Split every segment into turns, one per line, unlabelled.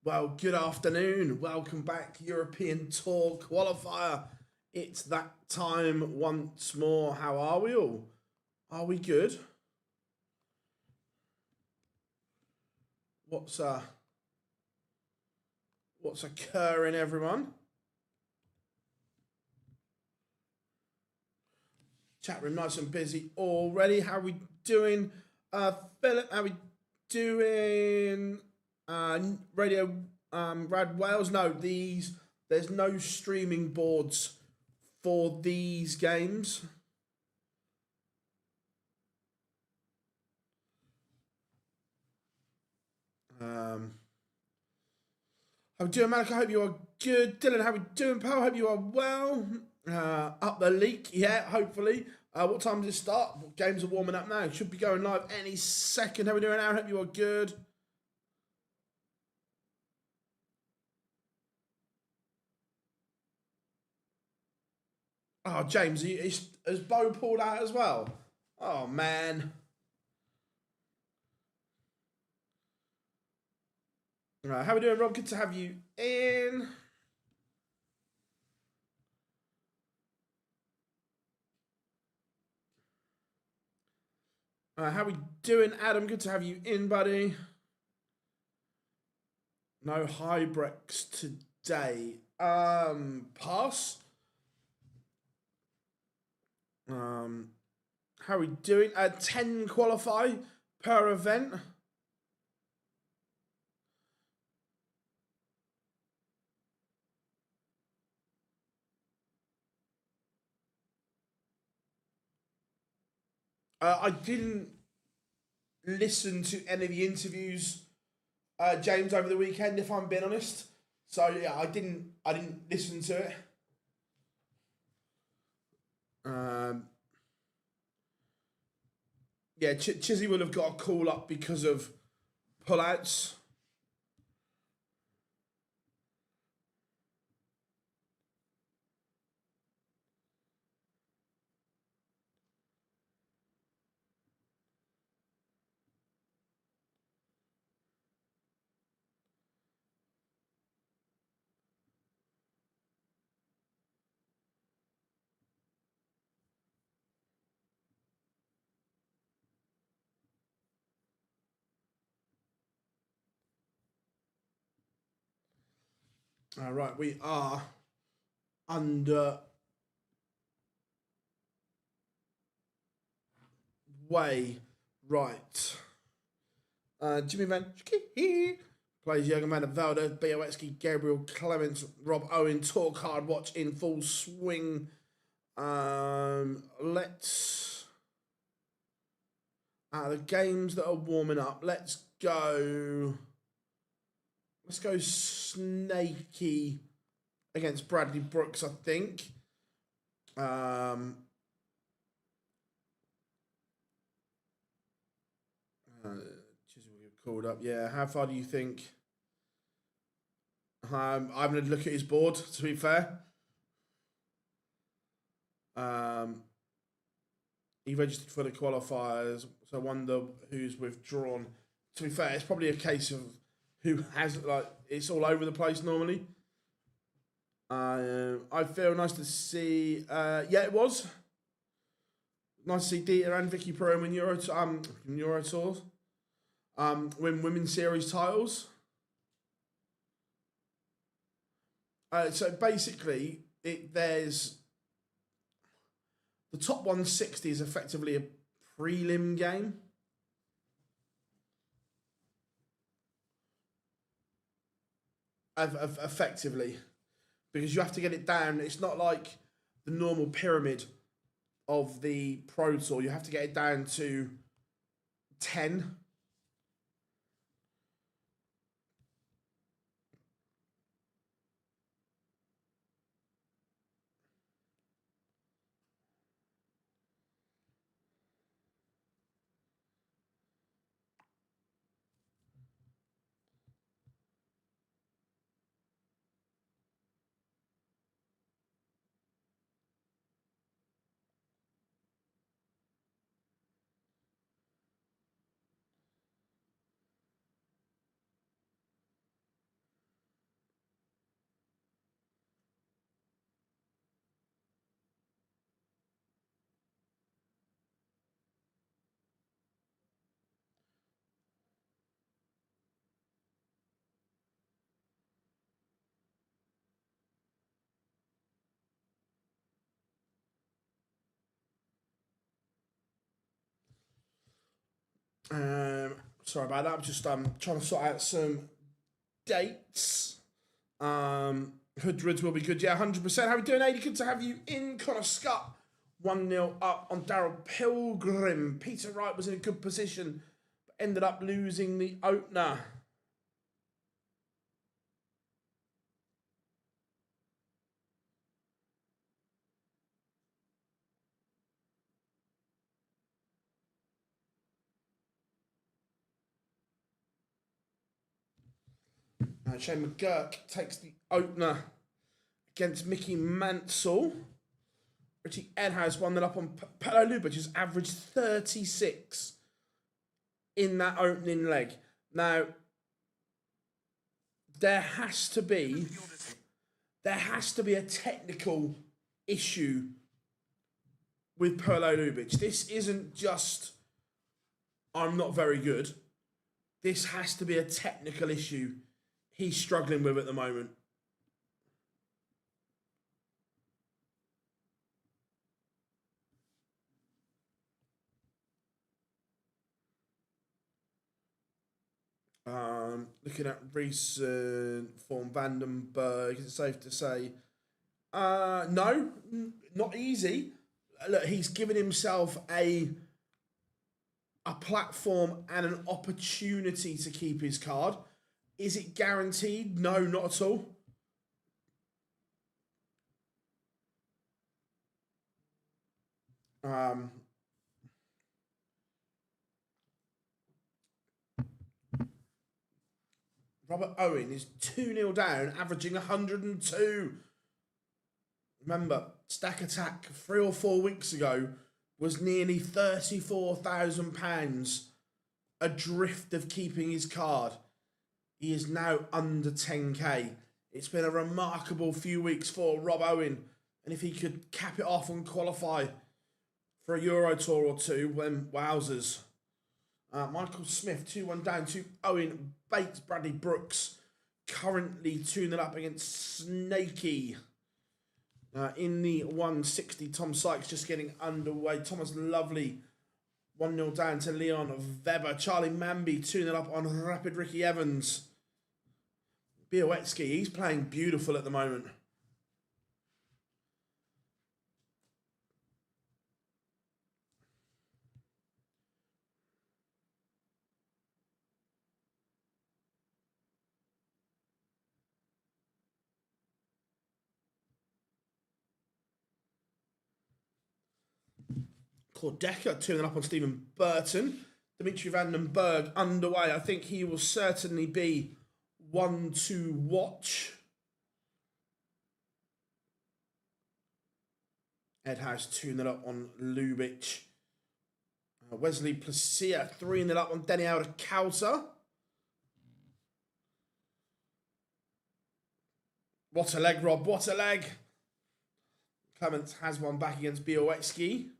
Well, good afternoon. Welcome back, European Tour Qualifier. It's that time once more. How are we all? Are we good? What's occurring, everyone? Chat room nice and busy already. How are we doing? Philip, how are we doing? Radio Rad Wales. No, there's no streaming boards for these games. How we doing, Malika? I hope you are good. Dylan, how we doing, pal? Hope you are well. Up the leak, yeah, hopefully. What time does it start? Games are warming up now. Should be going live any second. How we doing, Aaron? Hope you are good. Oh, James, has Bo pulled out as well? Oh, man. Right, how we doing, Rob? Good to have you in. How we doing, Adam? Good to have you in, buddy. No Hybrex today. Pass. How are we doing? 10 qualify per event. I didn't listen to any of the interviews, James, over the weekend, if I'm being honest. So yeah, I didn't listen to it. Yeah, Chizzy will have got a call up because of pullouts. All right, we are under way. Right. Jimmy Van plays Jürgen Van der Velde, Białecki, Gabriel Clements, Rob Owen, talk hard, watch in full swing. Let's the games that are warming up. Let's go Snaky against Bradley Brooks, I think. Chisel will get called up. Yeah, how far do you think? I'm going to look at his board, to be fair. He registered for the qualifiers, so I wonder who's withdrawn. To be fair, it's probably a case of who has, it's all over the place normally. I feel nice to see, yeah, it was. Nice to see Dieter and Vicky Perrin win Euro Tours. Win Women's Series titles. So basically, there's the top 160 is effectively a prelim game. Effectively, because you have to get it down. It's not like the normal pyramid of the Pro Tour. You have to get it down to 10. Sorry about that. I'm just trying to sort out some dates. Hoodroods will be good. Yeah, 100%. How are we doing, Adi? Good to have you in. Connor Scott, 1-0 up on Daryl Pilgrim. Peter Wright was in a good position, but ended up losing the opener. Shane McGurk takes the opener against Mickey Mansell. Richie Edhouse 1-0 up on Pelo Lubic, who's averaged 36 in that opening leg. Now, there has to be a technical issue with Pelo Lubic. This isn't just I'm not very good. This has to be a technical issue he's struggling with at the moment. Looking at recent form, Vandenberg, is it safe to say? No, not easy. Look, he's given himself a platform and an opportunity to keep his card. Is it guaranteed? No, not at all. Robert Owen is 2-0 down, averaging 102. Remember, Stack Attack 3 or 4 weeks ago was nearly £34,000 adrift of keeping his card. He is now under 10k. It's been a remarkable few weeks for Rob Owen, and if he could cap it off and qualify for a Euro Tour or two, then wowzers. Michael Smith, 2-1 down to Owen Bates. Bradley Brooks currently 2-0 up against Snakey. In the 160, Tom Sykes just getting underway. Thomas Lovely, 1-0 down to Leon Weber. Charlie Mamby, 2-0 up on Rapid Ricky Evans. Białecki, he's playing beautiful at the moment. Claude Decker 2-0 up on Stephen Burton. Dimitri Vandenberg underway. I think he will certainly be one to watch. Ed House 2-0 up on Lubic. Wesley Placia 3-0 up on Denny out of Kausa. What a leg, Rob. What a leg. Clements has one back against Białecki.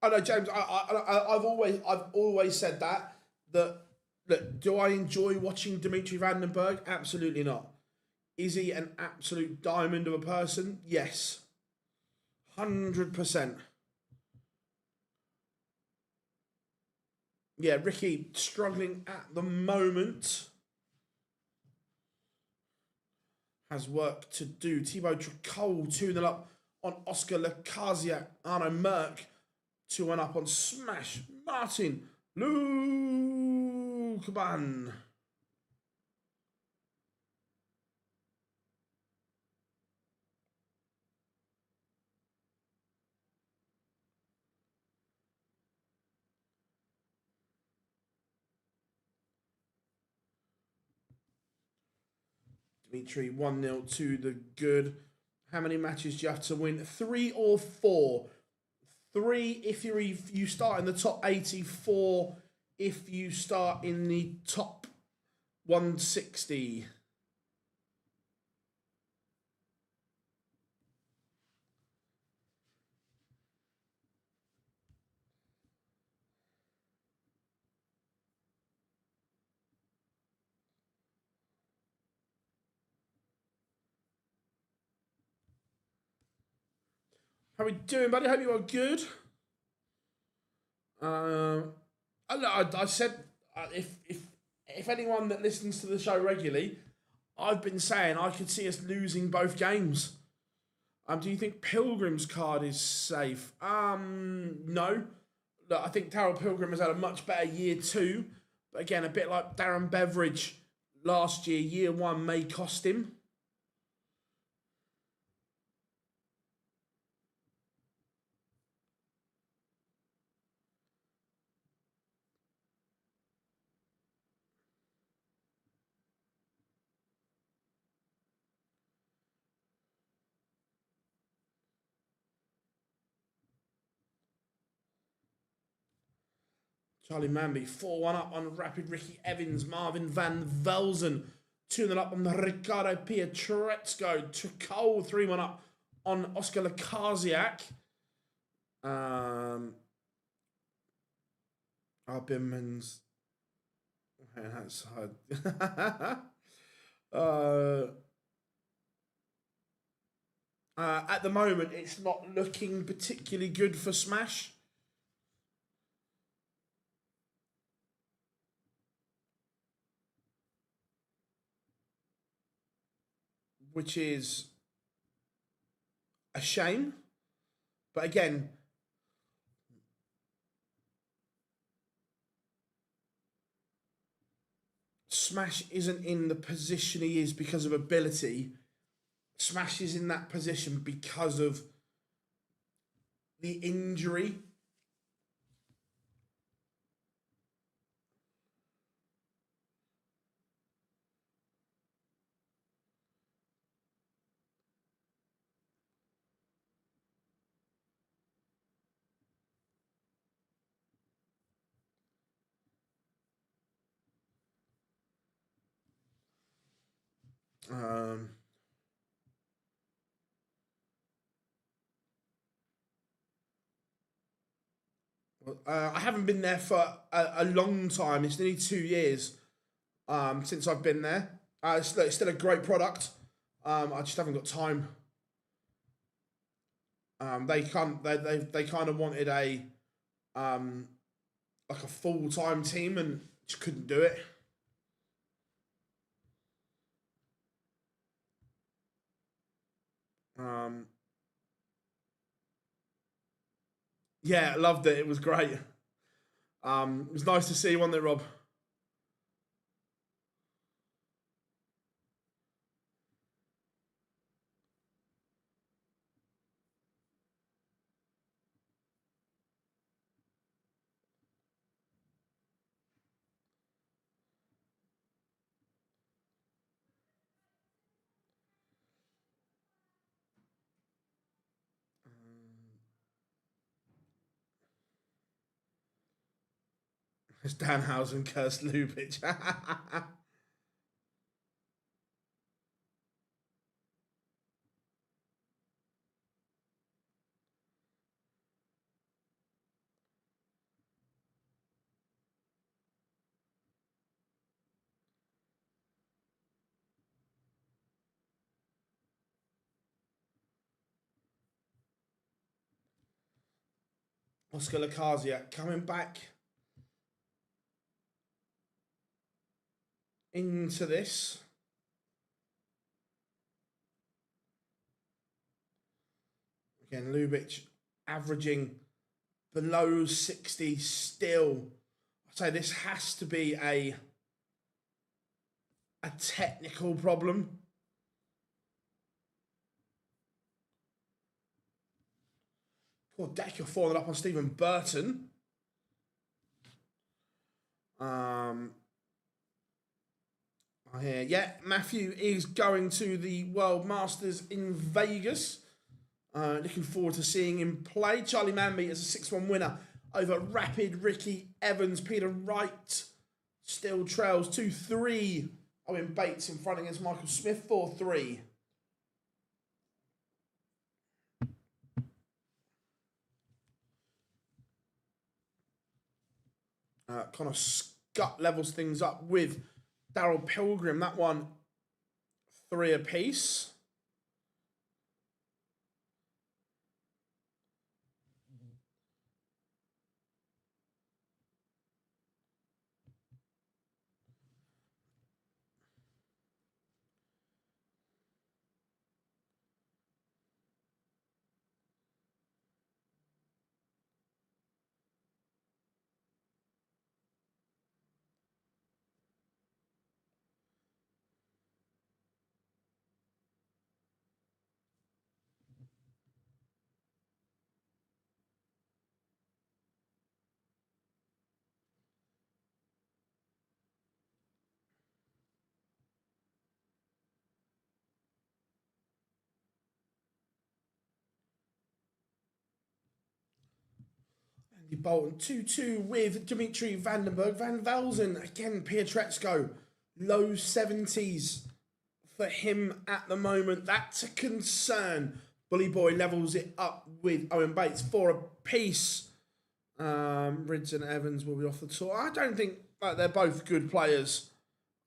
I know, James. I've always said that. Look, do I enjoy watching Dimitri Vandenberg? Absolutely not. Is he an absolute diamond of a person? Yes, 100%. Yeah, Ricky struggling at the moment. Has work to do. Thibaut Tricol 2-0 up on Oscar Lacazette. Arno Merck 2-1 up on Smash Martin Lukeman. Dimitri 1-0 to the good. How many matches do you have to win? 3 or 4? 3 if you start in the top 84, if you start in the top 160. How are we doing, buddy? Hope you are good. I said if anyone that listens to the show regularly, I've been saying I could see us losing both games. Do you think Pilgrim's card is safe? No. Look, I think Darrell Pilgrim has had a much better year two, but again, a bit like Darren Beveridge last year, year one may cost him. Charlie Manby, 4-1 up on Rapid Ricky Evans. Marvin Van Velzen, 2-0 up on Ricardo Pietrezco. Tricol, 3-1 up on Oscar Lakaziak. Bimman's. That's hard. At the moment, it's not looking particularly good for Smash. Which is a shame. But again, Smash isn't in the position he is because of ability. Smash is in that position because of the injury. I haven't been there for a long time. It's nearly 2 years since I've been there. It's still a great product. I just haven't got time. They kind of wanted a like a full-time team and just couldn't do it. Yeah, I loved it. It was great. It was nice to see, wasn't it, Rob? It's Danhausen cursed Lubitsch. Oscar Lakaziak coming back into this. Again, Lubitsch averaging below 60 still. I'd say this has to be a technical problem. Poor Decker falling up on Stephen Burton. Yeah, Matthew is going to the World Masters in Vegas. Looking forward to seeing him play. Charlie Manby is a 6-1 winner over Rapid Ricky Evans. Peter Wright still trails 2-3. Owen Bates in front against Michael Smith 4-3. Connor Scott levels things up with Darrell Pilgrim. That one 3 apiece. Bolton 2-2 with Dimitri Vandenberg. Van Velzen, again, Pietrezco, low 70s for him at the moment. That's a concern. Bully Boy levels it up with Owen Bates for a piece. Rids and Evans will be off the tour. I don't think that they're both good players.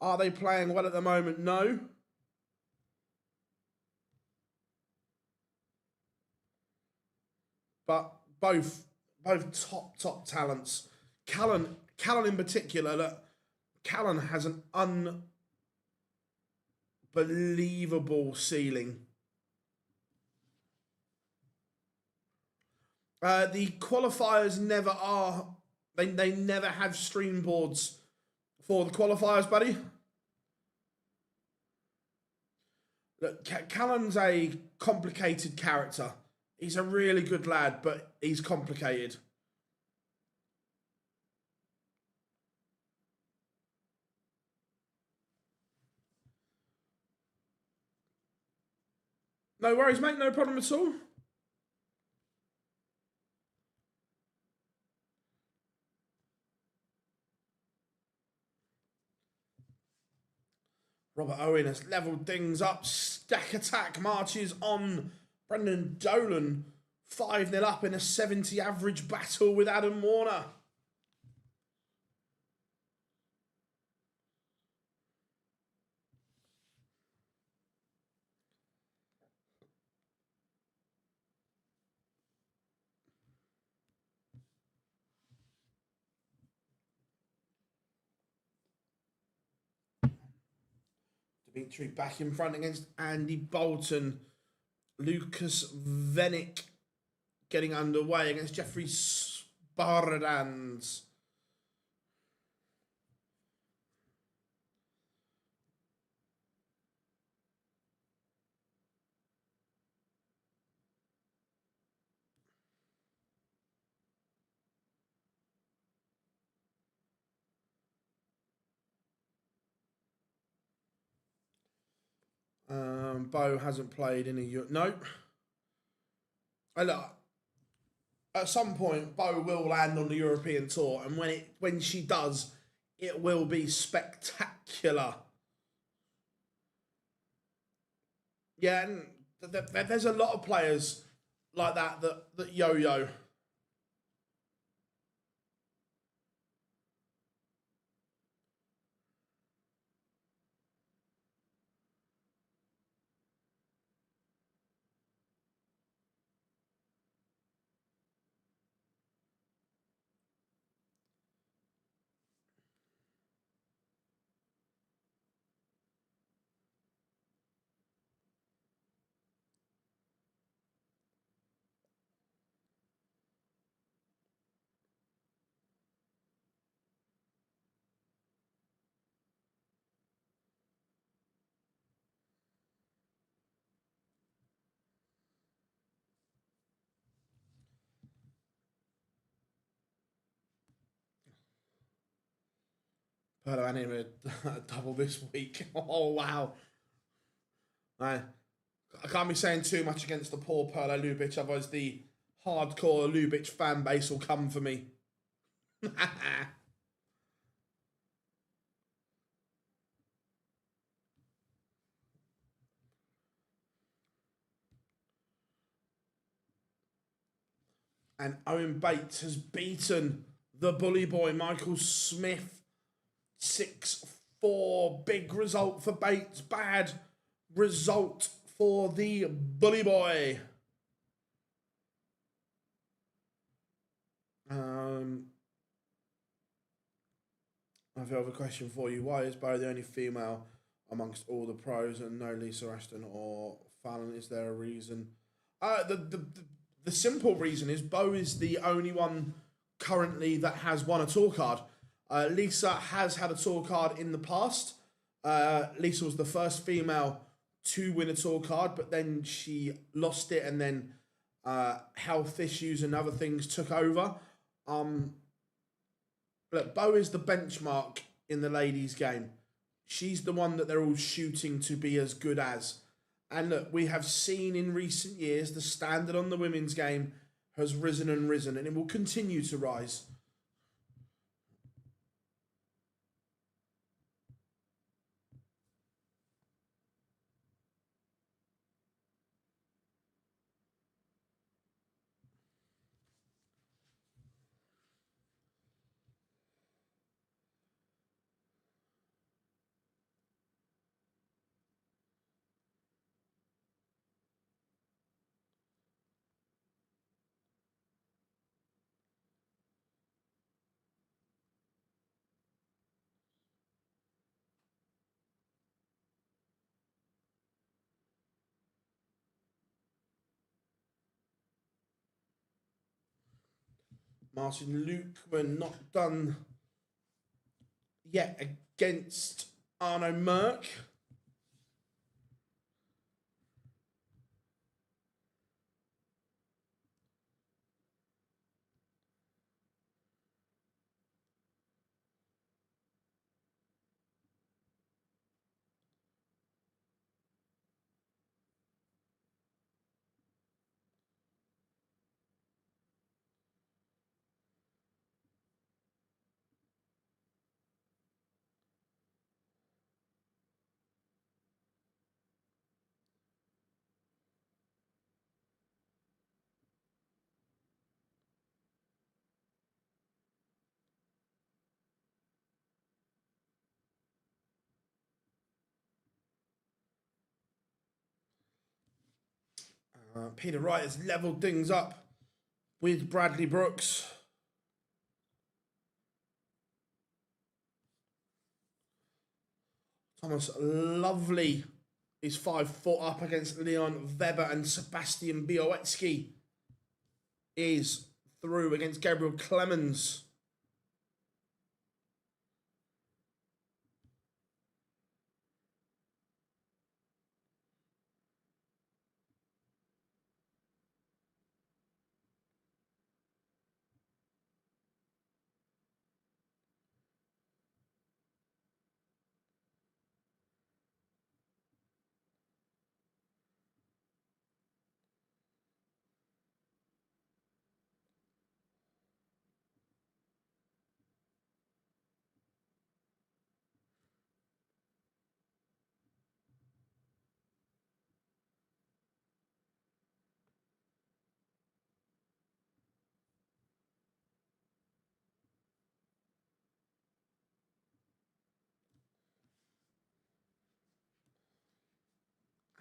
Are they playing well at the moment? No. But both top talents. Callan in particular, look, Callan has an unbelievable ceiling. The qualifiers never are. They never have stream boards for the qualifiers, buddy. Look, Callan's a complicated character. He's a really good lad, but he's complicated. No worries, mate. No problem at all. Robert Owen has levelled things up. Stack attack marches on. Brendan Dolan 5-0 up in a 70 average battle with Adam Warner. Dimitri back in front against Andy Bolton. Lucas Venick getting underway against Jeffrey Spardans. Bo hasn't played in a Europe. No. At some point, Bo will land on the European tour, and when she does, it will be spectacular. Yeah, and there's a lot of players like that yo-yo. Perlo and him a double this week. Oh, wow. I can't be saying too much against the poor Perlo Ljubic, otherwise the hardcore Ljubic fan base will come for me. And Owen Bates has beaten the bully boy, Michael Smith. 6-4. Big result for Bates. Bad result for the bully boy. I have a question for you. Why is Bo the only female amongst all the pros and no Lisa Ashton or Fallon? Is there a reason? The simple reason is Bo is the only one currently that has won a tour card. Lisa has had a tour card in the past. Lisa was the first female to win a tour card, but then she lost it, and then health issues and other things took over. Look, Bo is the benchmark in the ladies' game. She's the one that they're all shooting to be as good as. And look, we have seen in recent years the standard on the women's game has risen and risen, and it will continue to rise. Martin Lukeman not done yet against Arno Merck. Peter Wright has levelled things up with Bradley Brooks. Thomas Lovely is 5 foot up against Leon Weber, and Sebastian Białecki is through against Gabriel Clemens.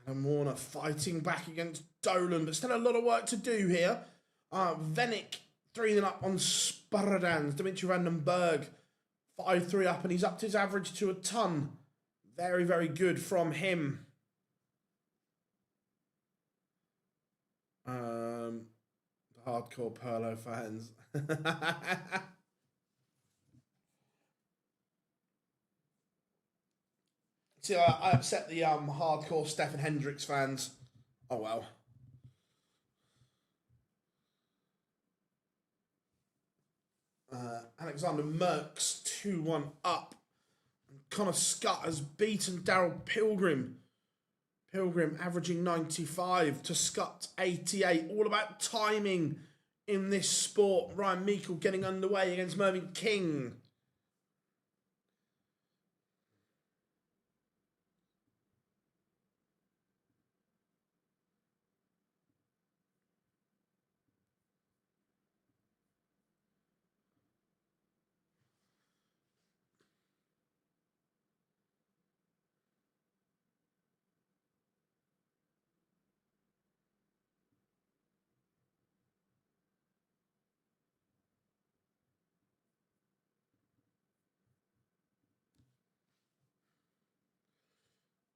Adam Warner fighting back against Dolan, but still a lot of work to do here. Venick 3-0 up on Sparadans. Dimitri Vandenberg 5-3 up, and he's upped his average to a ton. Very, very good from him. The hardcore Perlo fans. See, I upset the hardcore Stefan Hendricks fans. Oh well. Alexander Merckx 2-1 up. And Connor Scott has beaten Daryl Pilgrim. Pilgrim averaging 95 to Scott 88. All about timing in this sport. Ryan Meikle getting underway against Mervyn King.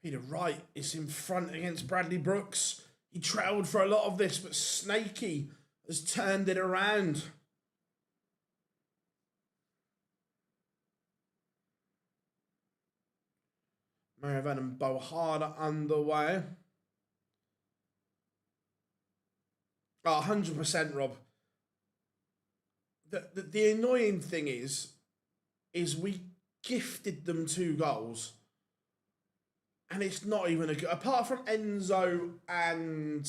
Peter Wright is in front against Bradley Brooks. He trailed for a lot of this, but Snaky has turned it around. Maravan and Bohada underway. 100%, Rob. The annoying thing is we gifted them 2 goals. And it's not even a good... Apart from Enzo and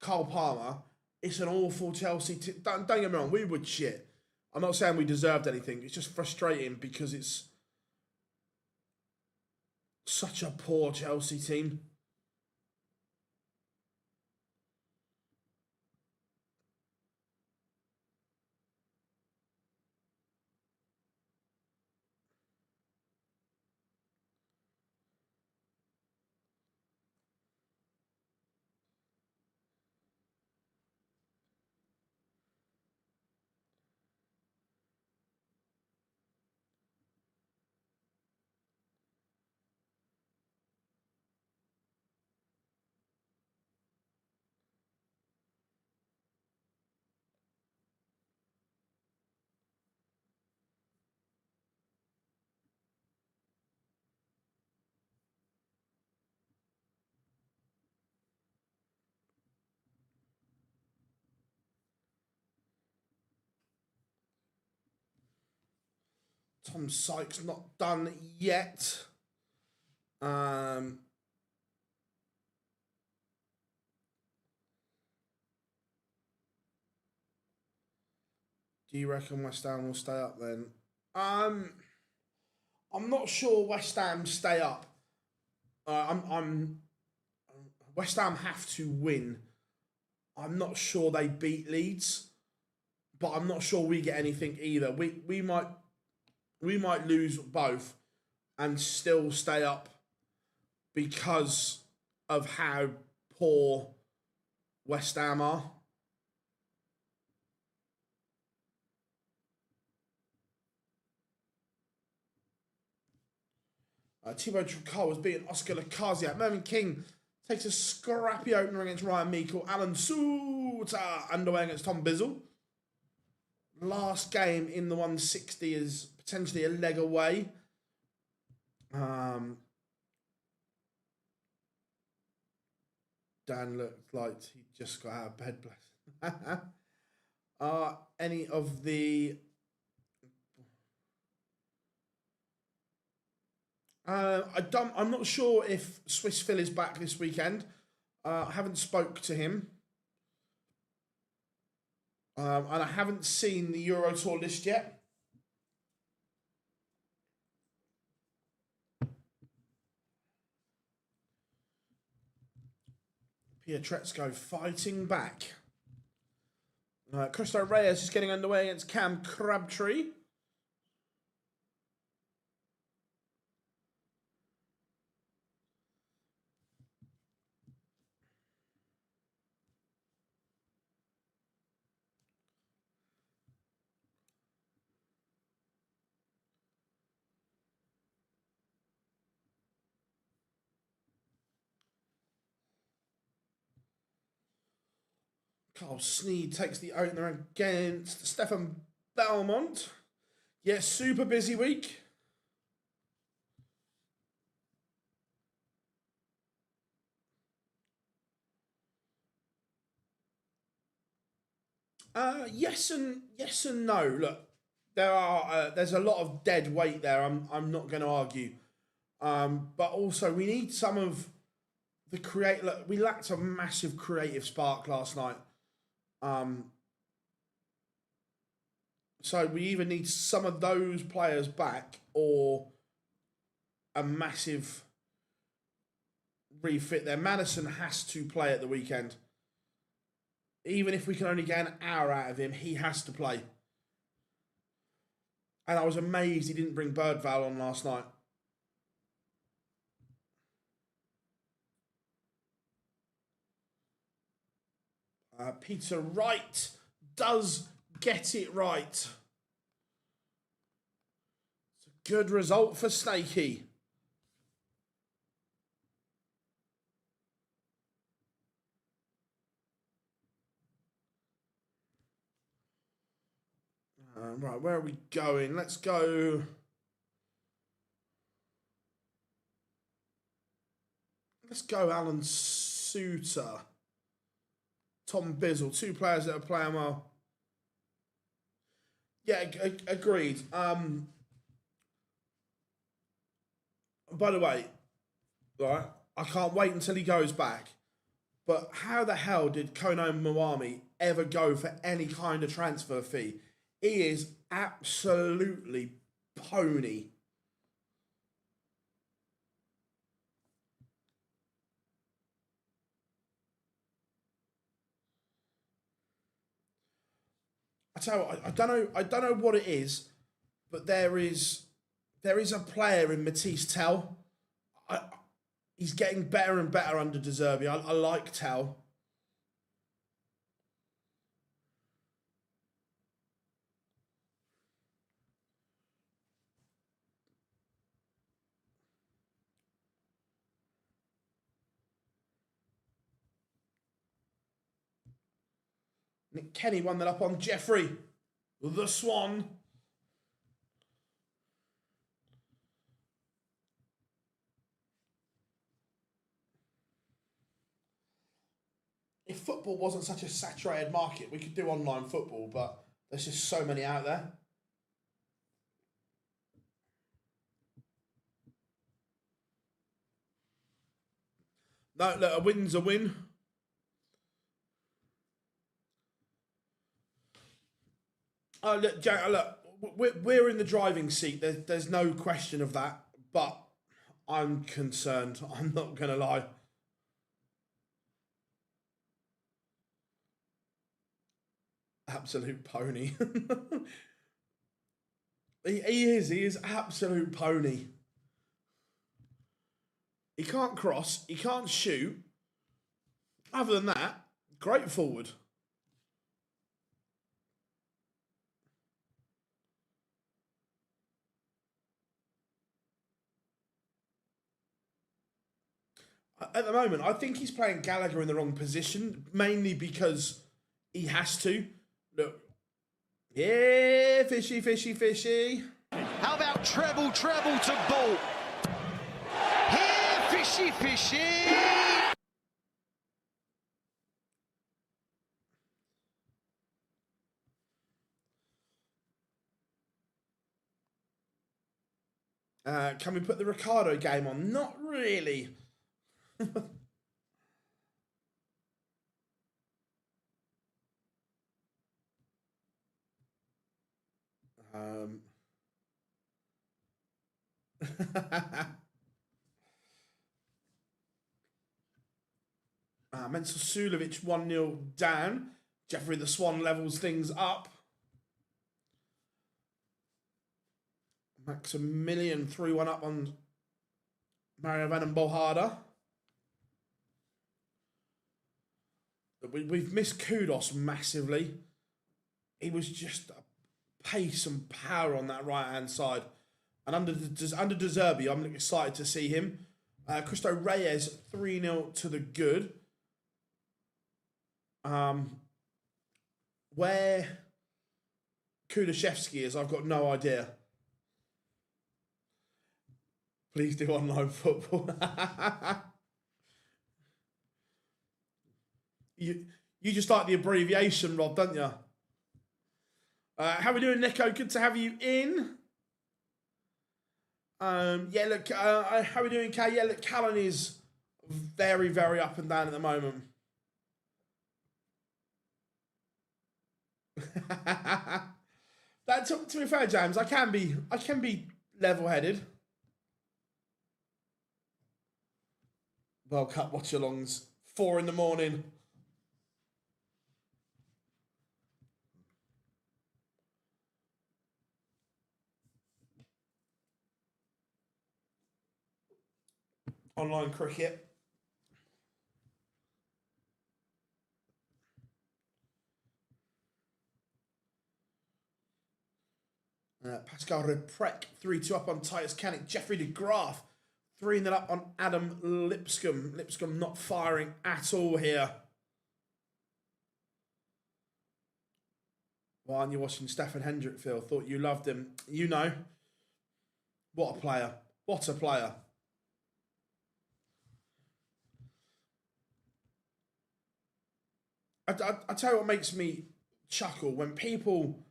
Cole Palmer, It's an awful Chelsea team. Don't get me wrong, we were shit. I'm not saying we deserved anything. It's just frustrating because it's such a poor Chelsea team. Tom Sykes not done yet. Do you reckon West Ham will stay up then? I'm not sure West Ham stay up. I'm West Ham have to win. I'm not sure they beat Leeds, but I'm not sure we get anything either. We might lose both and still stay up because of how poor West Ham are. Thibaut Tricot was beating Oscar Lacazette. Mervyn King takes a scrappy opener against Ryan Meikle. Alan Suter underway against Tom Bizzle. Last game in the 160 is potentially a leg away. Dan looked like he just got out of bed, bless. Any of the... I'm not sure if Swiss Phil is back this weekend. I haven't spoke to him. And I haven't seen the Euro Tour list yet. Pietrezco fighting back. Cristo Reyes is getting underway against Cam Crabtree. Carl Sneed takes the opener against Stefan Belmont. Yes, super busy week. Yes and no. Look, there's a lot of dead weight there. I'm not going to argue. But also we need some of the create. Look, we lacked a massive creative spark last night. So we either need some of those players back or a massive refit there. Madison has to play at the weekend. Even if we can only get an hour out of him, he has to play. And I was amazed he didn't bring Birdval on last night. Peter Wright does get it right. It's a good result for Snakey. Right, where are we going? Let's go. Let's go Alan Suter. Tom Bizzle, two players that are playing well. Yeah, agreed. By the way, right, I can't wait until he goes back. But how the hell did Kono Mwami ever go for any kind of transfer fee. He is absolutely pony. I tell you what, I don't know what it is, but there is a player in Matisse Tell. He's getting better and better under De Zerbi. I like Tell. Nick Kenny won that up on Jeffrey, the Swan. If football wasn't such a saturated market, we could do online football, but there's just so many out there. No, look, a win's a win. Look, Jack, look, we're in the driving seat. There's no question of that, but I'm concerned. I'm not going to lie. Absolute pony. He is absolute pony. He can't cross, he can't shoot. Other than that, great forward. At the moment, I think he's playing Gallagher in the wrong position, mainly because he has to. Look. Yeah, fishy, fishy, fishy.
How about treble to ball? Here, fishy, fishy.
Can we put the Ricardo game on? Not really. Mensur Sulovic 1-0 down. Jeffrey the Swan levels things up. Maximilian 3-1 up on Mario Van Bohada. We've missed Kudos massively. He was just pace and power on that right-hand side. And under De Zerbi, I'm excited to see him. Cristo Reyes, 3-0 to the good. Where Kudaszewski is, I've got no idea. Please do online football. You just like the abbreviation, Rob, don't you? How are we doing, Nico? Good to have you in. Yeah, look, how are we doing, Kay? Yeah, look, Callan is very, very up and down at the moment. To be fair, James, I can be level-headed. World Cup watch-alongs, 4 in the morning. Online cricket. Pascal Reprek, 3-2 up on Titus Canick. Jeffrey de Graaf, 3-0 up on Adam Lipscomb. Lipscomb not firing at all here. Why aren't you watching Stefan Hendrick, Phil? Thought you loved him. You know. What a player. What a player. I tell you what makes me chuckle when people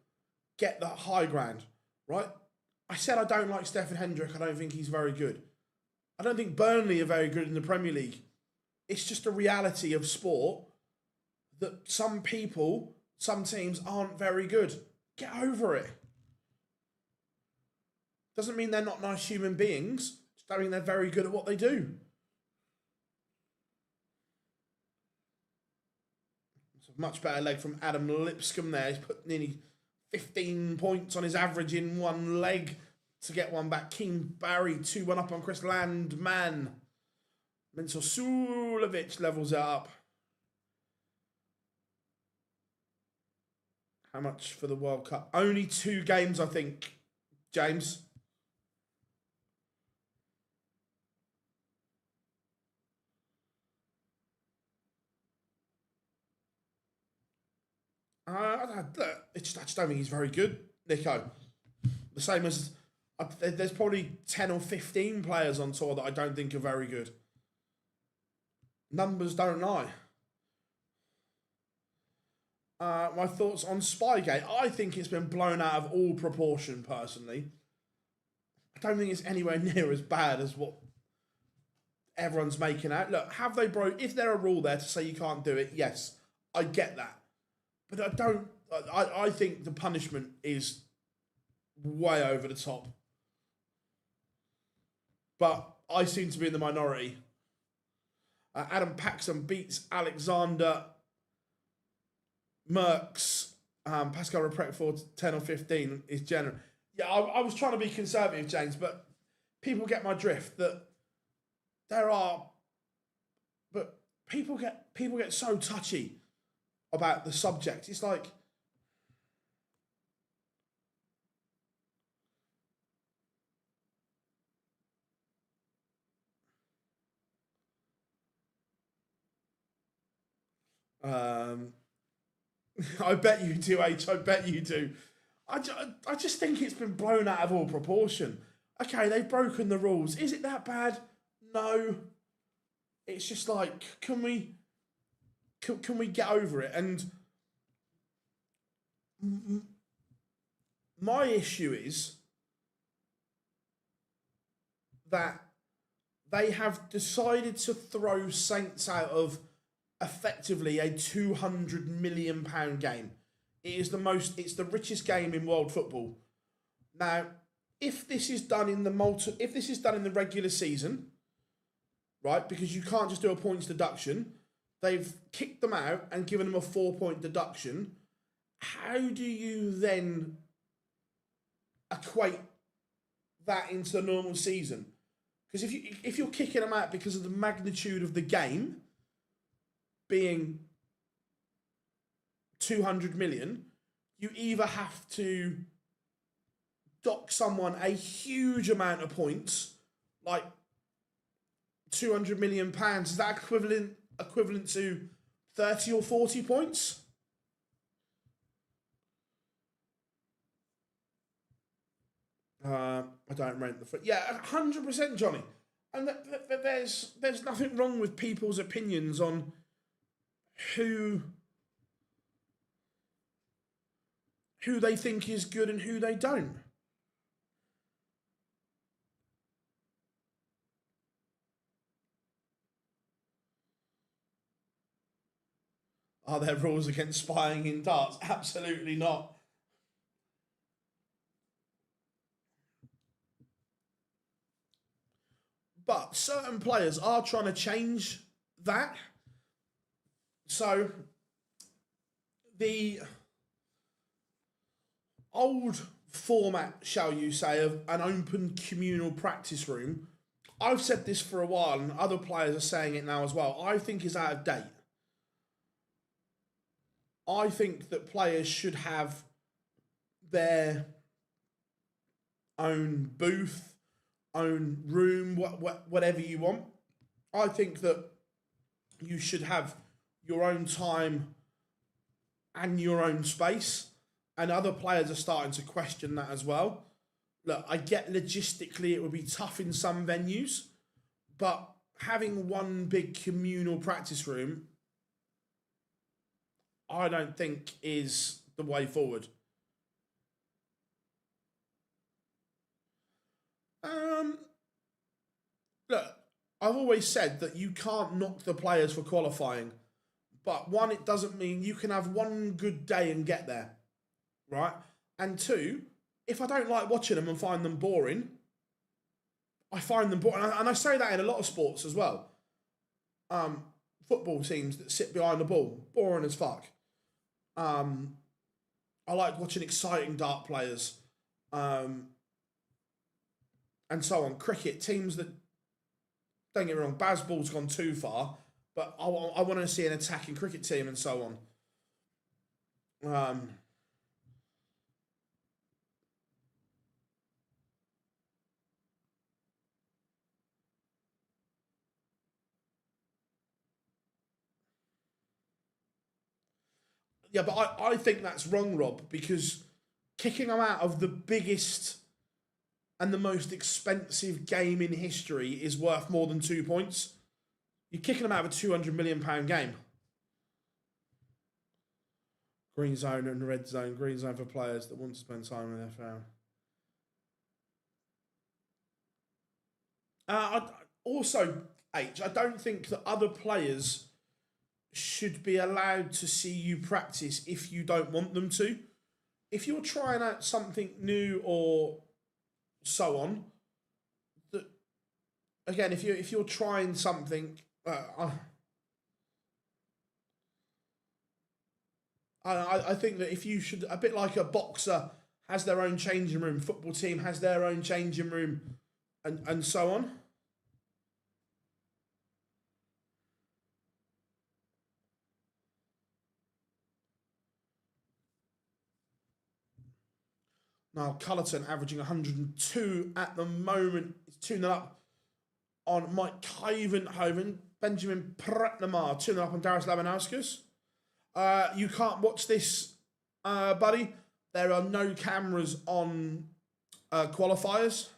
get that high ground, right? I said I don't like Stefan Hendrick. I don't think he's very good. I don't think Burnley are very good in the Premier League. It's just a reality of sport that some people, some teams aren't very good. Get over it. Doesn't mean they're not nice human beings. Just don't mean they're very good at what they do. It's a much better leg from Adam Lipscomb there. He's put nearly 15 points on his average in one leg to get one back. King Barry 2-1 up on Chris Landman. Mensur Sulovic levels it up. How much for the World Cup? Only 2 games, I think, James. I just don't think he's very good, Nico. The same as there's probably 10 or 15 players on tour that I don't think are very good. Numbers don't lie. My thoughts on Spygate. I think it's been blown out of all proportion, personally. I don't think it's anywhere near as bad as what everyone's making out. Look, have they broke? If there a rule there to say you can't do it, yes, I get that. But I don't. I think the punishment is way over the top. But I seem to be in the minority. Adam Paxson beats Alexander Merckx. Pascal Reprec for 10 or 15 is general. Yeah, I was trying to be conservative, James, but people get my drift that there are. But people get so touchy about the subject. It's like, I bet you do, H. I bet you do. I just think it's been blown out of all proportion. Okay, they've broken the rules. Is it that bad? No. It's just like, can we get over it? And my issue is that they have decided to throw Saints out of effectively a £200 million game. It's the richest game in world football. Now, if this is done in the regular season, right? Because you can't just do a points deduction. They've kicked them out and given them a 4-point deduction. How do you then equate that into the normal season? Because if you're kicking them out because of the magnitude of the game being 200 million, you either have to dock someone a huge amount of points, like £200 million. Is that equivalent to 30 or 40 points? I don't rent the foot. Yeah, 100%, Johnny. And there's nothing wrong with people's opinions on who they think is good and who they don't. Are there rules against spying in darts? Absolutely not. But certain players are trying to change that. So the old format, shall you say, of an open communal practice room, I've said this for a while and other players are saying it now as well, I think is out of date. I think that players should have their own booth, own room, whatever you want. I think that you should have your own time and your own space. And other players are starting to question that as well. Look, I get logistically it would be tough in some venues, but having one big communal practice room, I don't think is the way forward. Look, I've always said that you can't knock the players for qualifying, But one, it doesn't mean you can have one good day and get there, right? And two, if I don't like watching them and find them boring, I find them boring. And I say that in a lot of sports as well. Football teams that sit behind the ball, boring as fuck. I like watching exciting dart players, and so on. Cricket teams that, don't get me wrong, Bazball's gone too far, but I want to see an attacking cricket team and so on. Yeah, but I think that's wrong, Rob, because kicking them out of the biggest and the most expensive game in history is worth more than 2 points. You're kicking them out of a £200 million game. Green zone and red zone. Green zone for players that want to spend time with their family. Also, I don't think that other players should be allowed to see you practice if you don't want them to. If you're trying out something new or so on, that again, if you're trying something, I think that if you should, a bit like a boxer has their own changing room, football team has their own changing room, and so on. Now, Cullerton averaging 102 at the moment. It's 2-0 up on Mike Hoven. Benjamin Pratnamar 2-0 up on Darius Labanauskas. You can't watch this, buddy. There are no cameras on qualifiers.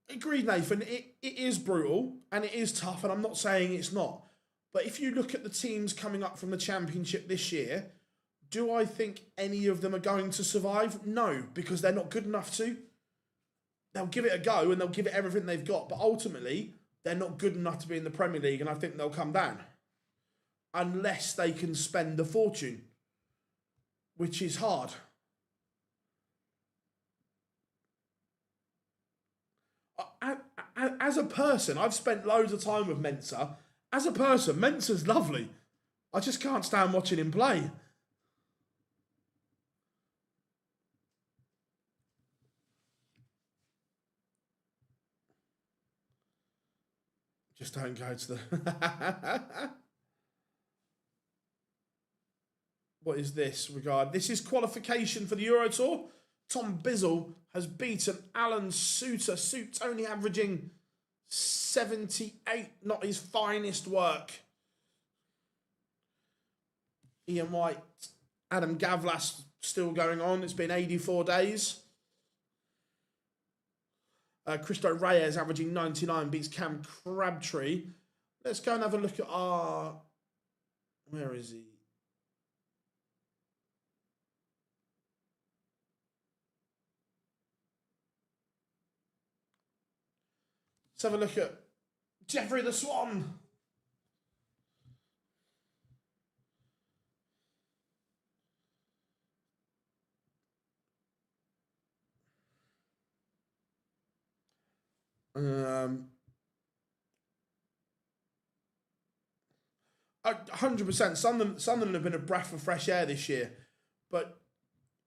Agreed, Nathan. It is brutal and it is tough, and I'm not saying it's not. But if you look at the teams coming up from the championship this year, do I think any of them are going to survive? No, because they're not good enough to. They'll give it a go and they'll give it everything they've got, but ultimately, they're not good enough to be in the Premier League, and I think they'll come down. Unless they can spend a fortune, which is hard. As a person, I've spent loads of time with Mensa. As a person, Mensa's lovely. I just can't stand watching him play. Just don't go to the... What is this regard? This is qualification for the Euro Tour. Tom Bizzle has beaten Alan Suter. Suter only averaging 78, not his finest work. Ian White, Adam Gavlas still going on. It's been 84 days. Cristo Reyes averaging 99, beats Cam Crabtree. Let's go and have a look at our... Where is he? Let's have a look at Jeffrey the Swan. Um, 100%. Sunderland have been a breath of fresh air this year, but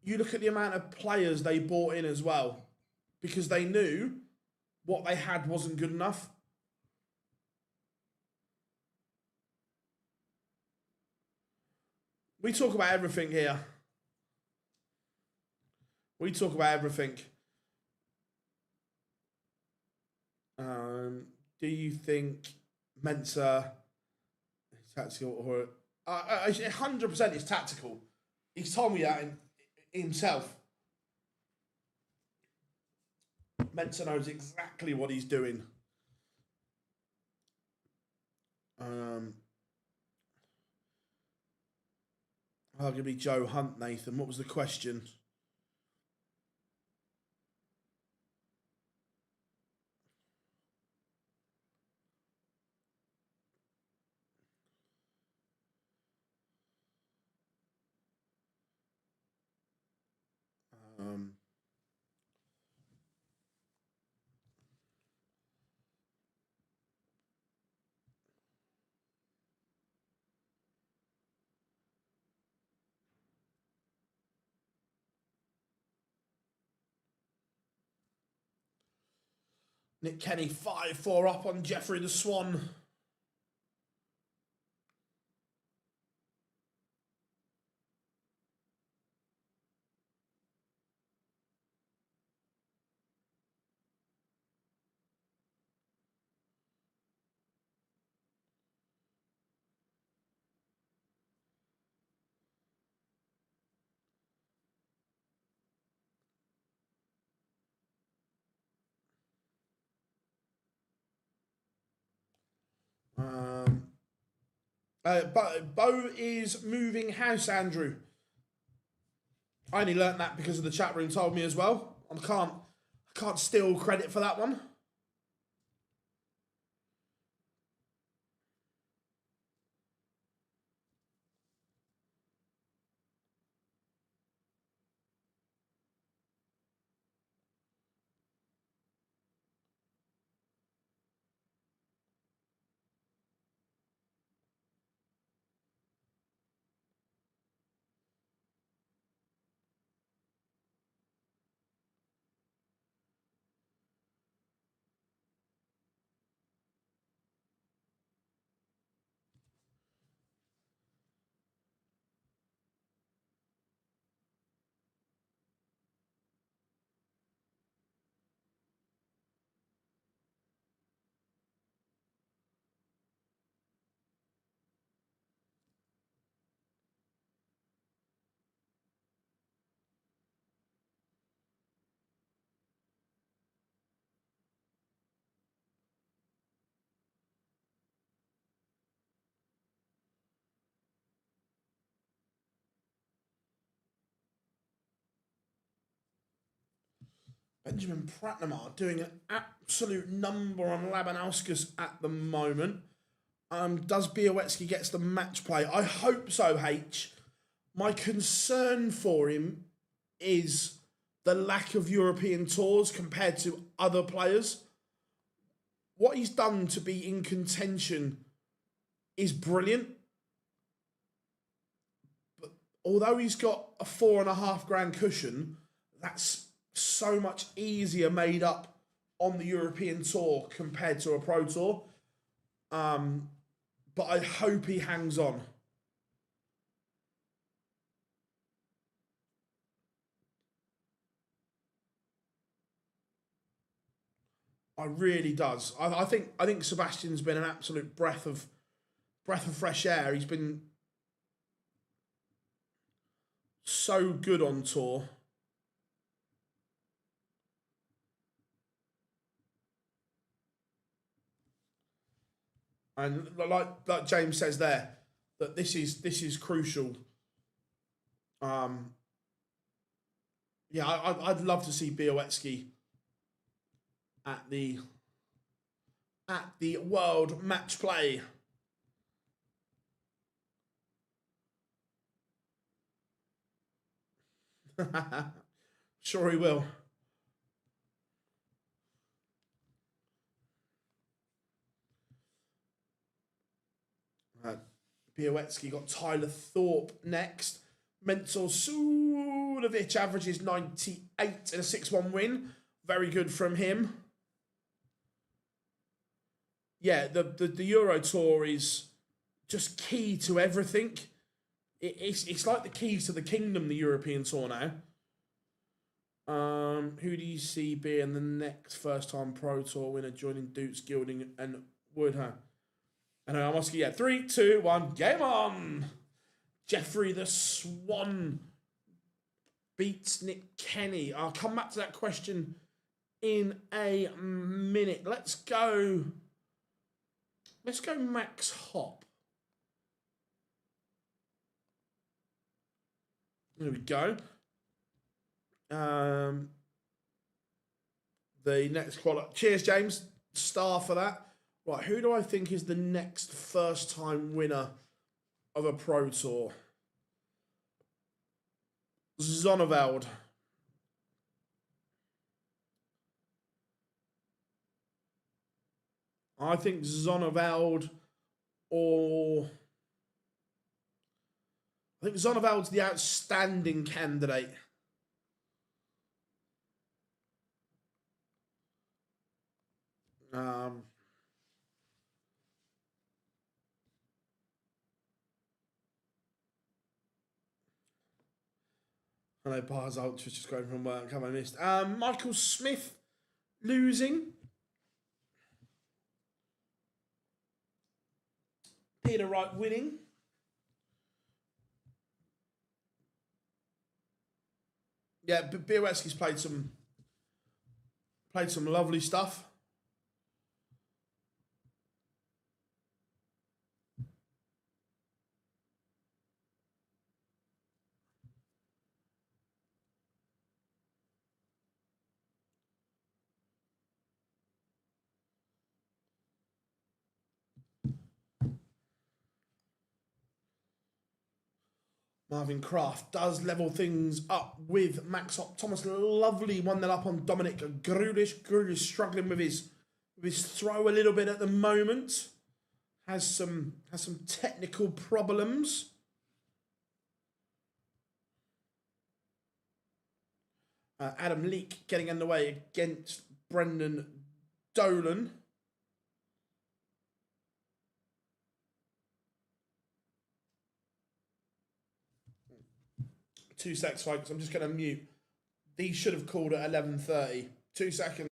you look at the amount of players they bought in as well, because they knew what they had wasn't good enough. We talk about everything here. We talk about everything. Do you think Mensa tactical or 100% is tactical? He's told me that himself. Mensa knows exactly what he's doing. Arguably Joe Hunt, Nathan. What was the question? Nick Kenny 5-4 up on Jeffrey the Swan. Bo is moving house, Andrew. I only learnt that because of the chat room told me as well. I can't steal credit for that one. Benjamin Pratnamar doing an absolute number on Labanauskas at the moment. Does Białecki gets the match play? I hope so, H. My concern for him is the lack of European tours compared to other players. What he's done to be in contention is brilliant. But although he's got a $4.5 cushion, that's so much easier made up on the European tour compared to a Pro Tour. But I hope he hangs on. I really does. I think Sebastian's been an absolute breath of fresh air. He's been so good on tour. And like James says there, that this is crucial. Yeah, I'd love to see Białecki at the World Match Play. Sure he will. Białecki got Tyler Thorpe next. Mentor Sudovic averages 98 and a 6-1 win. Very good from him. Yeah, the Euro Tour is just key to everything. It's like the keys to the kingdom, the European Tour now. Who do you see being the next first-time Pro Tour winner, joining Dukes, Gilding, and Woodham? And I'm asking, 3, 2, 1, game on! Jeffrey the Swan beats Nick Kenny. I'll come back to that question in a minute. Let's go Max Hopp. There we go. The next quality. Cheers, James. Star for that. Right, who do I think is the next first-time winner of a Pro Tour? Zonneveld. I think Zonneveld's the outstanding candidate. Um, I know Bars Ultra just going from work. Have I missed? Michael Smith losing. Peter Wright winning. Yeah, Bielewski's played some lovely stuff. Marvin Kraft does level things up with Max Thomas. Lovely 1-0 up on Dominic Grulish. Grulish struggling with his throw a little bit at the moment. Has some technical problems. Adam Leake getting underway against Brendan Dolan. Two seconds, folks. I'm just going to mute. These should have called at 11:30. 2 seconds.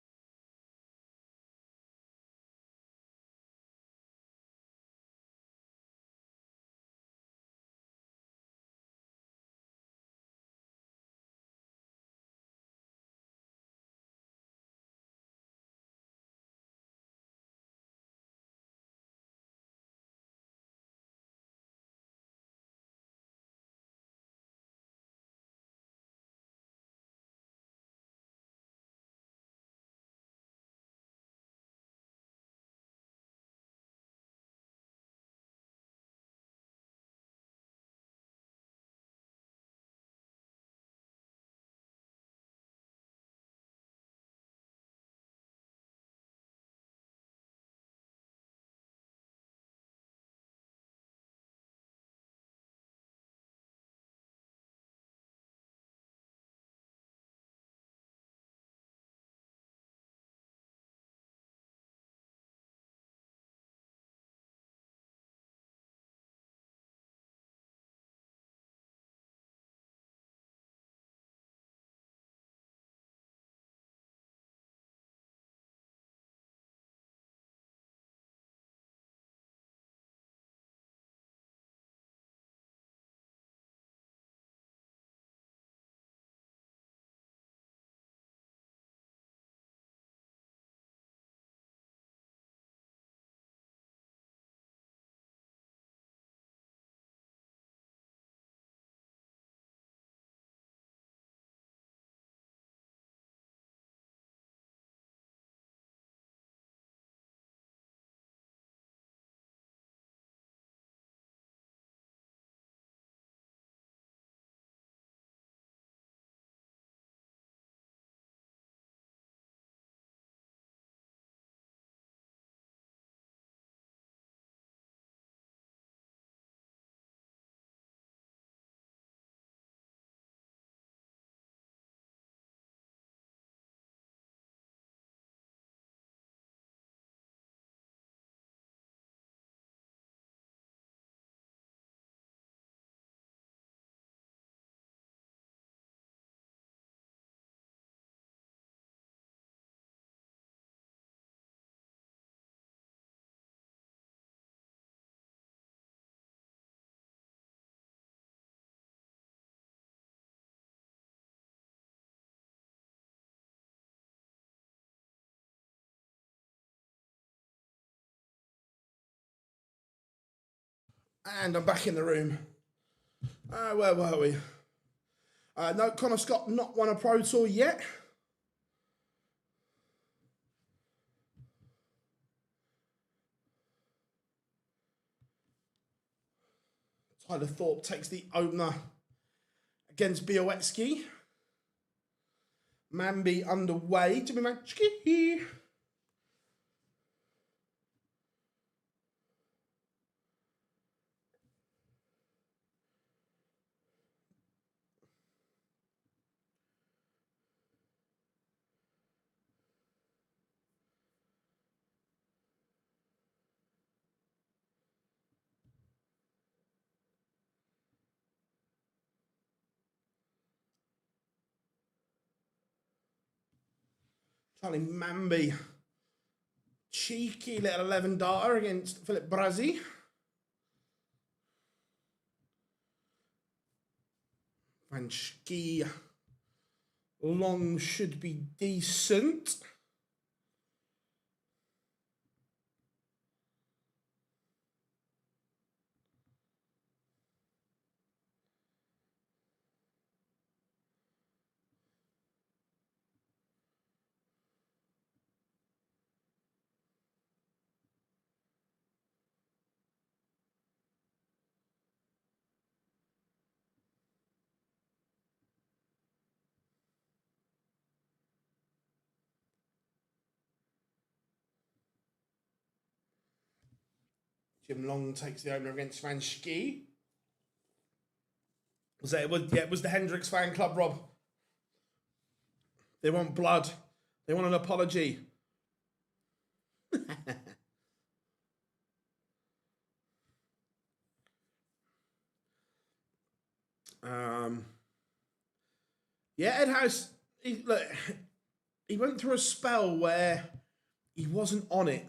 And I'm back in the room. Where were we? No, Connor Scott not won a Pro Tour yet. Tyler Thorpe takes the opener against Bielewski. Manby underway. Jimmy Manchki. Charlie Mamby. Cheeky little 11 darter against Philip Brazzi. Van Schie. Long should be decent. Jim Long takes the opener against Van Schie. It was the Hendricks fan club, Rob. They want blood. They want an apology. Yeah, Ed House, he went through a spell where he wasn't on it.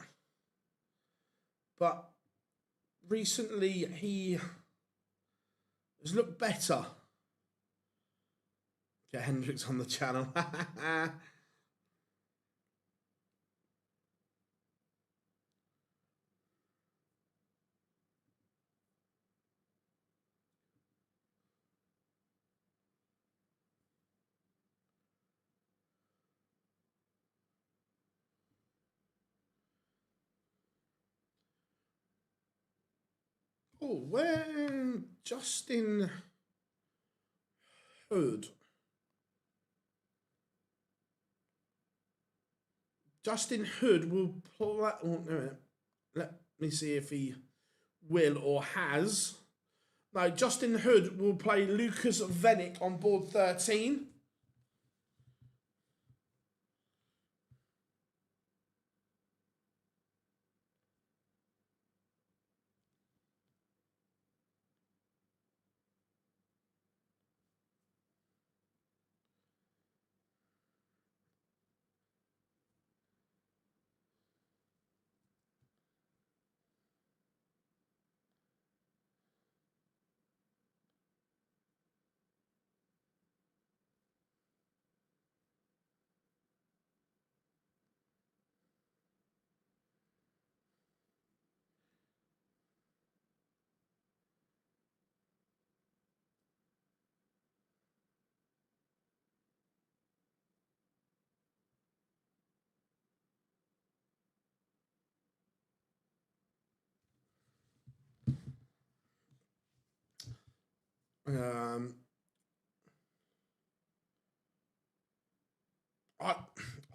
But recently he has looked better. Get Hendricks on the channel. Oh, when Justin Hood. Justin Hood will play. Oh, no, let me see if he will or has. No, Justin Hood will play Lucas Venick on board 13.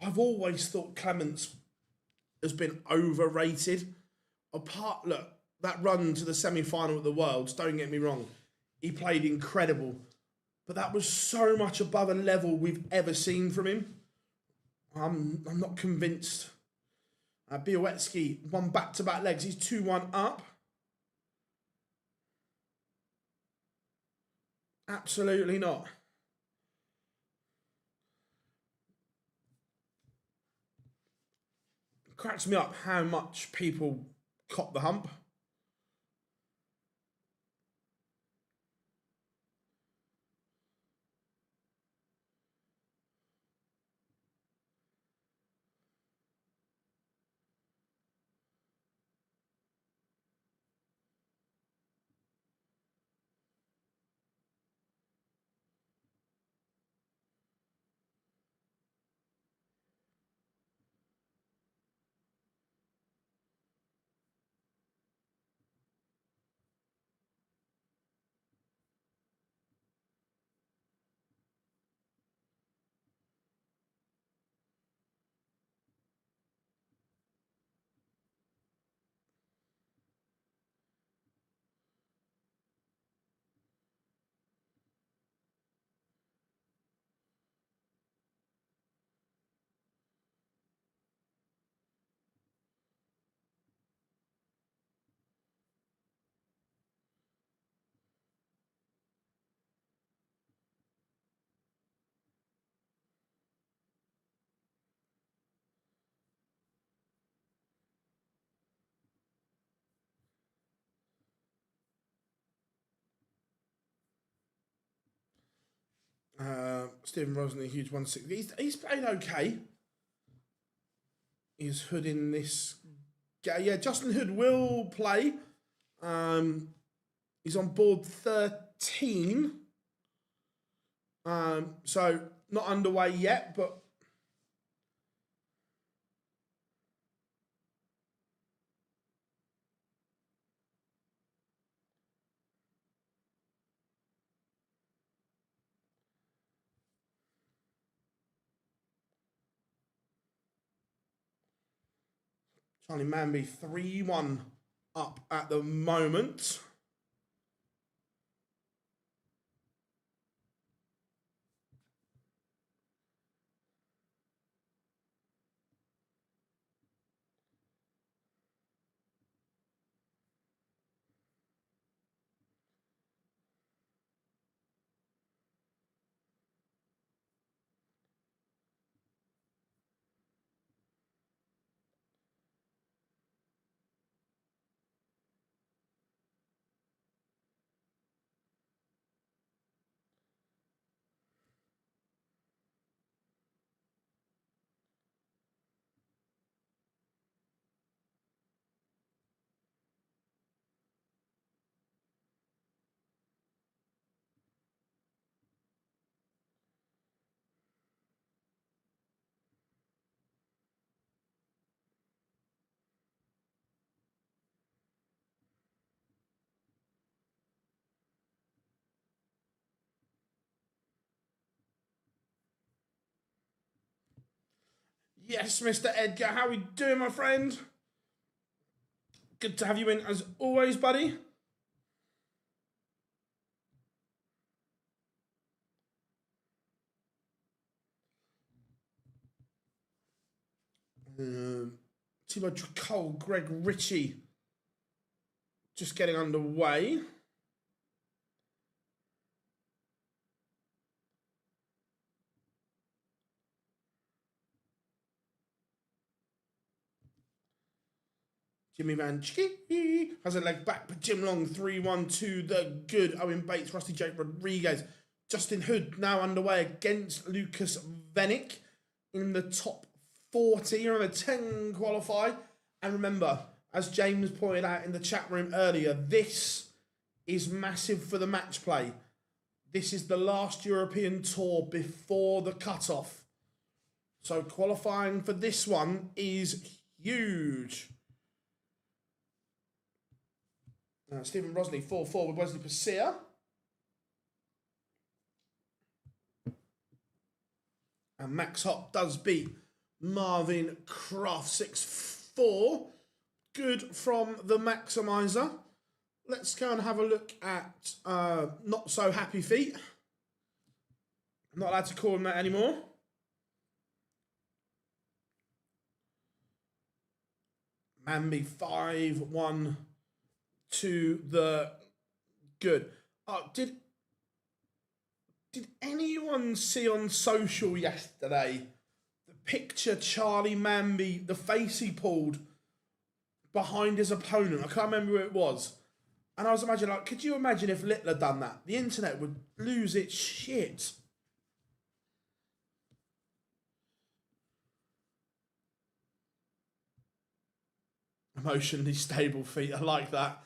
I've always thought Clements has been overrated. Look, that run to the semi-final of the Worlds, don't get me wrong, he played incredible. But that was so much above a level we've ever seen from him. I'm not convinced. Białecki won back-to-back legs. He's 2-1 up. Absolutely not. It cracks me up how much people cop the hump. Stephen Rosny, huge 160. He's playing okay. Is Hood in this game? Yeah, Justin Hood will play. He's on board 13. So not underway yet, but Charlie Manby 3-1 up at the moment. Yes, Mr. Edgar, how we doing, my friend? Good to have you in as always, buddy. Thibaut Tricol, Greg Ritchie, just getting underway. Jimmy Van Chiki has a leg back, but Jim Long 3-1 to the good. Owen Bates, Rusty Jake Rodriguez. Justin Hood now underway against Lucas Vennick in the top 40. You're on a 10 qualify. And remember, as James pointed out in the chat room earlier, this is massive for the match play. This is the last European tour before the cutoff. So qualifying for this one is huge. Stephen Rosny, 4-4 with Wesley Pasea. And Max Hop does beat Marvin Croft, 6-4. Good from the Maximizer. Let's go and have a look at Not So Happy Feet. I'm not allowed to call him that anymore. Manby 5-1 to the good. Did anyone see on social yesterday the picture Charlie Manby, the face he pulled behind his opponent? I can't remember who it was. And I was imagining, like, could you imagine if Littler done that? The internet would lose its shit. Emotionally stable feet, I like that.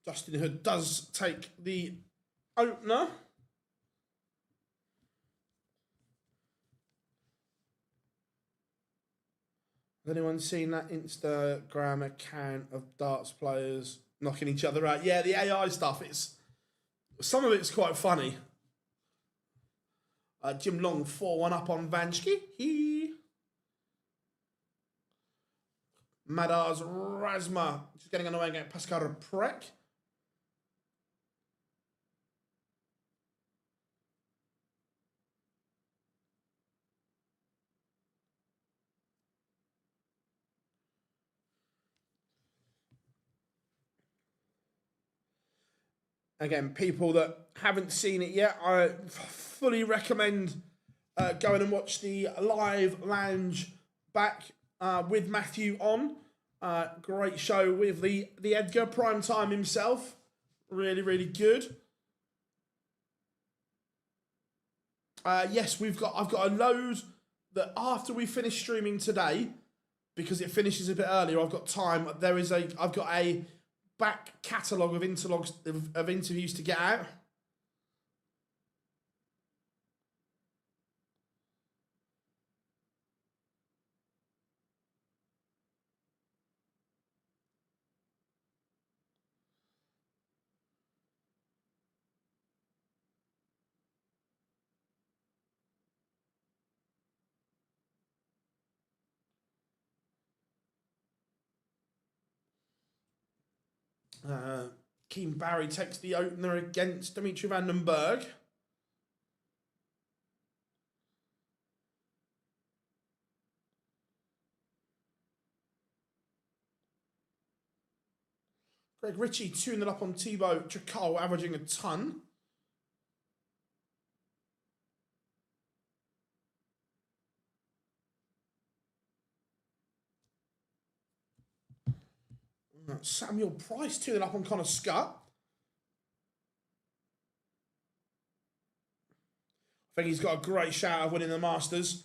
Justin Hood does take the opener. Has anyone seen that Instagram account of darts players knocking each other out? Yeah, the AI stuff. Some of it's quite funny. Jim Long 4-1 up on Vanchki. Madars Razma just getting underway against Pascal Prek. Again, people that haven't seen it yet, I fully recommend going and watch the live lounge back with Matthew on. Great show with the Edgar prime time himself. Really, really good. Yes, I've got a load that after we finish streaming today, because it finishes a bit earlier, I've got time. I've got a back catalogue of interviews to get out. Keane Barry takes the opener against Dimitri van den Berg. Greg Ritchie 2-0 up on Thibaut Tricol, averaging a ton. Samuel Price 2-0 up on Connor Scott. I think he's got a great shout of winning the Masters.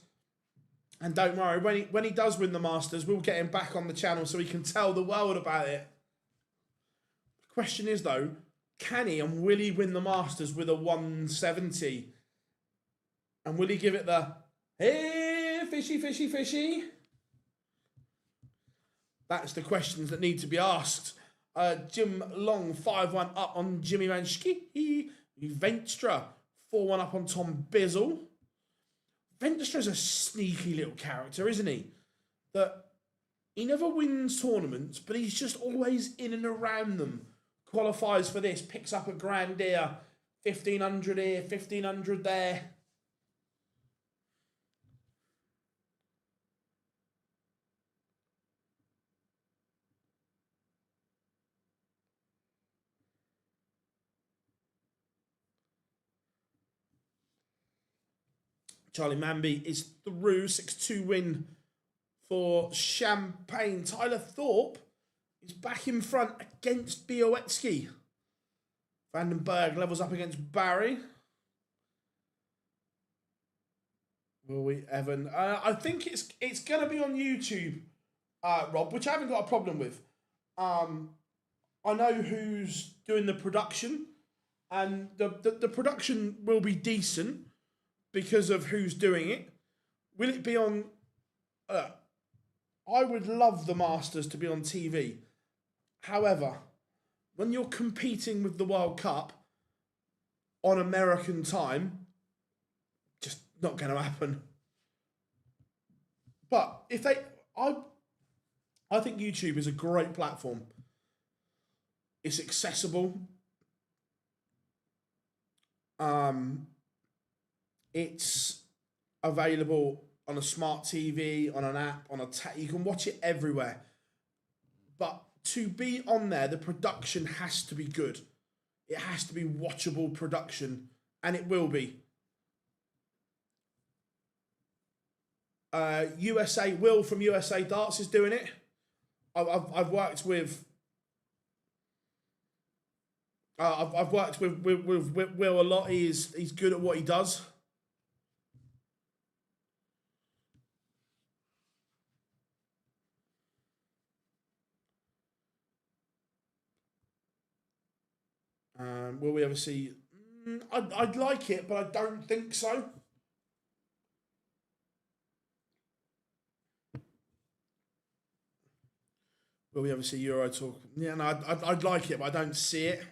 And don't worry, when he does win the Masters, we'll get him back on the channel so he can tell the world about it. The question is, though, can he and will he win the Masters with a 170? And will he give it the, hey, fishy, fishy, fishy? That's the questions that need to be asked. Jim Long, 5-1 up on Jimmy Vanschke. Venstra, 4-1 up on Tom Bizzle. Venstra's a sneaky little character, isn't he? That he never wins tournaments, but he's just always in and around them. Qualifies for this, picks up a grand here, 1,500 here, 1,500 there. Charlie Manby is through, 6-2 win for Champagne. Tyler Thorpe is back in front against Białecki. Van den Berg levels up against Barry. Will we, Evan? I think it's going to be on YouTube, Rob, which I haven't got a problem with. I know who's doing the production, and the production will be decent because of who's doing it. Will it be on... I would love the Masters to be on TV. However, when you're competing with the World Cup on American time, just not going to happen. But if they... I think YouTube is a great platform. It's accessible. It's available on a smart TV, on an app, you can watch it everywhere. But to be on there, the production has to be good. It has to be watchable production, and it will be. Will from USA Darts is doing it. I've worked with. I've worked with Will a lot. He's good at what he does. Will we ever see? I'd like it, but I don't think so. Will we ever see Euro Tour? Yeah, no, I'd like it, but I don't see it.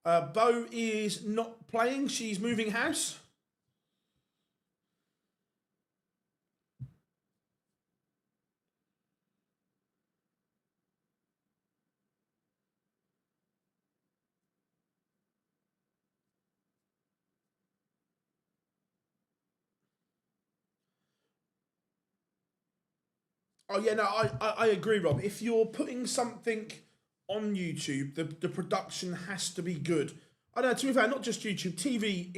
Bo is not playing. She's moving house. Oh yeah, no, I agree, Rob. If you're putting something on YouTube, the production has to be good. I know, to be fair, not just YouTube, TV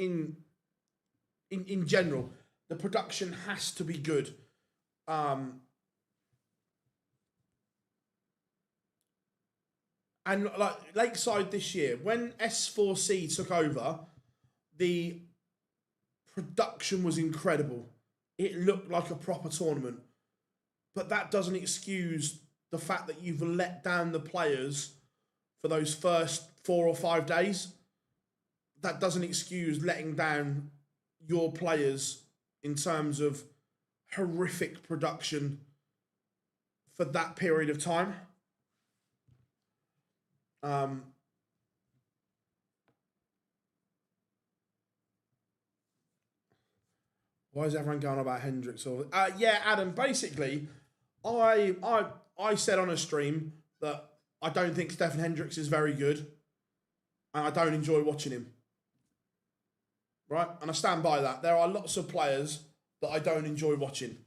in general, the production has to be good. And like Lakeside this year, when S4C took over, the production was incredible. It looked like a proper tournament. But that doesn't excuse the fact that you've let down the players for those first 4 or 5 days. That doesn't excuse letting down your players in terms of horrific production for that period of time. Why is everyone going about Hendricks? Yeah, Adam, basically, I said on a stream that I don't think Stefan Hendricks is very good, and I don't enjoy watching him. Right? And I stand by that. There are lots of players that I don't enjoy watching.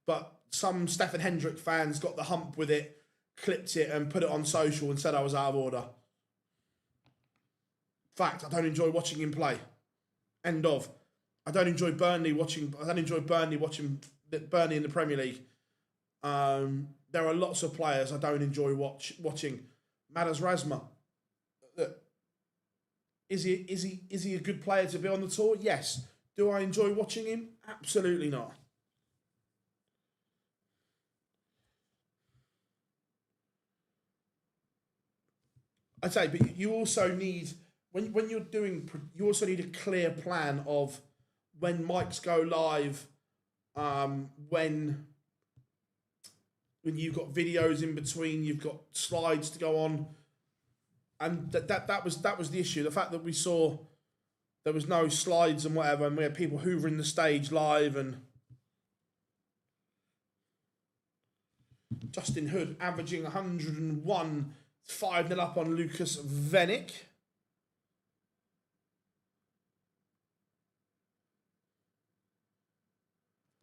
But some Stefan Hendrick fans got the hump with it, clipped it, and put it on social and said I was out of order. Fact, I don't enjoy watching him play. End of. I don't enjoy Burnley watching Burnley in the Premier League. There are lots of players I don't enjoy watching. Madas Razma. Is he a good player to be on the tour? Yes. Do I enjoy watching him? Absolutely not. I'd say, but you also need when you're doing, you also need a clear plan of when mics go live, when you've got videos in between, you've got slides to go on, and that was the issue. The fact that we saw there was no slides and whatever, and we had people hoovering the stage live, and Justin Hood averaging 101, 5-0 up on Lucas Venick.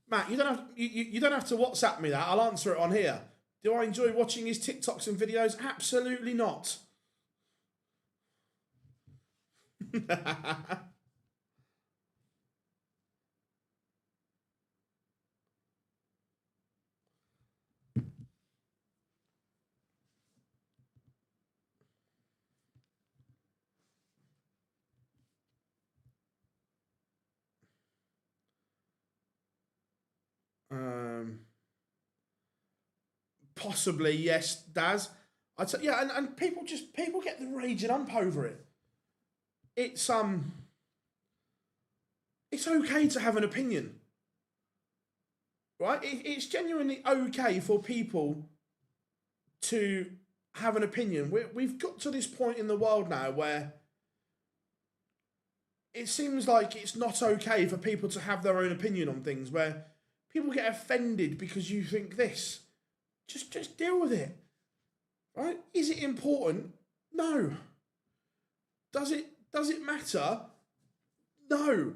Matt, you don't have to WhatsApp me that. I'll answer it on here. Do I enjoy watching his TikToks and videos? Absolutely not. Possibly, yes, Daz. I'd say, yeah, and people get the raging ump over it. It's okay to have an opinion, right? It's genuinely okay for people to have an opinion. We've got to this point in the world now where it seems like it's not okay for people to have their own opinion on things, where people get offended because you think this. Just deal with it, right? Is it important? No. Does it matter? No.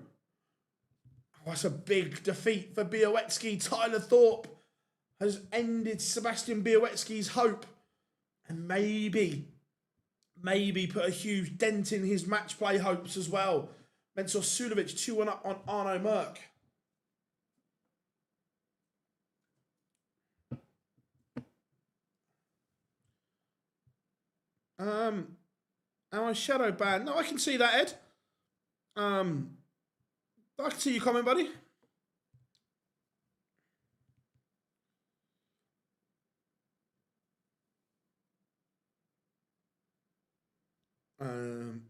Oh, that's a big defeat for Białecki. Tyler Thorpe has ended Sebastian Białecki's hope, and maybe put a huge dent in his match play hopes as well. Mensur Suljovic 2-1 up on Arno Merck. Am I shadow banned? No, I can see that, Ed. I can see your comment, buddy. And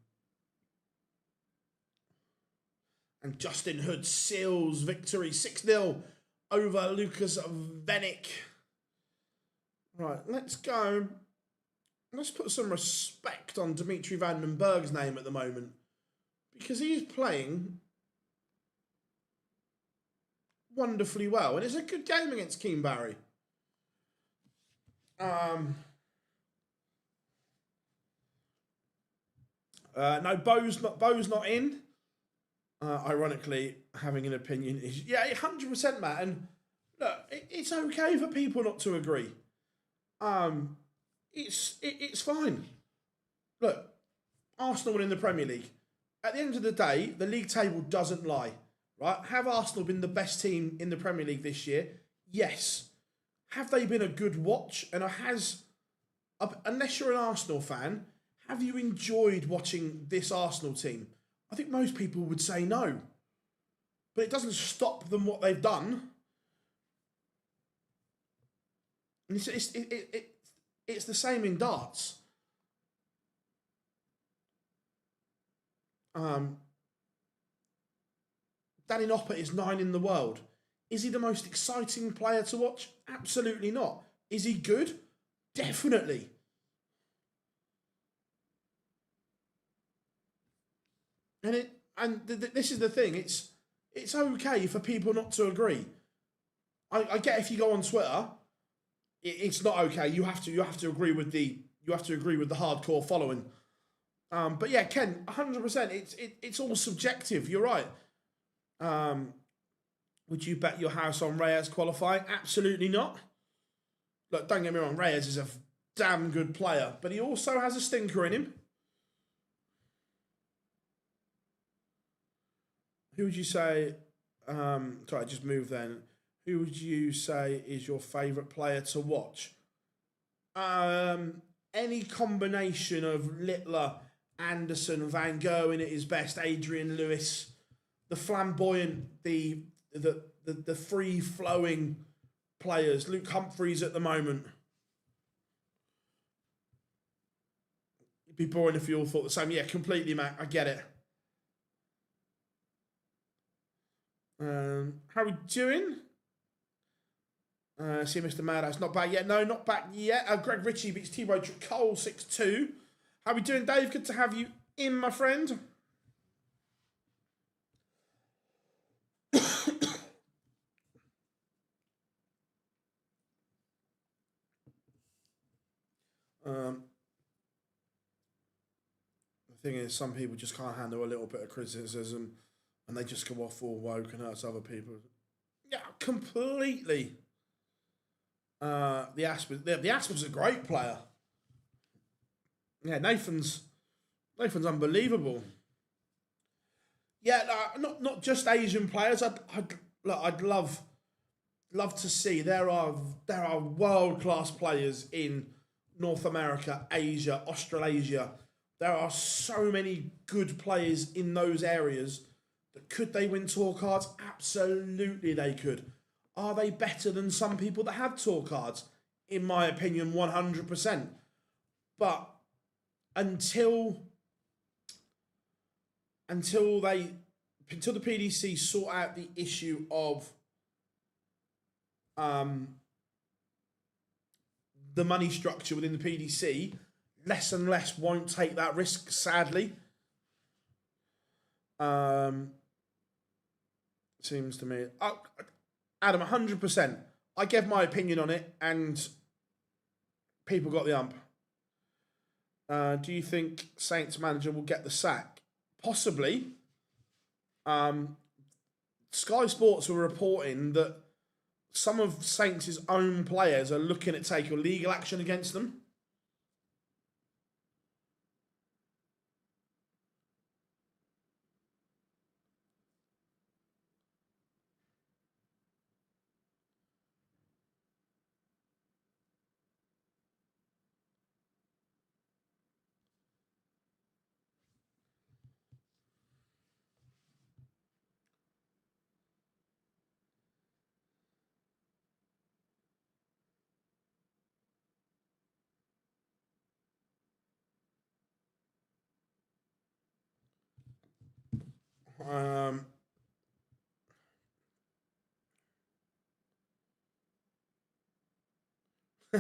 Justin Hood seals victory 6-0 over Lucas Venick. Right, let's go. Let's put some respect on Dimitri Van den Berg's name at the moment, because he's playing wonderfully well, and it's a good game against Keane Barry. No, Bo's not in. Ironically, having an opinion is 100%, Matt. And look, it's okay for people not to agree. It's fine. Look, Arsenal win in the Premier League. At the end of the day, the league table doesn't lie, right? Have Arsenal been the best team in the Premier League this year? Yes. Have they been a good watch? And unless you're an Arsenal fan, have you enjoyed watching this Arsenal team? I think most people would say no. But it doesn't stop them what they've done. And it's the same in darts. Danny Noppert is 9 in the world. Is he the most exciting player to watch? Absolutely not. Is he good? Definitely. This is the thing. It's okay for people not to agree. I get if you go on Twitter, it's not okay. You have to agree with the hardcore following. But yeah, Ken, 100%. It's all subjective. You're right. Would you bet your house on Reyes qualifying? Absolutely not. Look, don't get me wrong. Reyes is a damn good player, but he also has a stinker in him. Who would you say? Sorry, I just moved then. Who would you say is your favourite player to watch? Any combination of Littler, Anderson, Van Gerwen at his best, Adrian Lewis, the flamboyant, the free-flowing players. Luke Humphries at the moment. It'd be boring if you all thought the same. Yeah, completely, Matt. I get it. How are we doing? See Mr. Madhouse. Not back yet. No, not back yet. Greg Ritchie beats T-Roy Cole 6-2. How are we doing, Dave? Good to have you in, my friend. The thing is, some people just can't handle a little bit of criticism and they just go off all woke and hurts other people. Yeah, completely. The Asper's a great player. Yeah, Nathan's unbelievable. Yeah, not just Asian players. I'd love to see. There are world class players in North America, Asia, Australasia. There are so many good players in those areas. That could they win tour cards? Absolutely, they could. Are they better than some people that have tour cards? In my opinion, 100%. But until the PDC sort out the issue of the money structure within the PDC, less and less won't take that risk, sadly. Seems to me. Adam, 100%. I gave my opinion on it and people got the ump. Do you think Saints manager will get the sack? Possibly. Sky Sports were reporting that some of Saints' own players are looking at taking legal action against them.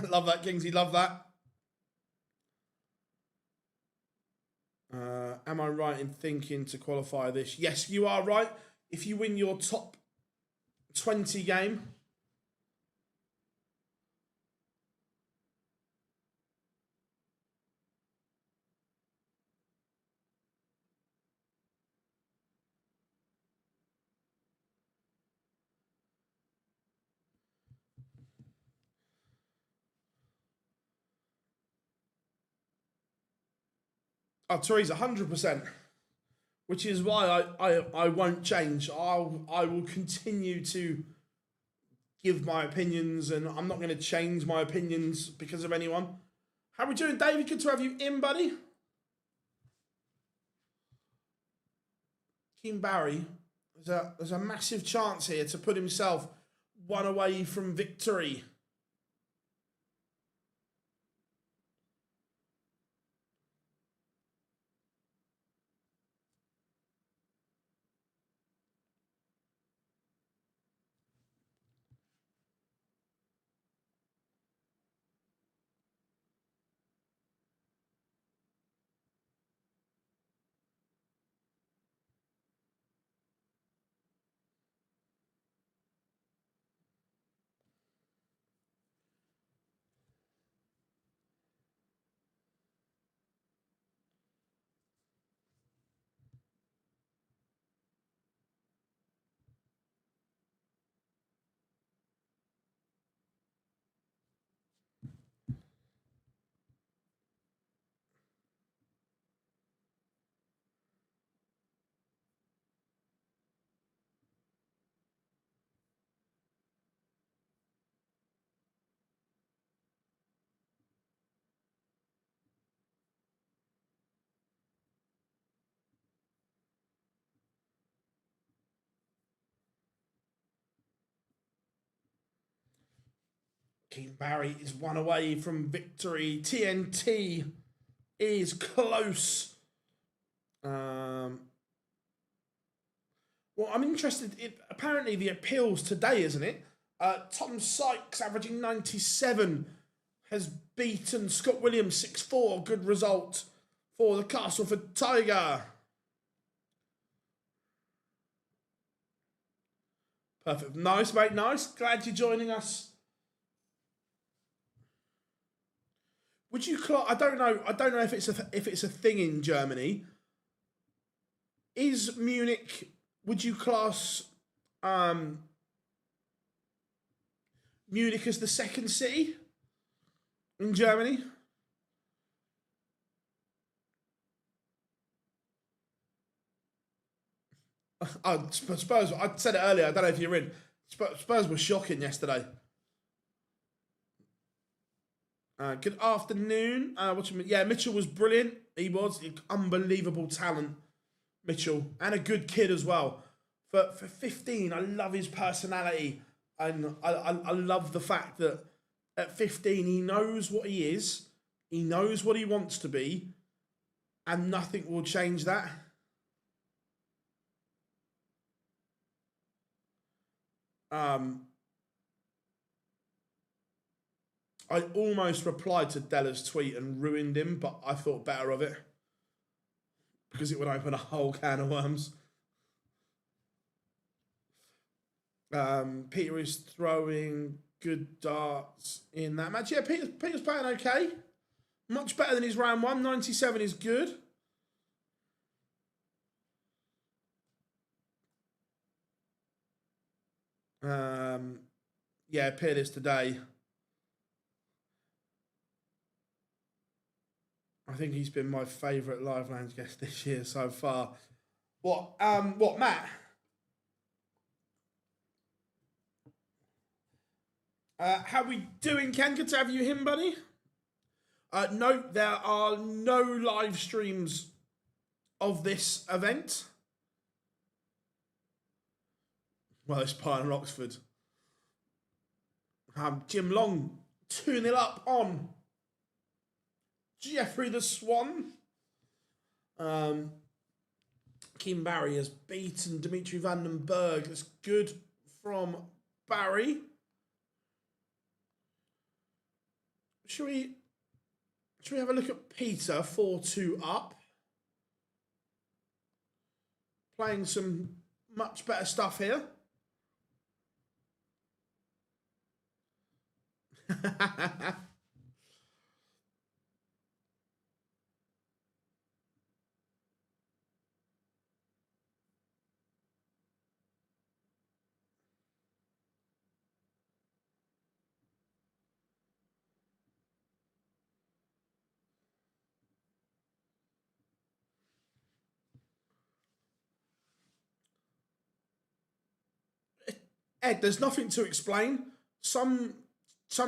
Love that, Kingsley. Love that. Am I right in thinking to qualify this? Yes, you are right. If you win your top 20 game, Oh, Teresa, 100%. Which is why I won't change. I will continue to give my opinions, and I'm not going to change my opinions because of anyone. How are we doing, David? Good to have you in, buddy. King Barry, there's a massive chance here to put himself one away from victory. King Barry is one away from victory. TNT is close. Well, I'm interested in, apparently, the appeals today, isn't it? Tom Sykes, averaging 97, has beaten Scott Williams 6-4. Good result for the Castleford Tiger. Perfect. Nice, mate. Nice. Glad you're joining us. Would you? I don't know. I don't know if it's a thing in Germany. Is Munich? Would you class Munich as the second city in Germany? Spurs. I said it earlier. I don't know if you're in. Spurs were shocking yesterday. Good afternoon. Yeah, Mitchell was brilliant. He was unbelievable talent, Mitchell, and a good kid as well. For 15, I love his personality, and I love the fact that at 15 he knows what he is, he knows what he wants to be, and nothing will change that. I almost replied to Della's tweet and ruined him, but I thought better of it because it would open a whole can of worms. Peter is throwing good darts in that match. Yeah, Peter's playing okay. Much better than his round one. 97 is good. Yeah, Peerless today. I think he's been my favourite Live Lounge guest this year so far. What, Matt? How we doing, Ken? Good to have you in, buddy. No, there are no live streams of this event. Well, it's Pine Oxford. Jim Long 2-0 up on Jeffrey the Swan. Kim Barry has beaten Dimitri Vandenberg. That's good from Barry. Should we have a look at Peter 4-2 up? Playing some much better stuff here. Ed, there's nothing to explain. Some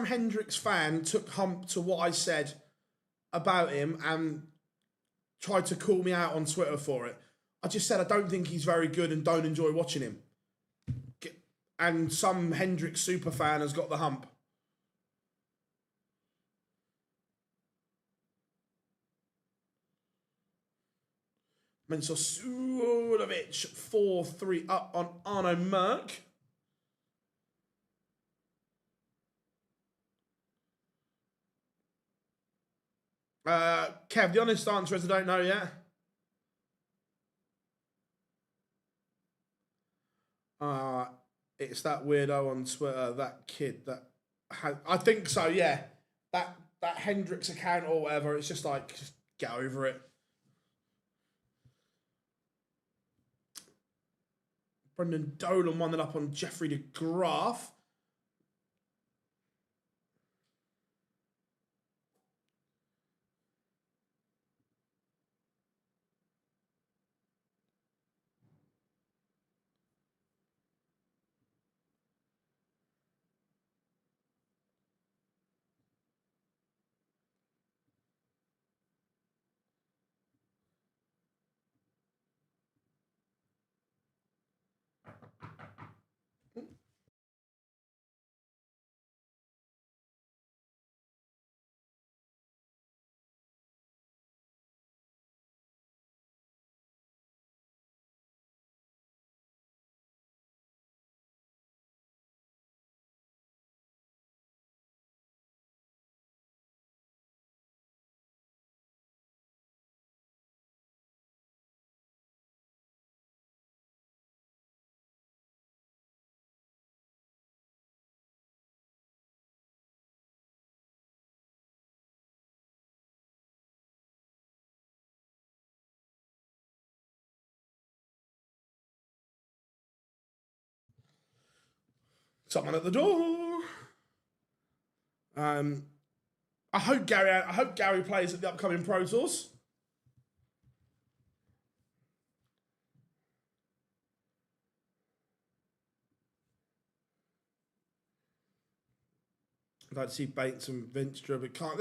Hendricks fan took hump to what I said about him and tried to call me out on Twitter for it. I just said I don't think he's very good and don't enjoy watching him. And some Hendricks super fan has got the hump. Mensur Suljovic 4-3 up on Arno Merck. Kev, the honest answer is I don't know yet. It's that weirdo on Twitter, that kid that I think so, yeah. That Hendricks account or whatever, it's just like, just get over it. Brendan Dolan won it up on Jeffrey de Graaf. Someone at the door. I hope Gary plays at the upcoming Pro Tours. I'd like to see Bates and Vinstra, but can't.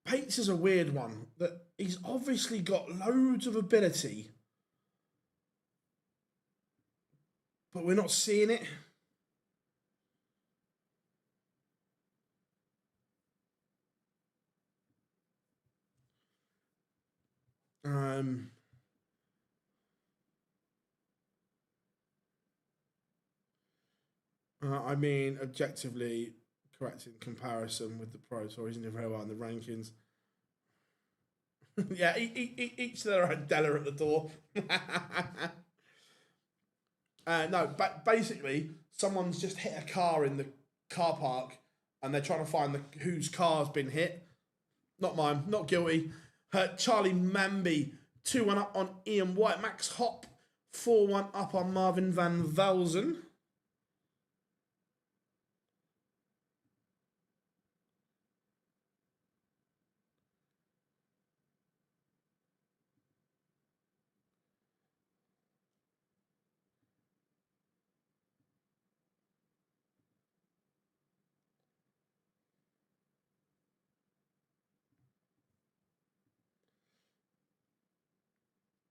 Bates is a weird one. That he's obviously got loads of ability, but we're not seeing it. I mean, objectively correct in comparison with the Pro Tour, isn't very well in the rankings. Yeah, each their own Della at the door. No, but basically, someone's just hit a car in the car park, and they're trying to find whose car's been hit. Not mine, not guilty. Charlie Mamby, 2-1 up on Ian White. Max Hopp, 4-1 up on Marvin van Velzen.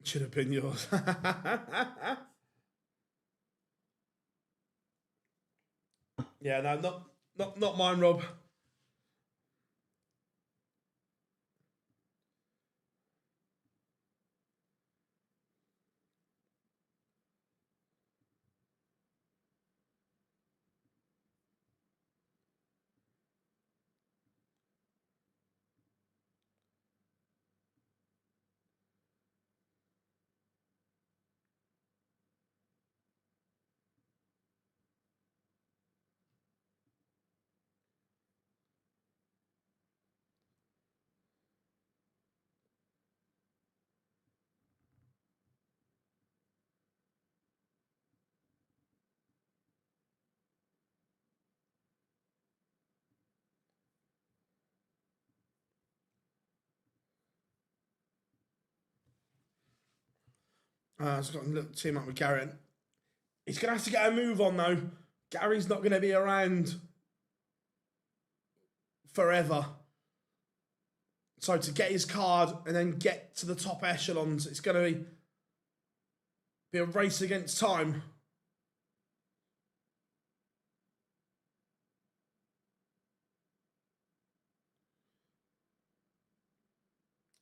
Should have been yours. Yeah, no, not mine, Rob. I've got a little team up with Garrett. He's going to have to get a move on, though. Gary's not going to be around forever. So to get his card and then get to the top echelons, it's going to be a race against time.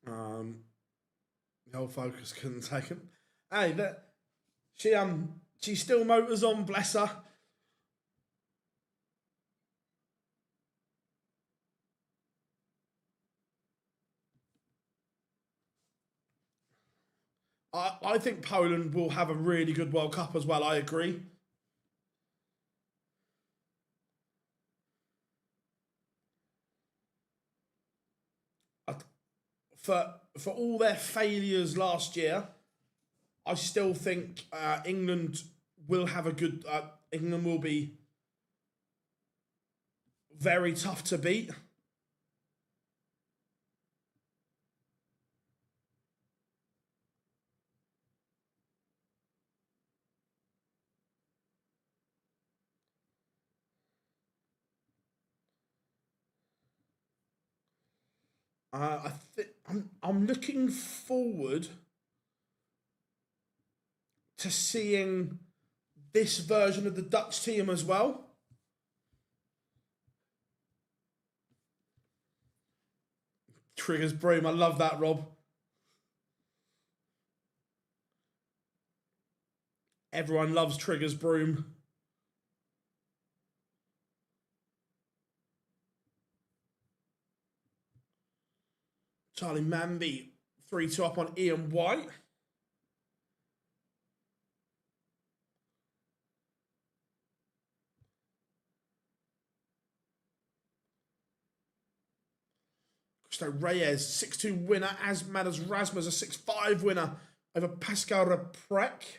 The old focus couldn't take him. Hey, she still motors on, bless her. I think Poland will have a really good World Cup as well. I agree. For all their failures last year, I still think England will have a good. England will be very tough to beat. I'm looking forward to seeing this version of the Dutch team as well. Triggers Broom, I love that, Rob. Everyone loves Triggers Broom. Charlie Manby, 3-2 up on Ian White. Cristo Reyes, 6-2 winner, as mad as Rasmus, a 6-5 winner over Pascal Reprek.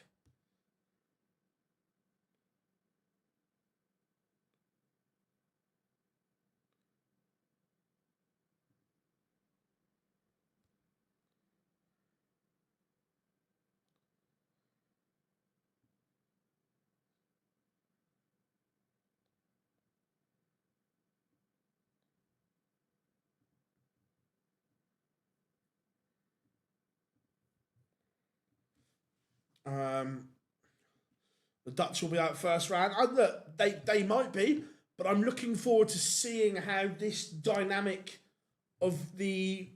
The Dutch will be out first round. Look, they might be, but I'm looking forward to seeing how this dynamic of the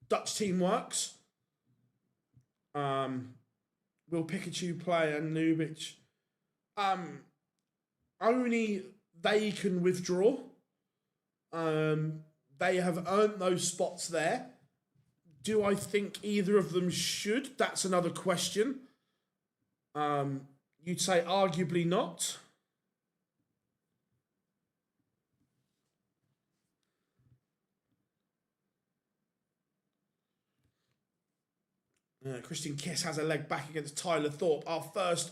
Dutch team works. Will Pikachu play and Nubic? Only they can withdraw. They have earned those spots there. Do I think either of them should? That's another question. You'd say arguably not. Christian Kiss has a leg back against Tyler Thorpe. Our first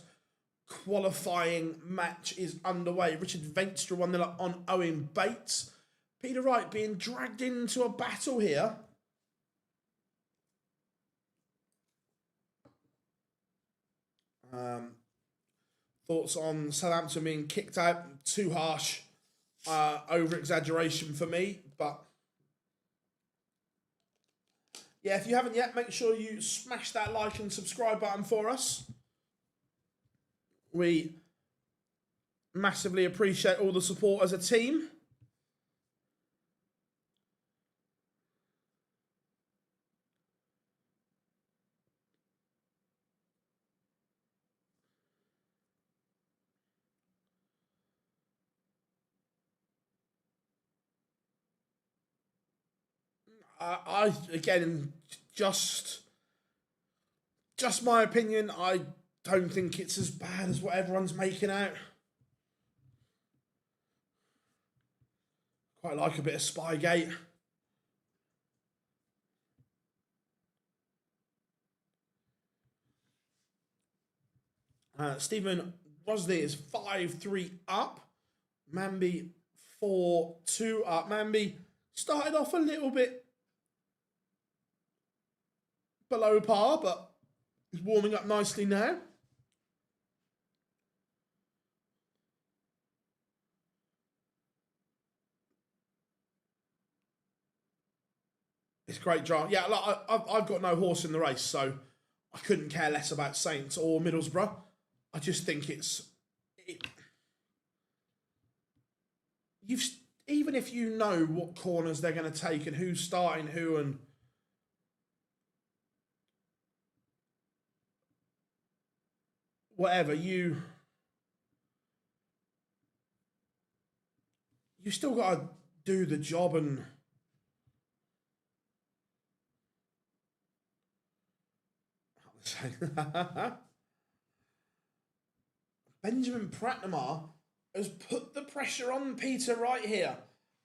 qualifying match is underway. Richard Venstra 1-0 on Owen Bates. Peter Wright being dragged into a battle here. Thoughts on Southampton being kicked out? Too harsh. Over-exaggeration for me, but yeah, if you haven't yet, make sure you smash that like and subscribe button for us. We massively appreciate all the support as a team. I again, just my opinion, I don't think it's as bad as what everyone's making out. Quite like a bit of Spygate. Stephen Rosley is 5-3 up. Manby 4-2 up. Manby started off a little bit below par, but he's warming up nicely now. It's great drama. Yeah, like, I've got no horse in the race, so I couldn't care less about Saints or Middlesbrough. I just think you've even if you know what corners they're going to take and who's starting who and whatever, you still got to do the job and. Benjamin Pratnamar has put the pressure on Peter Wright here.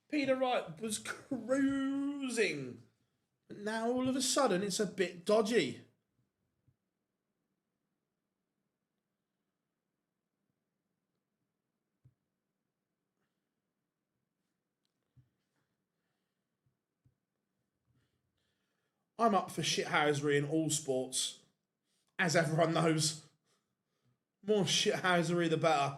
Peter Wright was cruising. But now all of a sudden it's a bit dodgy. I'm up for shithousery in all sports. As everyone knows. More shithousery the better.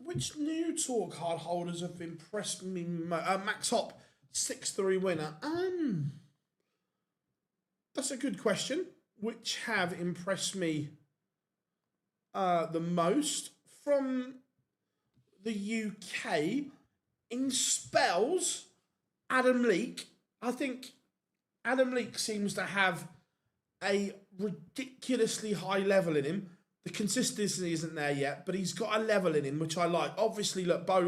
Which new tour card holders have impressed me? Max Hop, 6-3 winner. That's a good question. Which have impressed me the most from the UK in spells? Adam Leake. I think Adam Leake seems to have a ridiculously high level in him. The consistency isn't there yet, but he's got a level in him, which I like. Obviously, look, but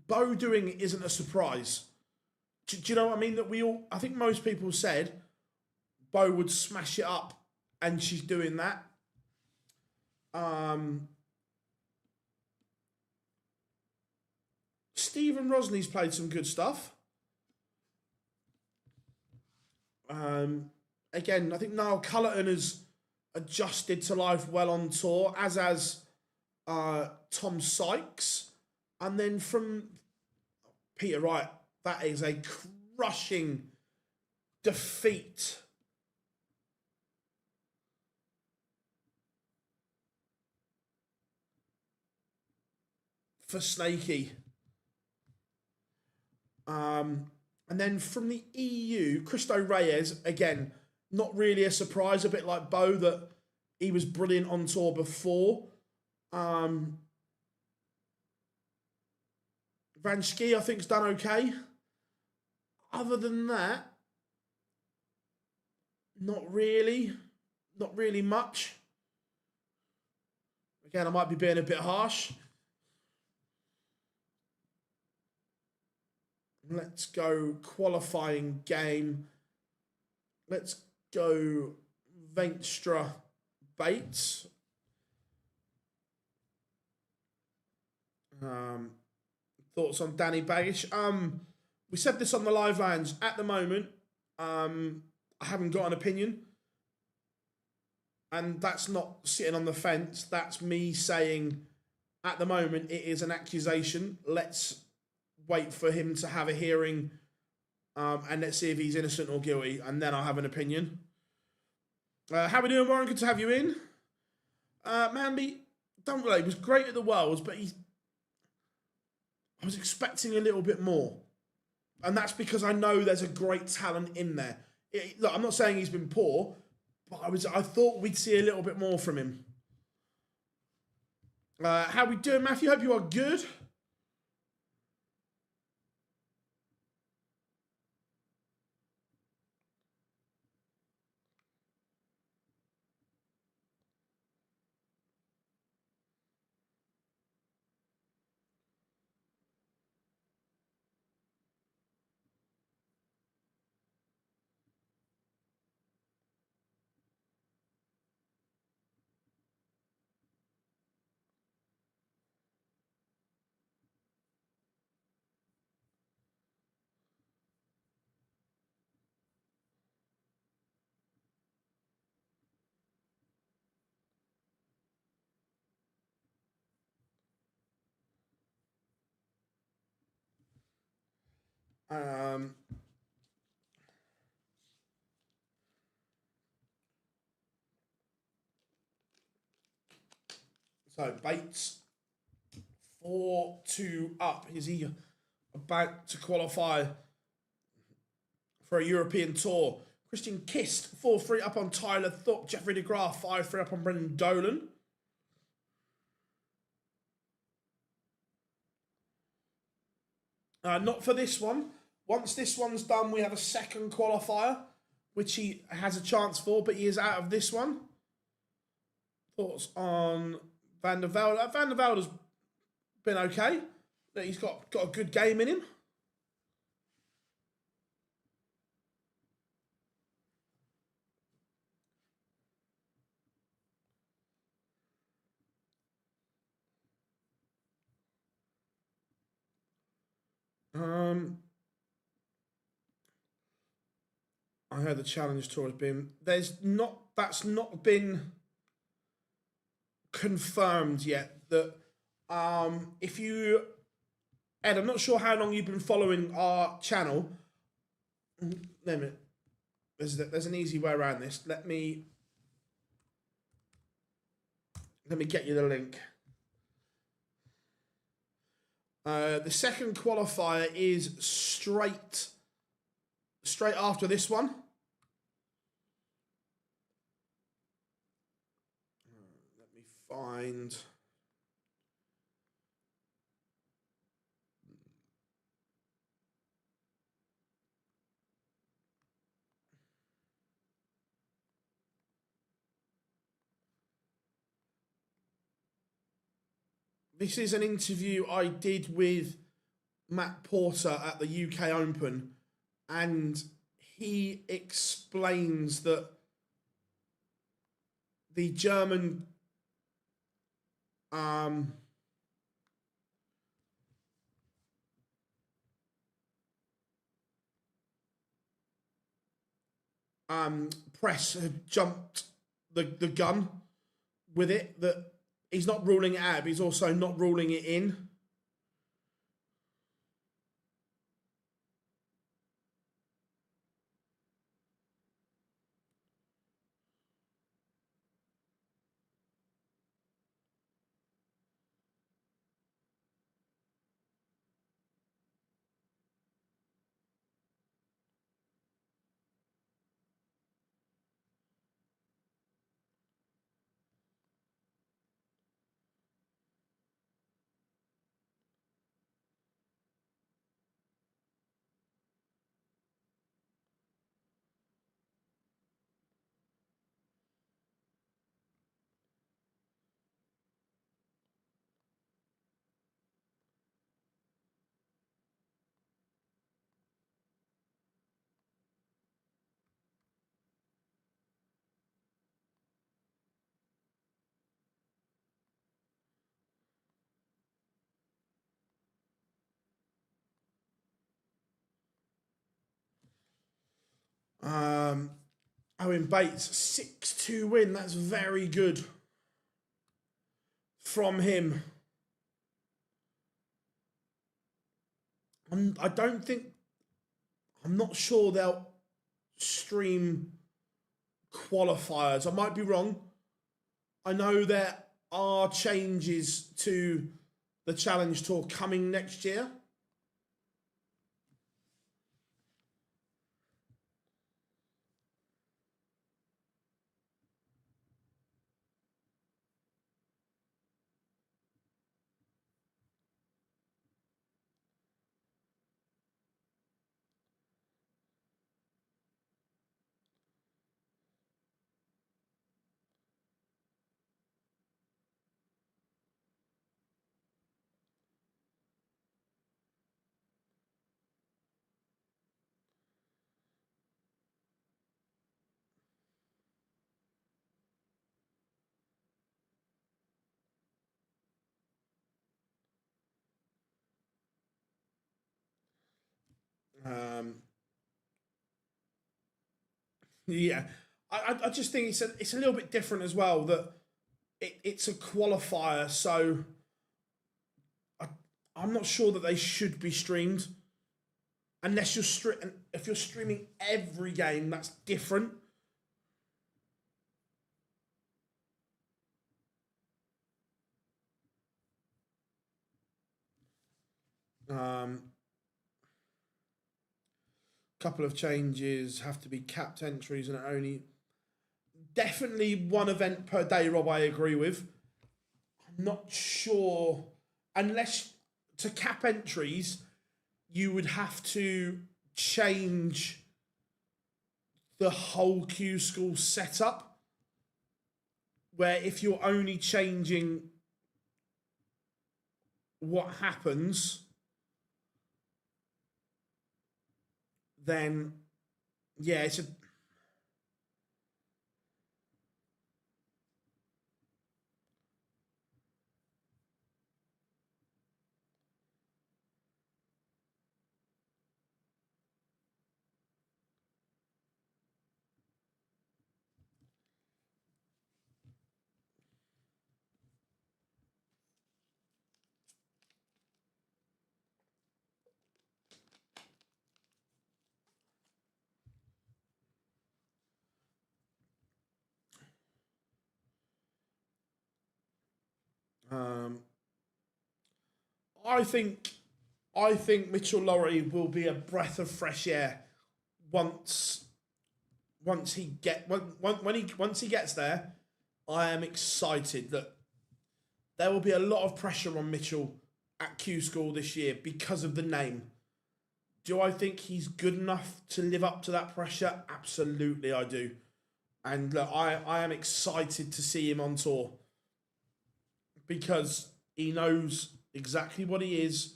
Bo doing it isn't a surprise. Do you know what I mean? I think most people said Bo would smash it up, and she's doing that. Stephen Rosney's played some good stuff. Again, I think Niall Cullerton has adjusted to life well on tour, as has Tom Sykes. And then from Peter Wright, that is a crushing defeat. For Snakey. And then from the EU, Cristo Reyes, again, not really a surprise, a bit like Bo, that he was brilliant on tour before. Van Schie, I think, has done okay. Other than that, not really much. Again, I might be being a bit harsh. Let's go qualifying game. Let's go Venstra Bates. Thoughts on Danny Baggish? We said this on the live lines. At the moment, I haven't got an opinion. And that's not sitting on the fence. That's me saying, at the moment, it is an accusation. Let's wait for him to have a hearing, and let's see if he's innocent or guilty, and then I'll have an opinion. How we doing, Warren? Good to have you in. Manby, don't really. He was great at the Worlds, but I was expecting a little bit more. And that's because I know there's a great talent in there. Look, I'm not saying he's been poor, but I thought we'd see a little bit more from him. How we doing, Matthew? Hope you are good. So Bates 4-2 up. Is he about to qualify for a European tour? Christian Kist 4-3 up on Tyler Thorpe. Jeffrey DeGraff 5-3 up on Brendan Dolan. Not for this one. Once this one's done, we have a second qualifier, which he has a chance for, but he is out of this one. Thoughts on Van der Velde? Van der Velde's been okay. He's got a good game in him. I heard the Challenge Tour has been... That's not been confirmed yet. That if you... Ed, I'm not sure how long you've been following our channel. Wait a minute. There's an easy way around this. Let me get you the link. The second qualifier is straight after this one. Let me find... This is an interview I did with Matt Porter at the UK Open, and he explains that the German press had jumped the gun with it, that he's not ruling it out, but he's also not ruling it in. Owen Bates, 6-2 win. That's very good from him. I'm not sure they'll stream qualifiers. I might be wrong. I know there are changes to the Challenge Tour coming next year. Yeah, I just think it's a little bit different as well, that it's a qualifier, so I'm not sure that they should be streamed. unless if you're streaming every game, that's different. Couple of changes have to be capped entries and only definitely one event per day, Rob, I agree with. I'm not sure, unless to cap entries, you would have to change the whole Q School setup, where if you're only changing what happens, then yeah, it's a I think Mitchell Lowry will be a breath of fresh air once he gets there. I am excited that there will be a lot of pressure on Mitchell at Q School this year because of the name. Do I think he's good enough to live up to that pressure? Absolutely, I do. And look, I am excited to see him on tour because he knows exactly what he is,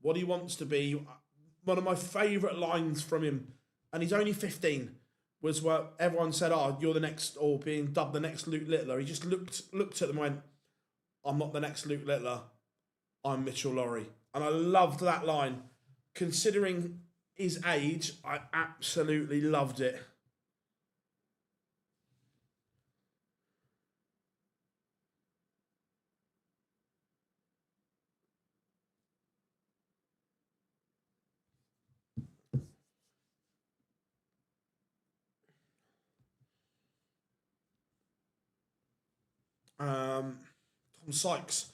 what he wants to be. One of my favourite lines from him, and he's only 15, was where everyone said, "Oh, you're the next," or being dubbed the next Luke Littler. He just looked at them and went, "I'm not the next Luke Littler. I'm Mitchell Lowry." And I loved that line. Considering his age, I absolutely loved it. Tom Sykes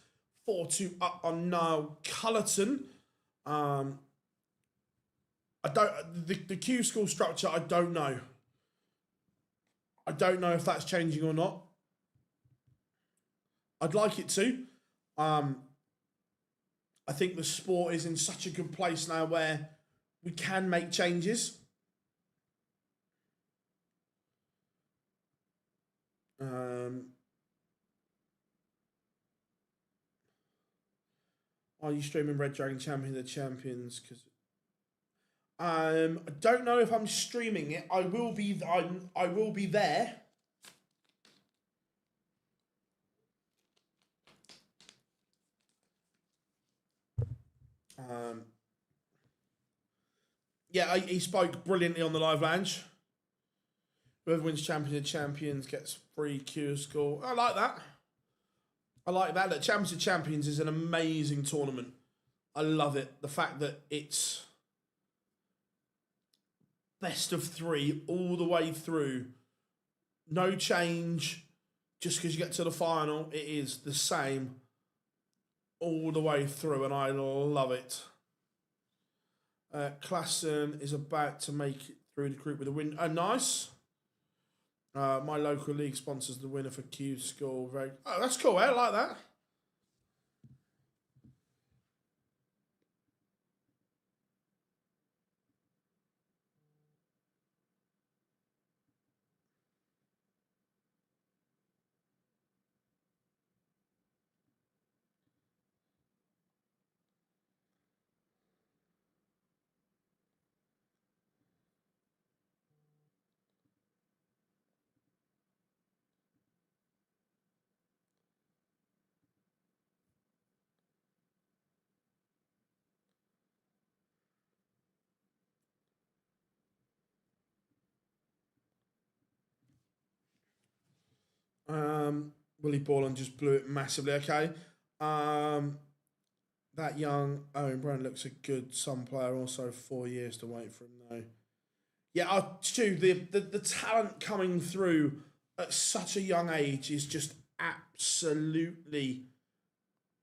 4-2 up on Niall Cullerton. I don't the Q School structure. I don't know. I don't know if that's changing or not. I'd like it to. I think the sport is in such a good place now where we can make changes. Are you streaming Red Dragon Champion of the Champions? Because I don't know if I'm streaming it. I will be. I will be there. Yeah, he spoke brilliantly on the live lounge. Whoever wins Champion of Champions gets free Q School. I like that. I like that. Look, Champions of Champions is an amazing tournament. I love it. The fact that it's best of 3 all the way through. No change. Just because you get to the final, it is the same all the way through, and I love it. Klassen is about to make it through the group with a win. Nice. My local league sponsors the winner for Q School. Oh, that's cool. I like that. Willie Borland just blew it massively. Okay. that young Owen Brown looks a good Sun player. Also, 4 years to wait for him though. Yeah, Stu, the talent coming through at such a young age is just absolutely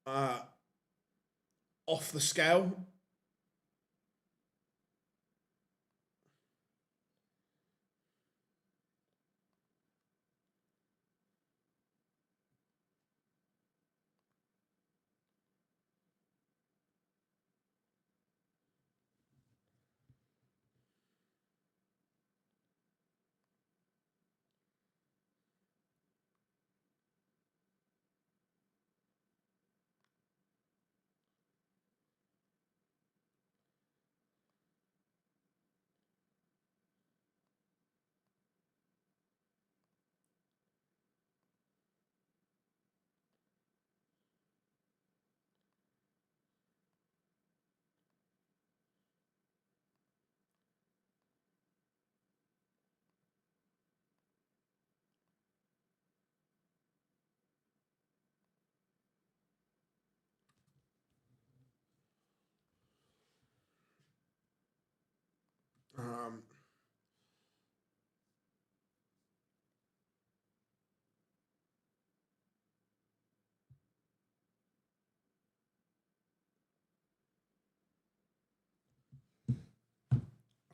off the scale. Um,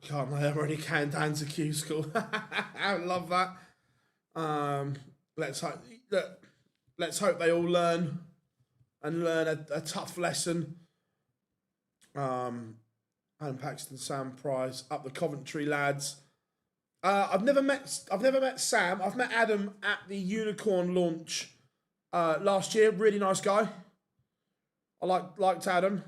Can't I already can down to Q school. I love that. Um, let's hope look, let's hope they all learn and learn a tough lesson. Alan Paxton, Sam Price, up the Coventry lads. I've never met Sam. I've met Adam at the Unicorn launch last year. Really nice guy. I liked Adam.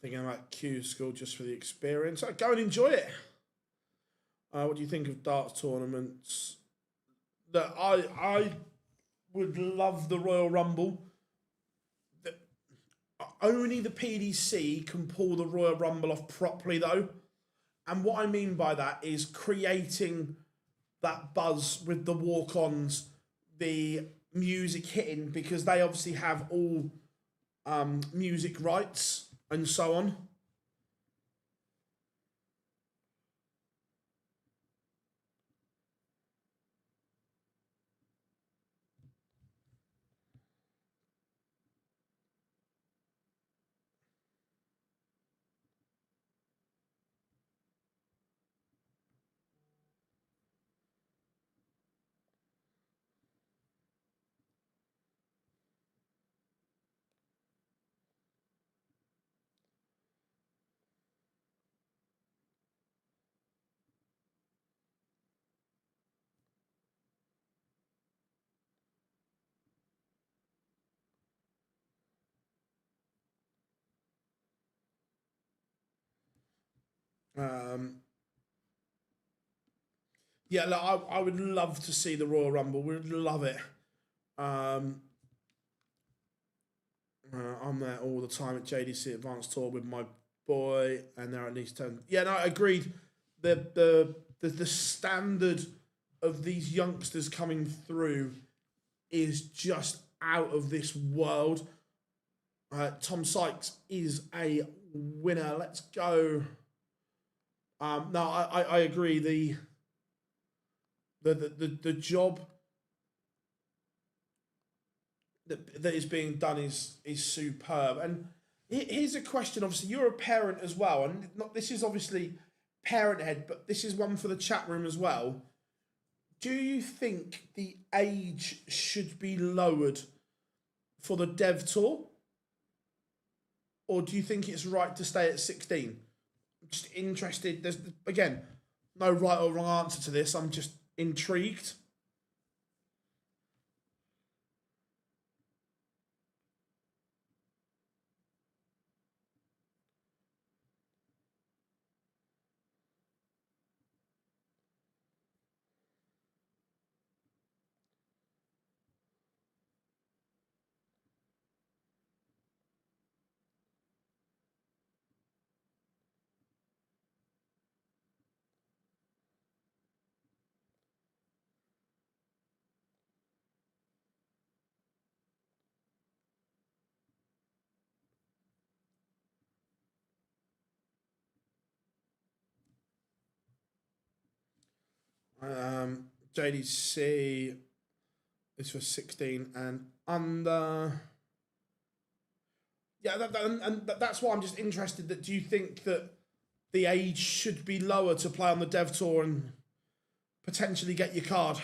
Thinking about Q school just for the experience. Go and enjoy it. What do you think of darts tournaments? That I would love the Royal Rumble. Only the PDC can pull the Royal Rumble off properly, though. And what I mean by that is creating that buzz with the walk-ons, the music hitting, because they obviously have all music rights and so on. Yeah, look, I would love to see the Royal Rumble. We'd love it. I'm there all the time at JDC Advanced Tour with my boy, and they're at least 10. Yeah, no, agreed. The standard of these youngsters coming through is just out of this world. Tom Sykes is a winner. Let's go. No, I agree. The job that is being done is superb. And here's a question. Obviously, you're a parent as well, and this is obviously parent head, but this is one for the chat room as well. Do you think the age should be lowered for the dev tour, or do you think it's right to stay at 16? I'm just interested. There's again no right or wrong answer to this. I'm just intrigued. JDC is for 16 and under. Yeah, that's why I'm just interested. That do you think that the age should be lower to play on the Dev Tour and potentially get your card?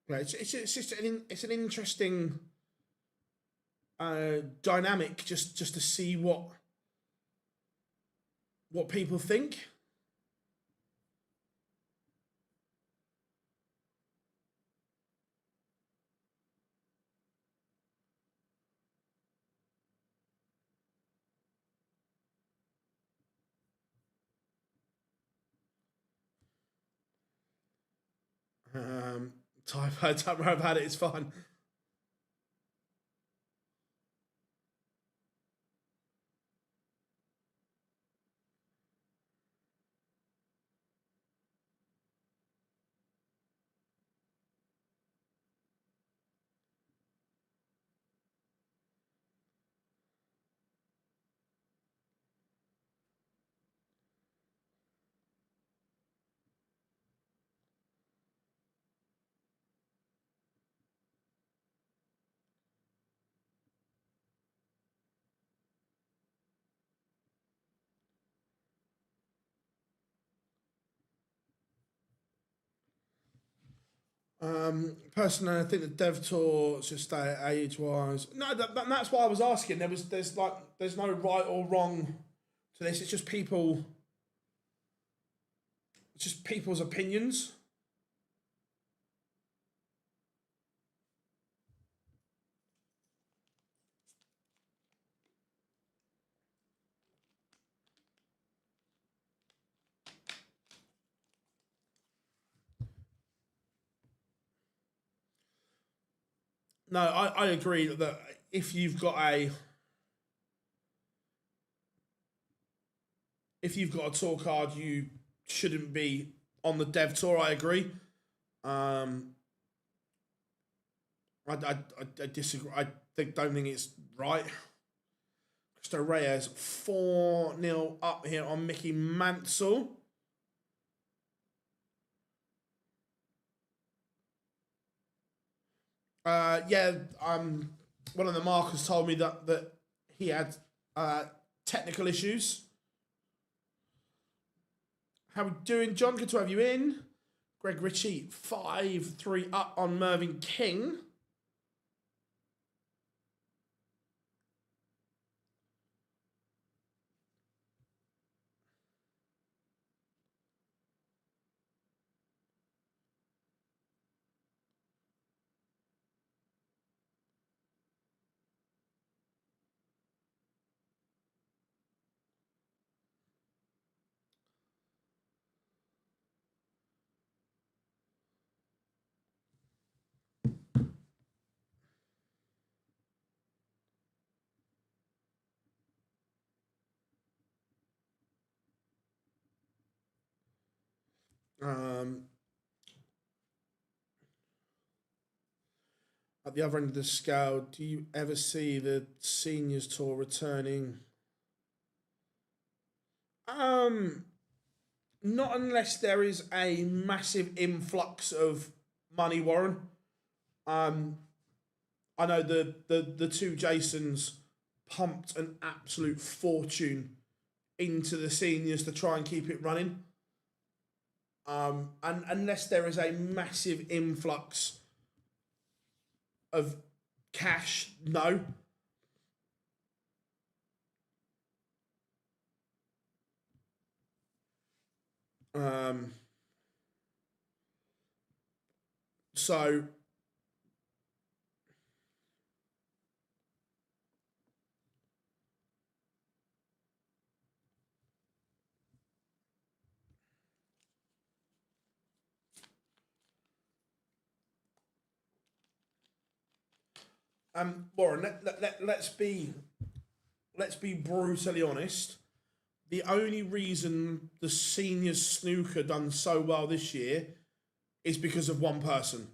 Right, it's just it's an interesting dynamic just to see what people think. Typo, don't worry about it. It's fine. Personally, I think the Dev Tour just age wise. No, that's why I was asking. There's no right or wrong to this. It's just people's opinions. No, I agree that if you've got a tour card, you shouldn't be on the Dev Tour. I agree. I disagree. Don't think it's right. Cristo Reyes 4-0 up here on Mickey Mansell. One of the markers told me that he had technical issues. How we doing, John? Good to have you in. Greg Ritchie 5-3 up on Mervyn King. At the other end of the scale, do you ever see the seniors tour returning? Not unless there is a massive influx of money, Warren. I know the two Jasons pumped an absolute fortune into the seniors to try and keep it running. And unless there is a massive influx of cash, no. So Warren, let's be brutally honest. The only reason the seniors snooker done so well this year is because of one person.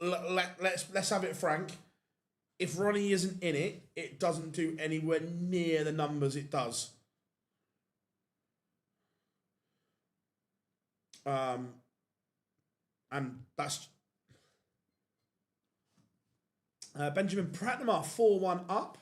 Let's have it frank. If Ronnie isn't in it, it doesn't do anywhere near the numbers it does. And that's Benjamin Pratnamar 4-1 up.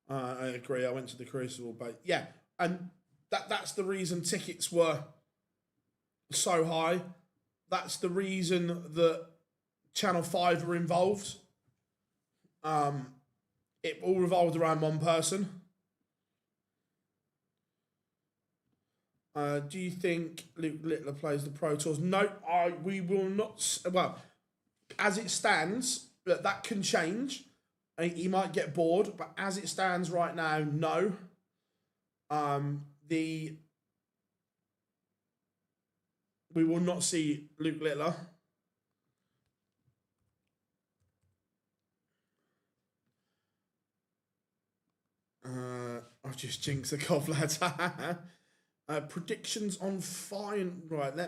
I agree. I went to the Crucible, but yeah, and that's the reason tickets were so high. That's the reason that Channel 5 were involved. It all revolved around one person. Do you think Luke Littler plays the Pro Tours? No, we will not. Well, as it stands, that can change. He might get bored, but as it stands right now, no. We will not see Luke Littler. I've just jinxed the cough, lads. Predictions on fine. Right, I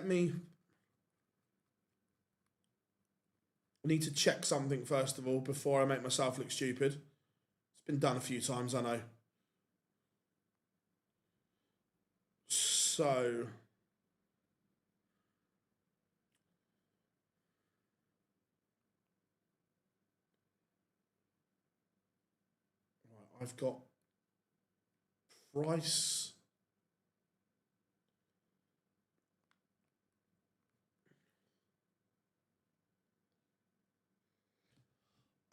need to check something first of all before I make myself look stupid. It's been done a few times, I know. So, right, I've got Price.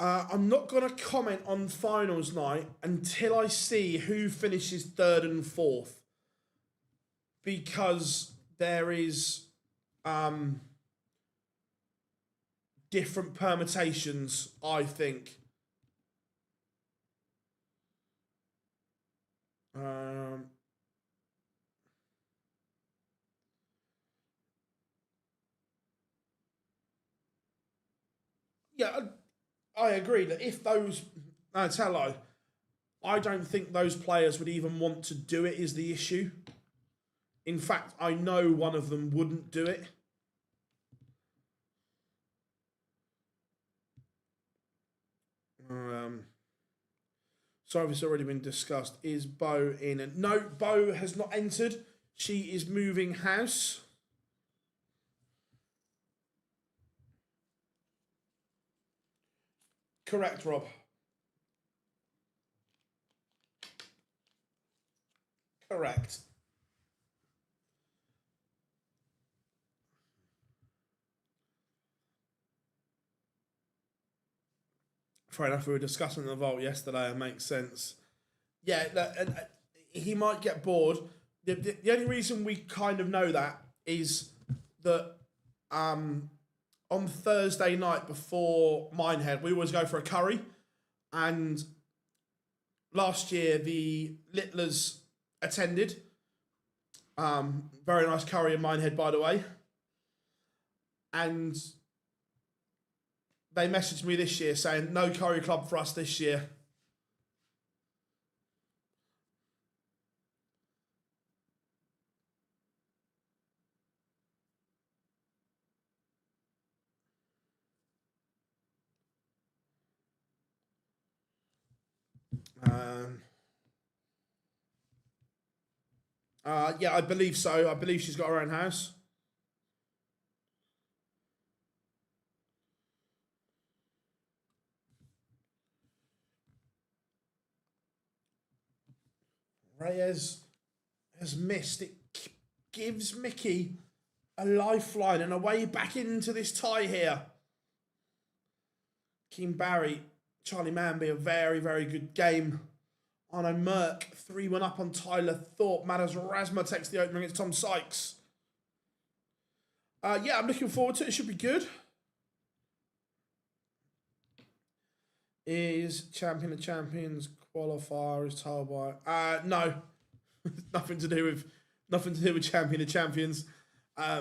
I'm not going to comment on finals night until I see who finishes third and fourth, because there is different permutations, I think. Yeah, I agree that if those, I don't think those players would even want to do it is the issue. In fact, I know one of them wouldn't do it. Sorry if it's already been discussed. Is Bo in? No, Bo has not entered. She is moving house. Correct, Rob. Correct. Fair enough, we were discussing the vault yesterday, it makes sense. Yeah, he might get bored. The only reason we kind of know that is that on Thursday night before Minehead, we always go for a curry. And last year, the Littlers attended. Very nice curry in Minehead, by the way. And they messaged me this year saying, no curry club for us this year. Yeah, I believe so. I believe she's got her own house. Reyes has missed. It gives Mickey a lifeline and a way back into this tie here. Keane Barry, Charlie Manby, a very, very good game. Arno Merck, 3-1 up on Tyler Thorpe. Madas Rasma takes the opener against Tom Sykes. Yeah, I'm looking forward to it. It should be good. Is Champion of Champions qualifier is told by no. nothing to do with Champion of Champions.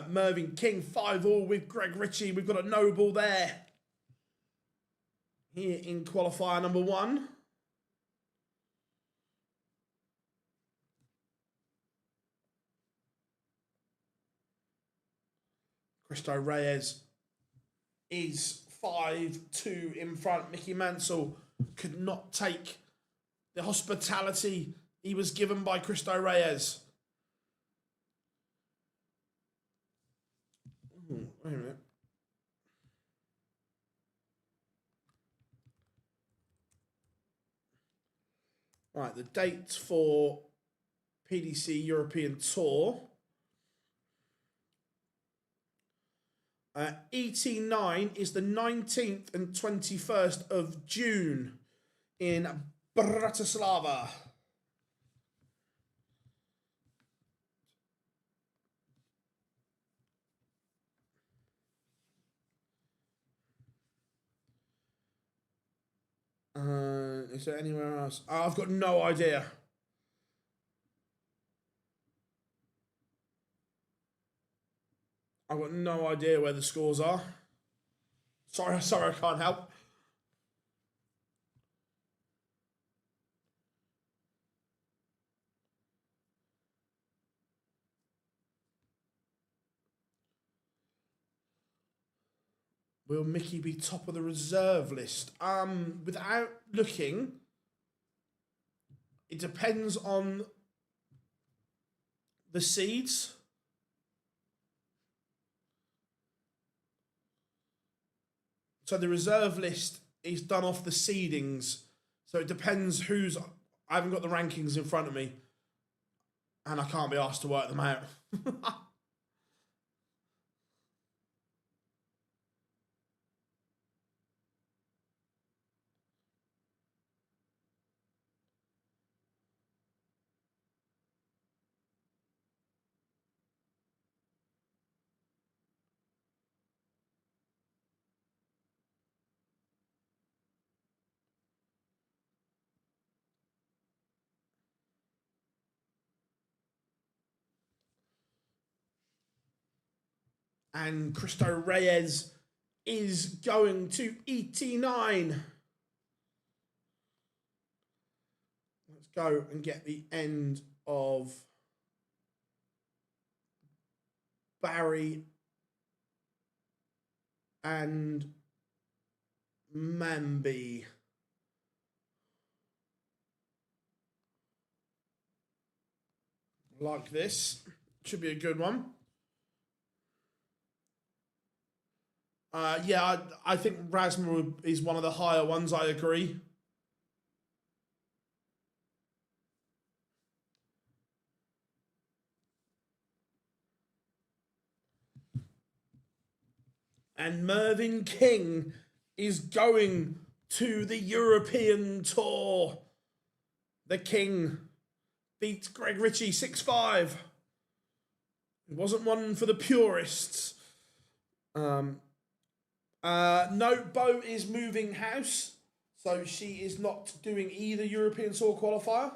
Mervyn King 5-all with Greg Ritchie. We've got a noble there. Here in qualifier number 1. Cristo Reyes is 5-2 in front. Mickey Mansell could not take the hospitality he was given by Cristo Reyes. Wait a minute. Right, the dates for PDC European Tour. ET9 is the 19th and 21st of June in Bratislava. Is there anywhere else? I've got no idea. I've got no idea where the scores are. Sorry, I can't help. Will Mickey be top of the reserve list? Without looking, it depends on the seeds. So the reserve list is done off the seedings. So it depends who's... I haven't got the rankings in front of me. And I can't be asked to work them out. And Cristo Reyes is going to ET9. Let's go and get the end of Barry and Mamby. Like this. Should be a good one. Yeah, I think Rasmus is one of the higher ones, I agree. And Mervyn King is going to the European Tour. The King beats Greg Ritchie 6-5. It wasn't one for the purists. No, Bo is moving house, so she is not doing either European Tour qualifier.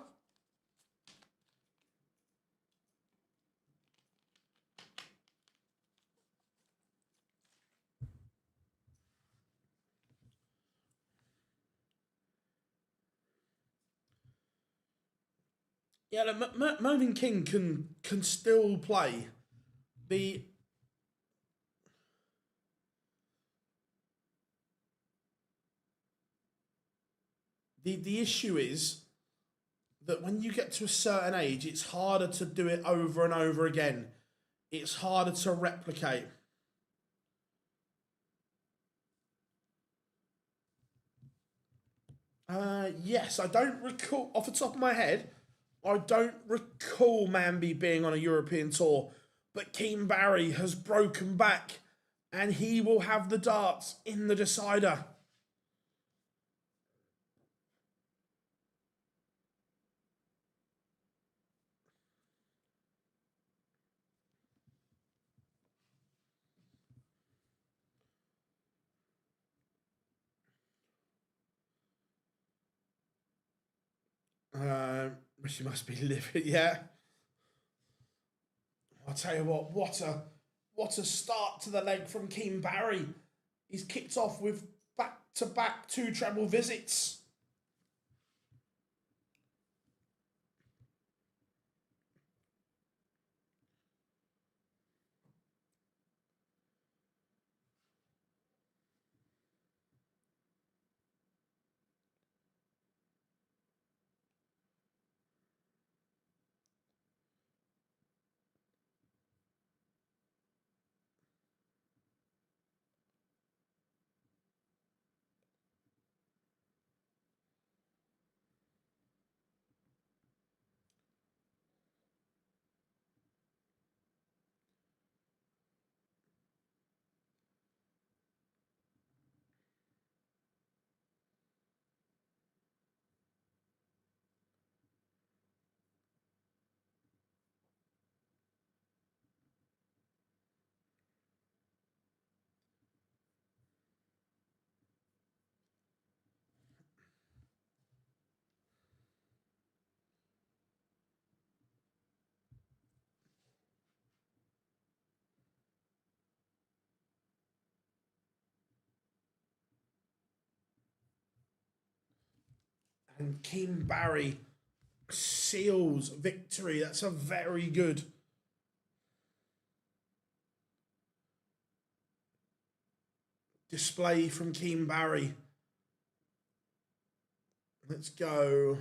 Yeah, look, Mervyn King can still play. The issue is that when you get to a certain age, it's harder to do it over and over again. It's harder to replicate. Yes, I don't recall, off the top of my head, I don't recall Mamby being on a European tour, but Keane Barry has broken back and he will have the darts in the decider. She must be livid, yeah. I'll tell you what a start to the leg from Keane Barry. He's kicked off with back-to-back 2 treble visits. And Keane Barry seals victory. That's a very good display from Keane Barry. Let's go.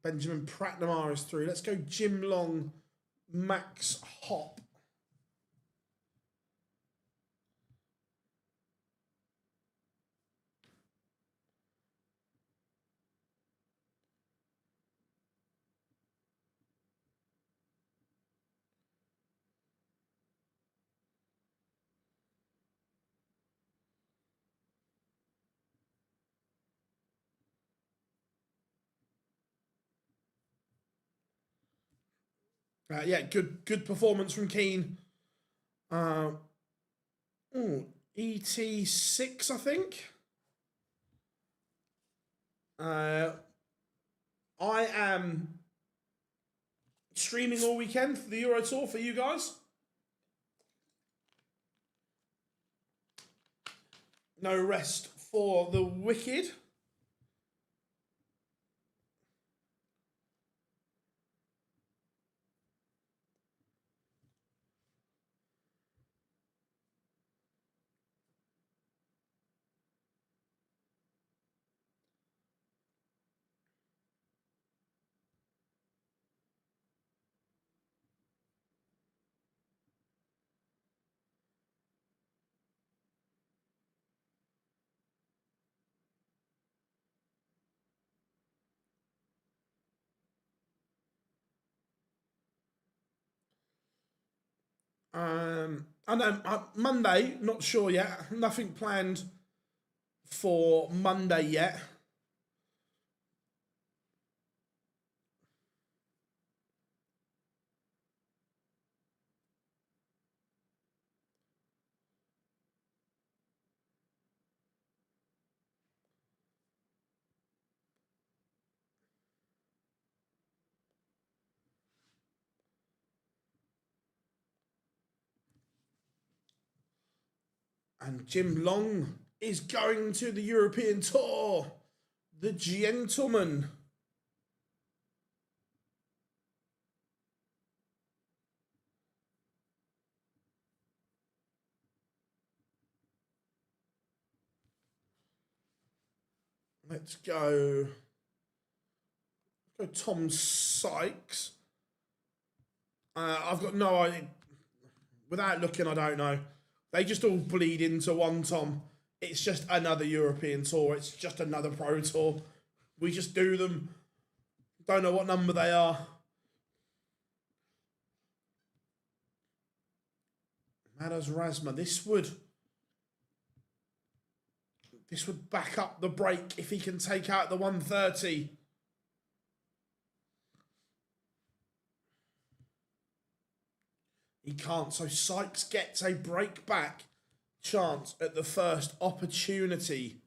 Benjamin Pratnamar is through. Let's go Jim Long, Max Hop. Yeah, good performance from Keane. ET6, I think. I am streaming all weekend for the Euro Tour for you guys. No rest for the wicked. I know Monday, not sure yet. Nothing planned for Monday yet. And Jim Long is going to the European Tour. The gentleman. Let's go. Tom Sykes. I've got no idea. Without looking, I don't know. They just all bleed into one, Tom. It's just another European Tour. It's just another Pro Tour. We just do them. Don't know what number they are. Madas Razma. This would back up the break if he can take out the 130. He can't, so Sykes gets a break back chance at the first opportunity.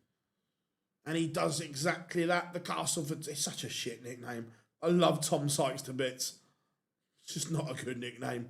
And he does exactly that. The Castleford, it's such a shit nickname. I love Tom Sykes to bits. It's just not a good nickname.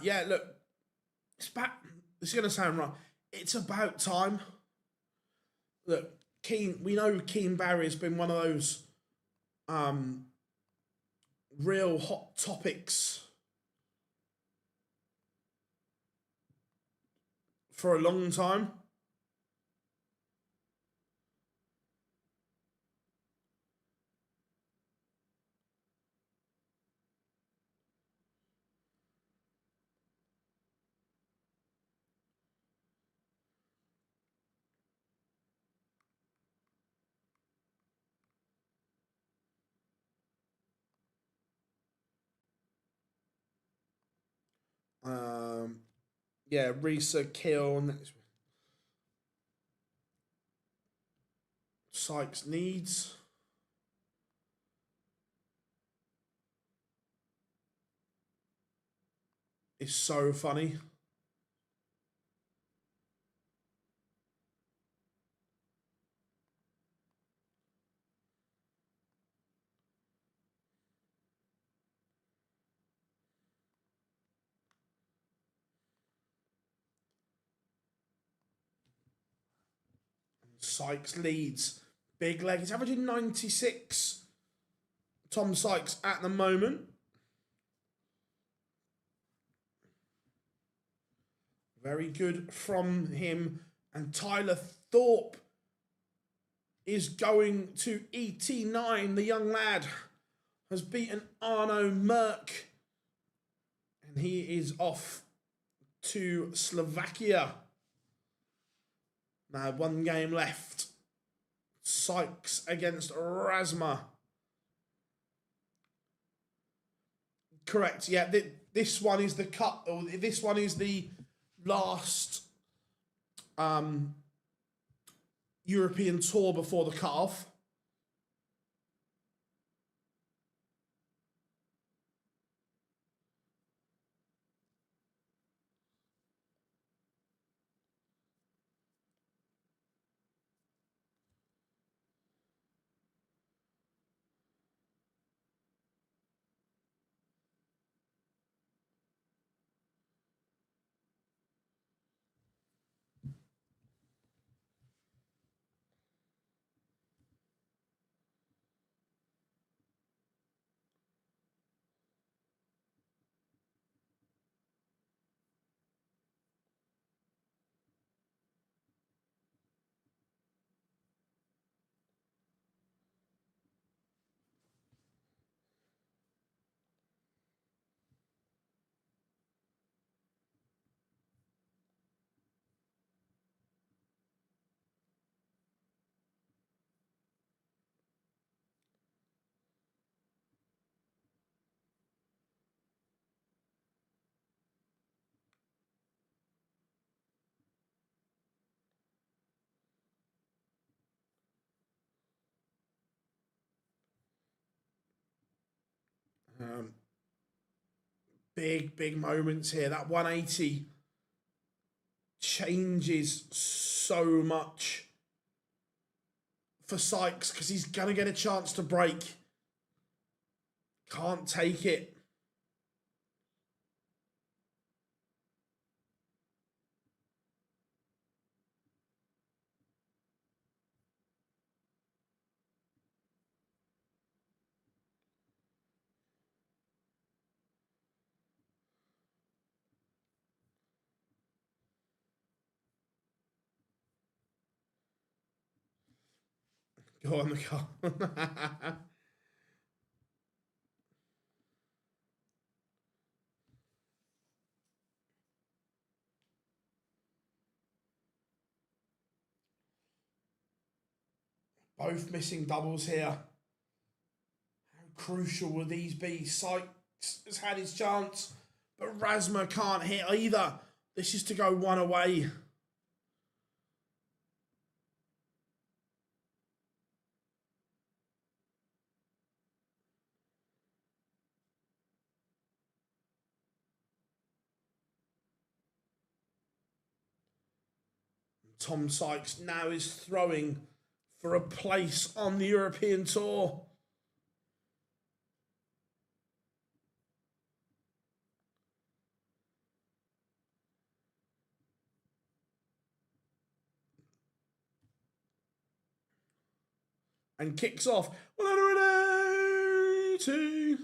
Yeah, look, it's going to sound wrong. It's about time. Look, we know Keane Barry's been one of those real hot topics for a long time. Yeah, Risa, Kiln, Sykes needs. Is so funny. Sykes leads. Big leg. He's averaging 96. Tom Sykes at the moment. Very good from him. And Tyler Thorpe is going to ET9. The young lad has beaten Arno Merck. And he is off to Slovakia. Now, one game left. Sykes against Razma. Correct, yeah. This one is the cut. Or this one is the last European tour before the cut-off. Big moments here. That 180 changes so much for Sykes because he's going to get a chance to break. Can't take it. Go on the car. Both missing doubles here. How crucial will these be? Sykes has had his chance, but Razma can't hit either. This is to go one away. Tom Sykes now is throwing for a place on the European Tour. And kicks off 180.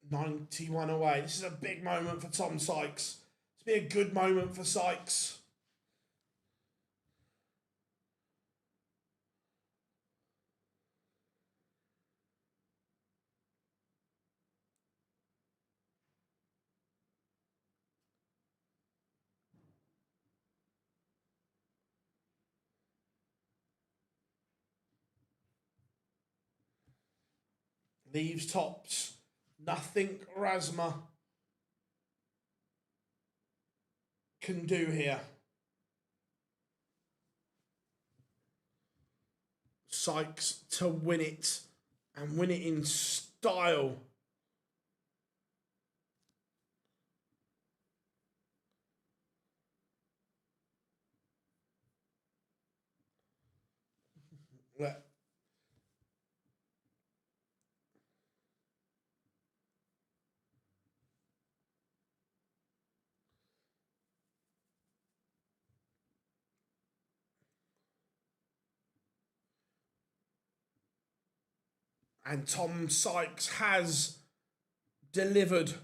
$91 away. This is a big moment for Tom Sykes. It's been a good moment for Sykes. Leaves tops. Nothing Razma can do here. Sykes to win it, and win it in style. And Tom Sykes has delivered.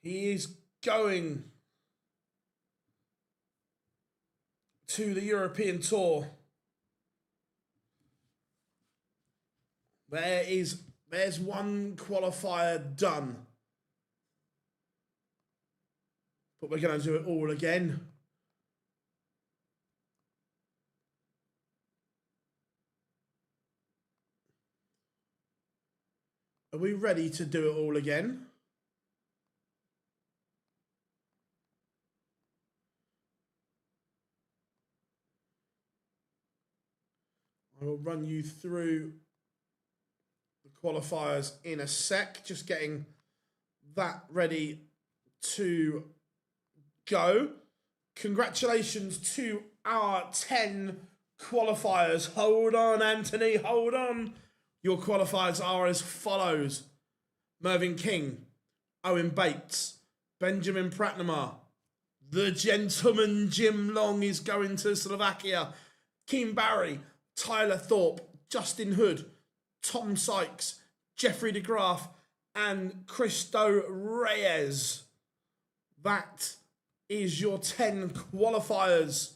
He is going to the European Tour. There's one qualifier done. But we're going to do it all again. Are we ready to do it all again? I will run you through the qualifiers in a sec, just getting that ready to go. Congratulations to our 10 qualifiers. Hold on, Anthony, hold on. Your qualifiers are as follows: Mervyn King, Owen Bates, Benjamin Pratnamar, the gentleman Jim Long is going to Slovakia, Keane Barry, Tyler Thorpe, Justin Hood, Tom Sykes, Jeffrey de Graaf, and Cristo Reyes. That is your 10 qualifiers.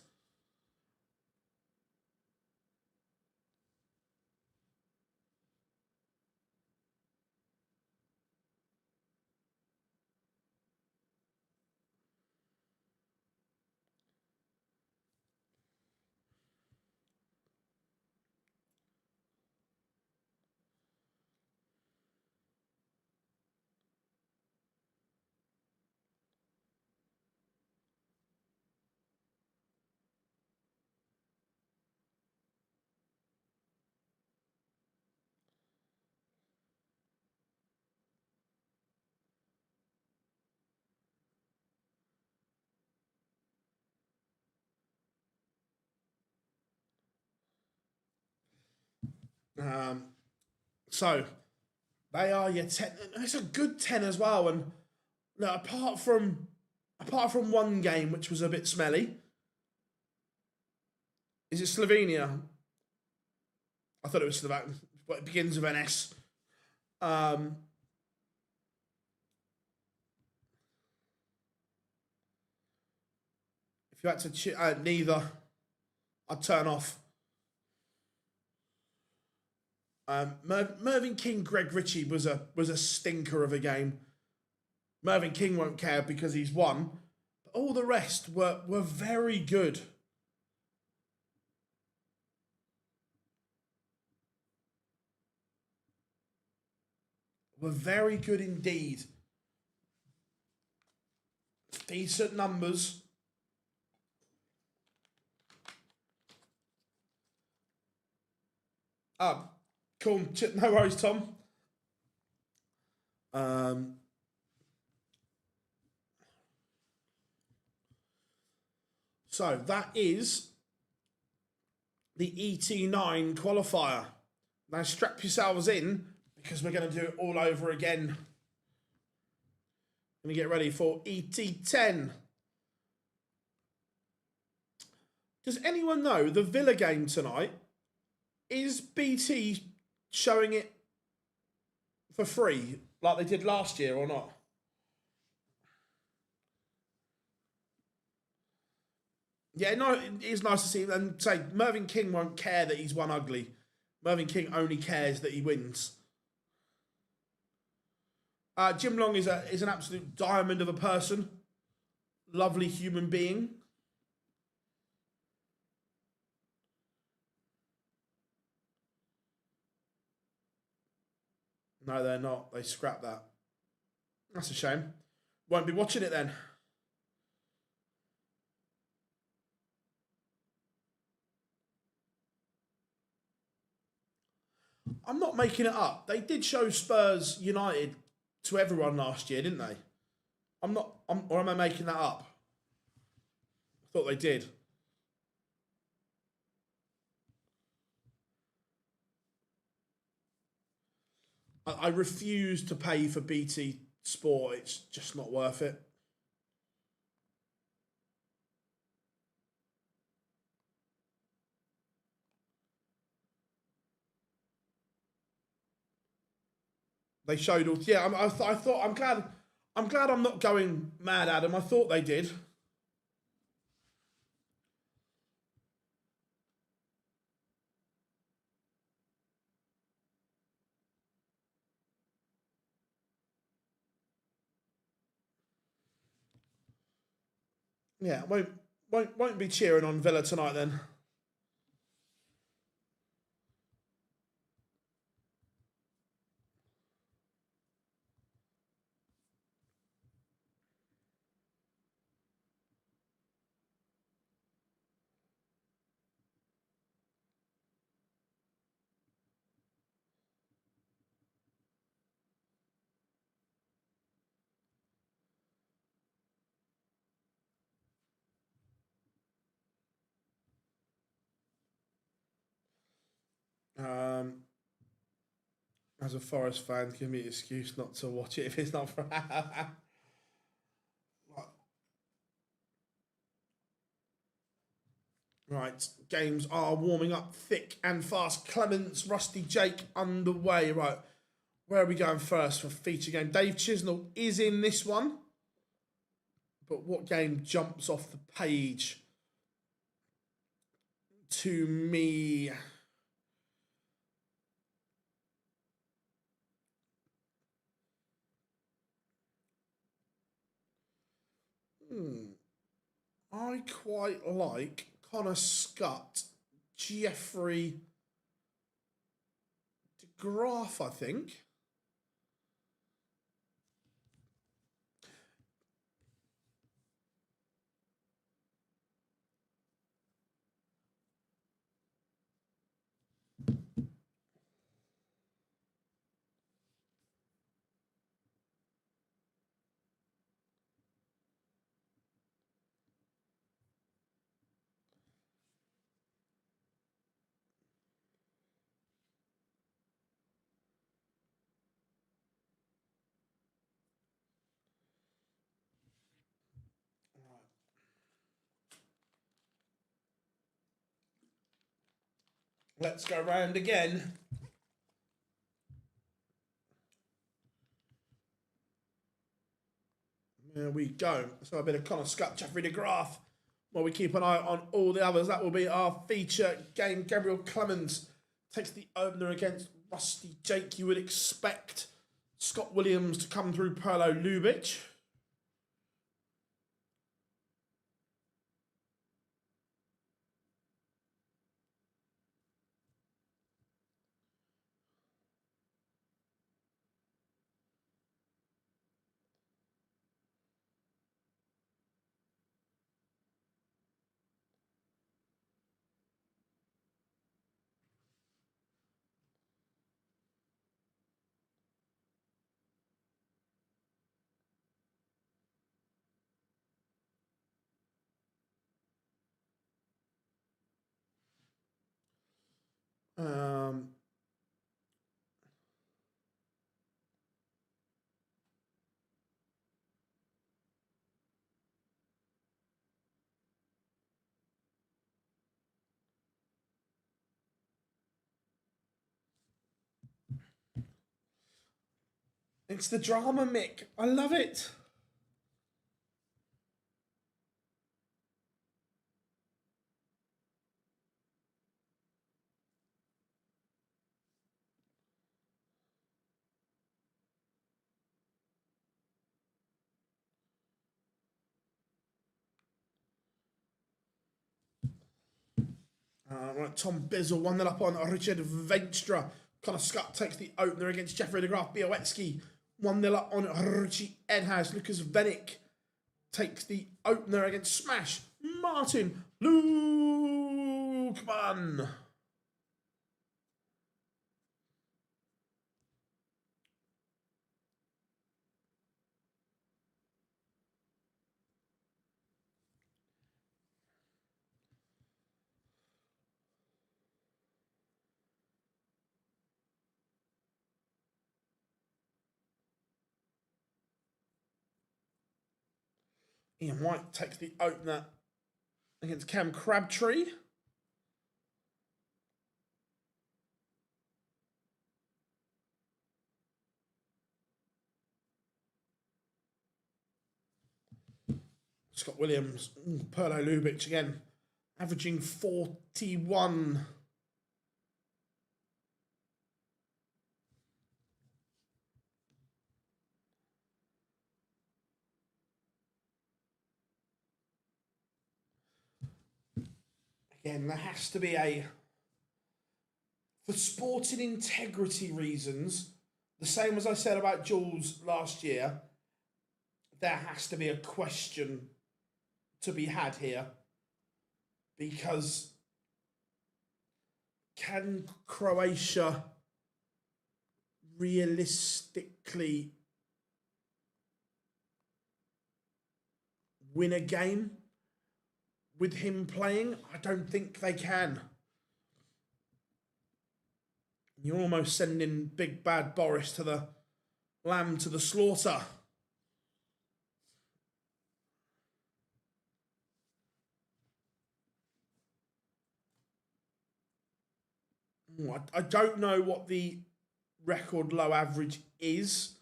So they are your 10. It's a good 10 as well. And look, apart from one game which was a bit smelly, is it Slovenia? I thought it was Slovakia, but it begins with an S. If you had to neither, I'd turn off. Mervyn King, Greg Ritchie was a stinker of a game. Mervyn King won't care because he's won. But all the rest were very good. Were very good indeed. Decent numbers. Cool. No worries, Tom. So that is the ET9 qualifier. Now strap yourselves in because we're going to do it all over again. Going to get ready for ET10. Does anyone know the Villa game tonight? Is BT showing it for free like they did last year or not? Yeah, no, it is nice to see. And say Mervyn King won't care that he's won ugly. Mervyn King only cares that he wins. Jim Long is an absolute diamond of a person. Lovely human being. No, they're not. They scrapped that. That's a shame. Won't be watching it then. I'm not making it up. They did show Spurs United to everyone last year, didn't they? Or am I making that up? I thought they did. I refuse to pay for BT Sport. It's just not worth it. They showed all. Yeah, I thought. I'm glad I'm not going mad, Adam. I thought they did. Yeah, won't be cheering on Villa tonight then. As a Forest fan, give me an excuse not to watch it if it's not for. Right, games are warming up thick and fast. Clements, Rusty Jake underway. Right, where are we going first for feature game? Dave Chisnell is in this one. But what game jumps off the page to me? I quite like Connor Scott, Jeffrey DeGraff, I think. Let's go round again. There we go. So a bit of Connor Scott, Jeffrey de Graaf. While we keep an eye on all the others, that will be our feature game. Gabriel Clemens takes the opener against Rusty Jake. You would expect Scott Williams to come through Perlo Lubitsch. It's the drama, Mick. I love it. Right, Tom Bizzle 1-0 up on Richard Venstra. Connor Scott takes the opener against Jeffrey de Graaf. Białecki 1-0 up on Richie Edhouse. Lucas Venick takes the opener against Smash Martin Lukman. Ian White takes the opener against Cam Crabtree. Scott Williams, Perlo Lubitsch again, averaging 41. Again, there has to be for sporting integrity reasons, the same as I said about Jules last year, there has to be a question to be had here. Because can Croatia realistically win a game with him playing? I don't think they can. You're almost sending Big Bad Boris to the lamb to the slaughter. I don't know what the record low average is.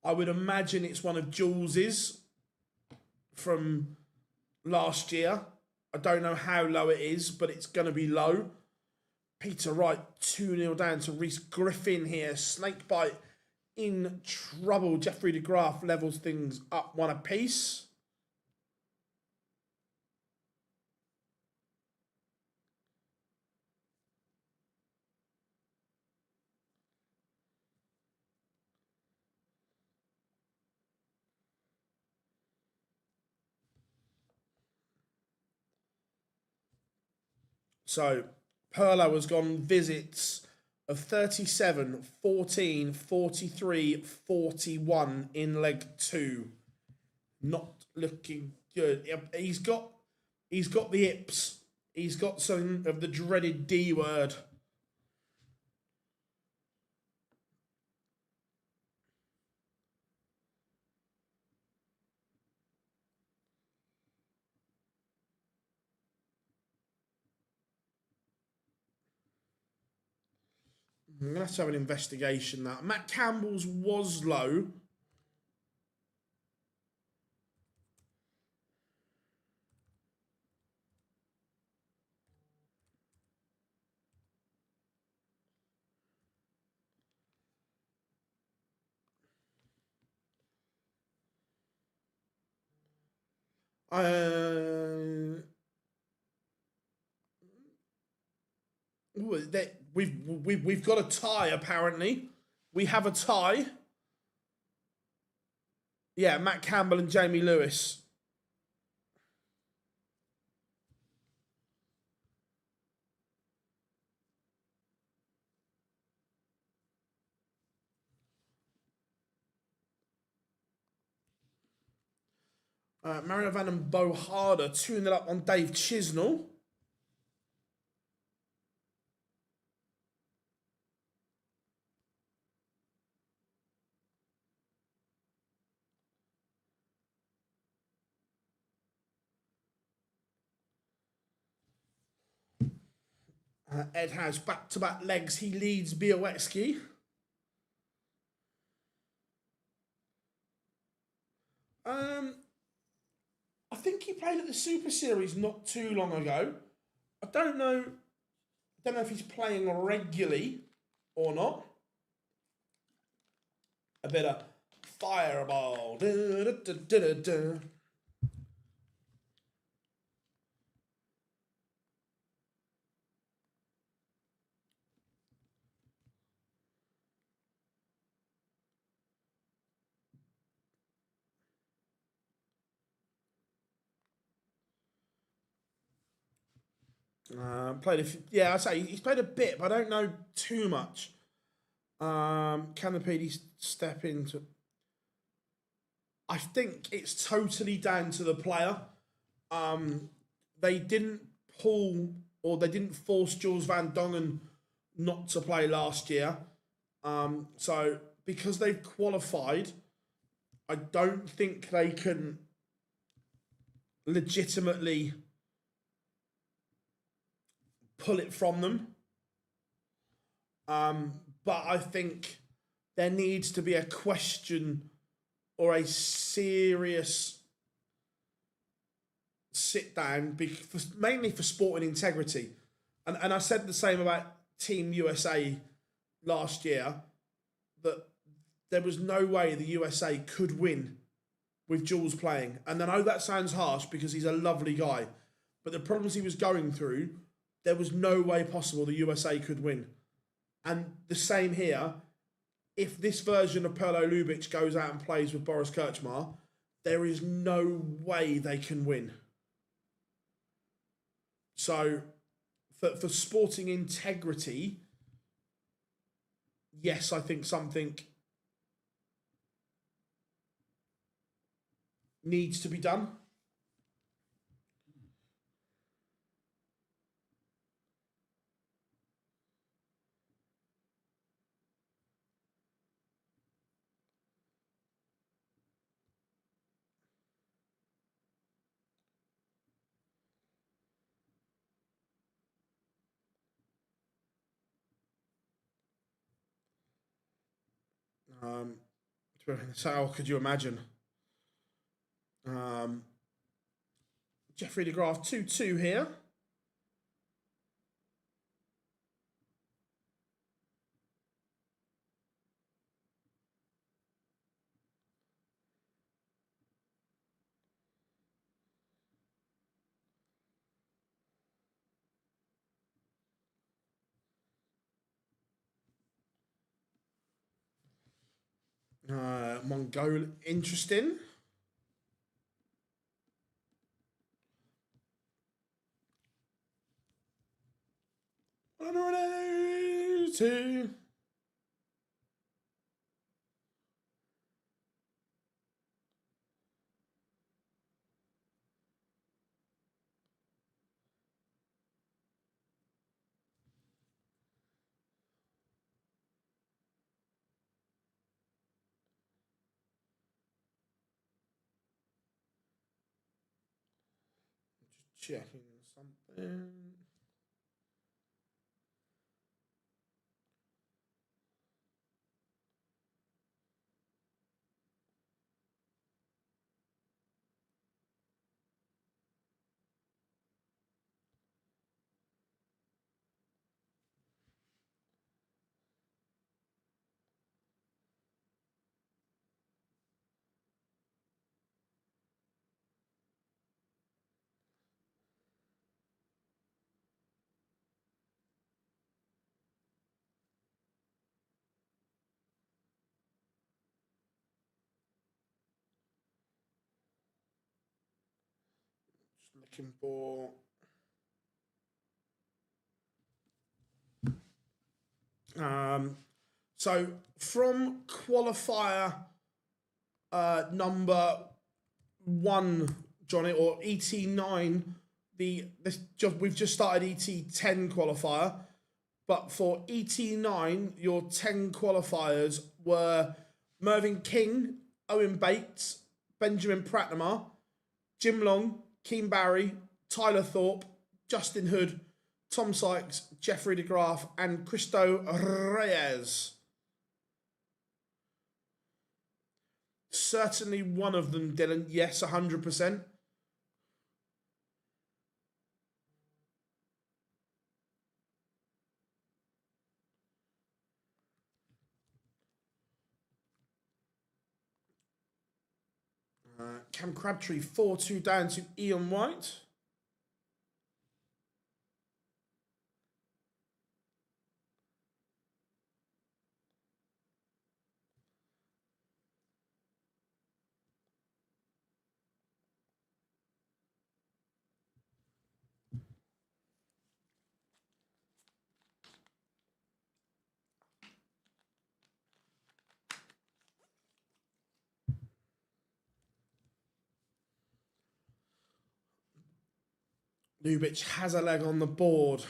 I would imagine it's one of Jules's from last year. I don't know how low it is, but it's going to be low. Peter Wright 2-0 down to Reese Griffin here. Snakebite in trouble. Jeffrey de Graaf levels things up 1 apiece. So Perlo has gone visits of 37, 14, 43, 41 in leg 2. Not looking good. He's got the ips. He's got some of the dreaded D word. I'm going to have to have an investigation now. Matt Campbell's was low. We've got a tie apparently. We have a tie. Yeah, Matt Campbell and Jamie Lewis. Mario Van and Bo Harder 2-0 up on Dave Chisnell. Ed has back-to-back legs. He leads Białecki. I think he played at the Super Series not too long ago. I don't know if he's playing regularly or not. A bit of fireball. Da, da, da, da, da. I say he's played a bit, but I don't know too much. Can the PD step into? I think it's totally down to the player. They didn't pull or they didn't force Jules Van Dongen not to play last year. So because they've qualified, I don't think they can legitimately pull it from them. But I think there needs to be a question or a serious sit down, mainly for sporting integrity. And I said the same about Team USA last year, that there was no way the USA could win with Jules playing. And I know that sounds harsh because he's a lovely guy, but the problems he was going through, there was no way possible the USA could win. And the same here, if this version of Perlo Lubic goes out and plays with Boris Kirchmar, there is no way they can win. So, for sporting integrity, yes, I think something needs to be done. So how could you imagine? Jeffrey DeGraff 2-2 here. Mongol, interesting. Two. Checking something. looking for... So from qualifier number 1, Johnny, or ET9, we've just started ET10 qualifier, but for ET9, your 10 qualifiers were Mervyn King, Owen Bates, Benjamin Pratnamar, Jim Long, Keane Barry, Tyler Thorpe, Justin Hood, Tom Sykes, Jeffrey de Graaf, and Cristo Reyes. Certainly one of them, Dylan. Yes, 100%. Cam Crabtree, 4-2 down to Ian White. Lubitsch has a leg on the board.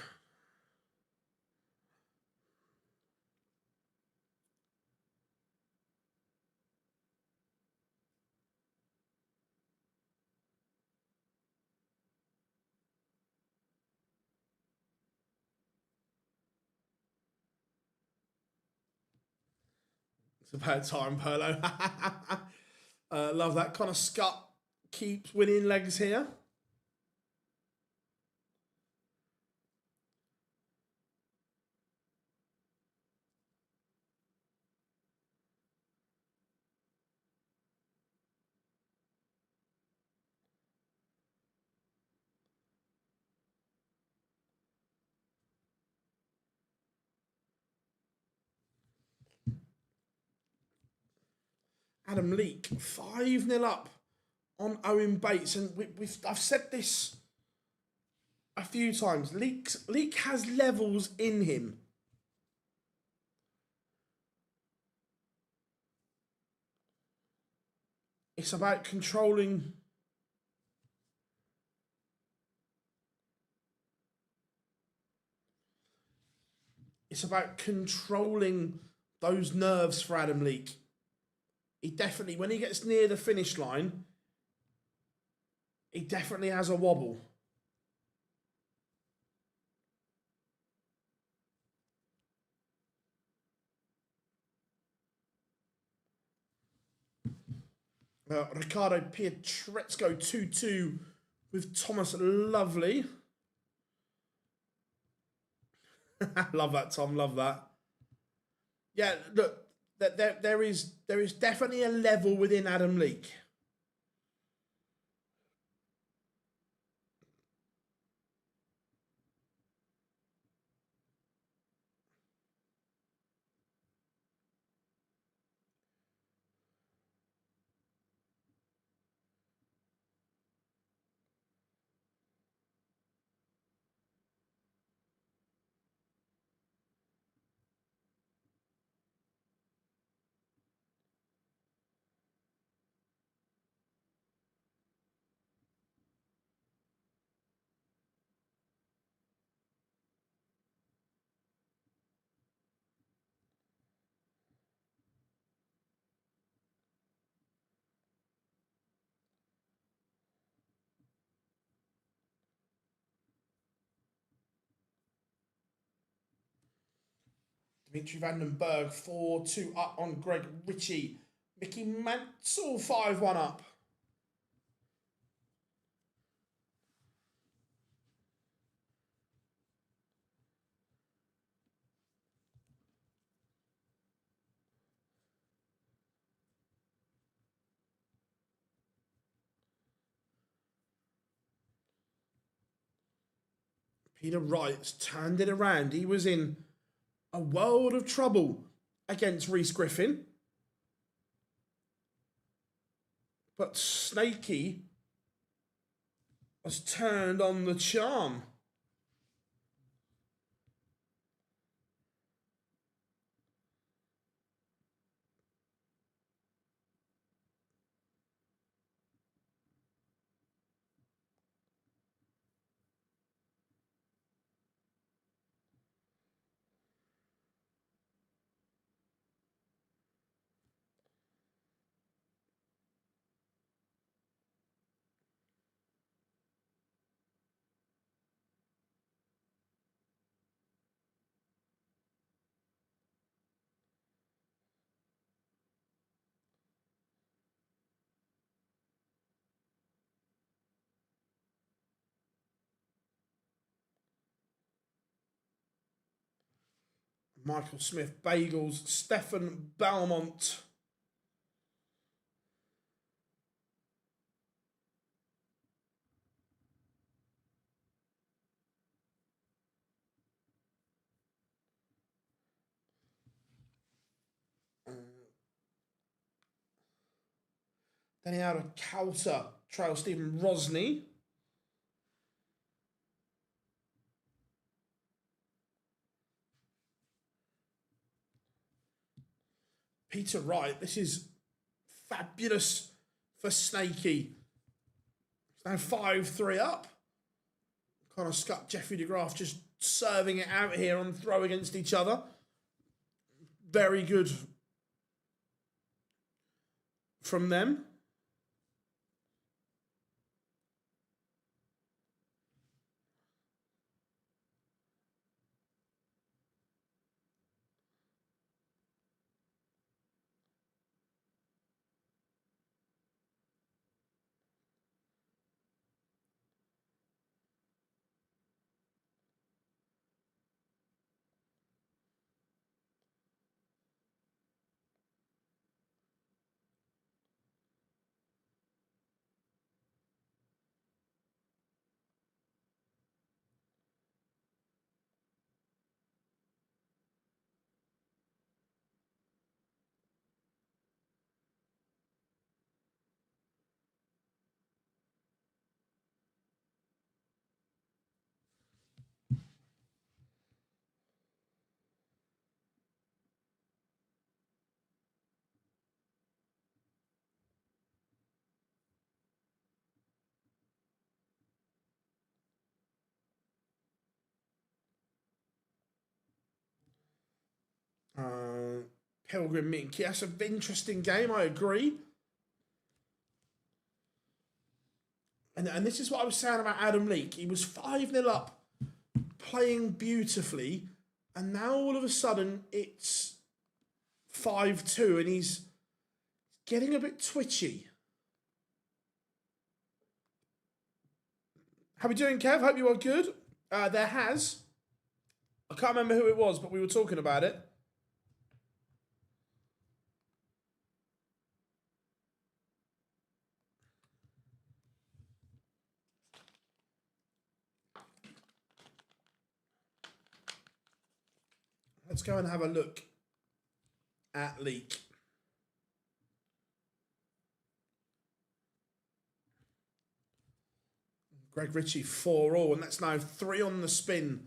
It's about time, Perlo. Love that. Connor Scott keeps winning legs here. Adam Leake, 5-0 up on Owen Bates. And I've said this a few times. Leake has levels in him. It's about controlling... It's about controlling those nerves for Adam Leake. He definitely, when he gets near the finish line, he definitely has a wobble. Ricardo Pietrezco 2-2 with Thomas Lovely. Love that, Tom. Love that. Yeah, look, there is definitely a level within Adam Leake. Dimitri Vandenberg 4-2 up on Greg Ritchie. Mickey Mansell 5-1 up. Peter Wright's turned it around. He was in a world of trouble against Rhys Griffin. But Snakey has turned on the charm. Michael Smith Bagels, Stefan Belmont. Then he had a Calter Trail Stephen Rosny. Peter Wright, this is fabulous for Snakey. He's now 5-3 up. Connor Scott, Jeffrey DeGraff just serving it out here on throw against each other. Very good from them. Pilgrim Mink. That's an interesting game, I agree. And this is what I was saying about Adam Leake. He was 5-0 up, playing beautifully, and now all of a sudden it's 5-2, and he's getting a bit twitchy. How we doing, Kev? Hope you are good. I can't remember who it was, but we were talking about it. Let's go and have a look at Leak. Greg Ritchie 4-all, and that's now 3 on the spin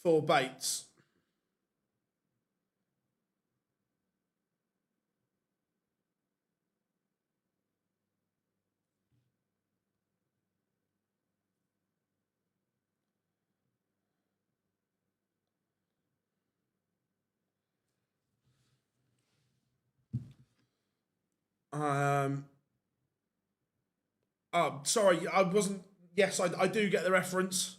for Bates. Oh, sorry, I wasn't. Yes, I do get the reference.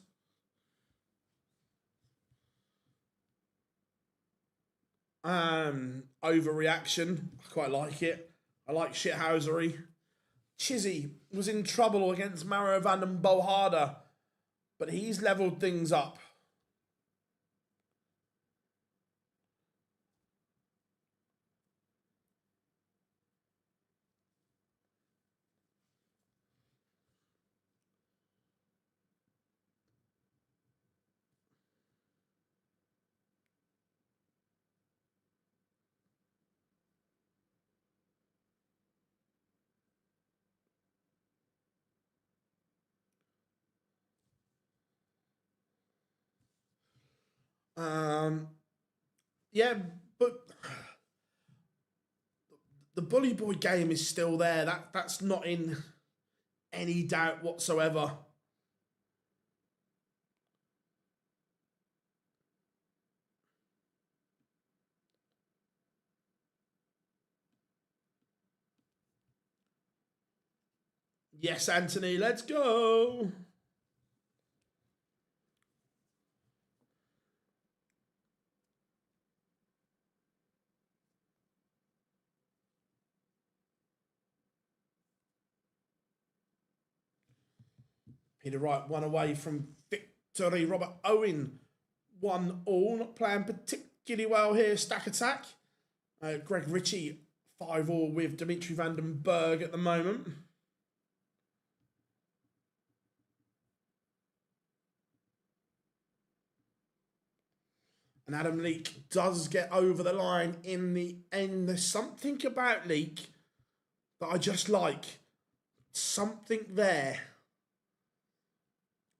Overreaction. I quite like it. I like shithousery. Chizzy was in trouble against Mario van den Boharder, but he's levelled things up. Yeah, but the Bully Boy game is still there. That's not in any doubt whatsoever. Yes, Anthony, let's go. Peter Wright 1 away from victory. Robert Owen 1-all. Not playing particularly well here. Stack attack. Greg Ritchie 5-all with Dimitri van den Berg at the moment. And Adam Leake does get over the line in the end. There's something about Leake that I just like. Something there.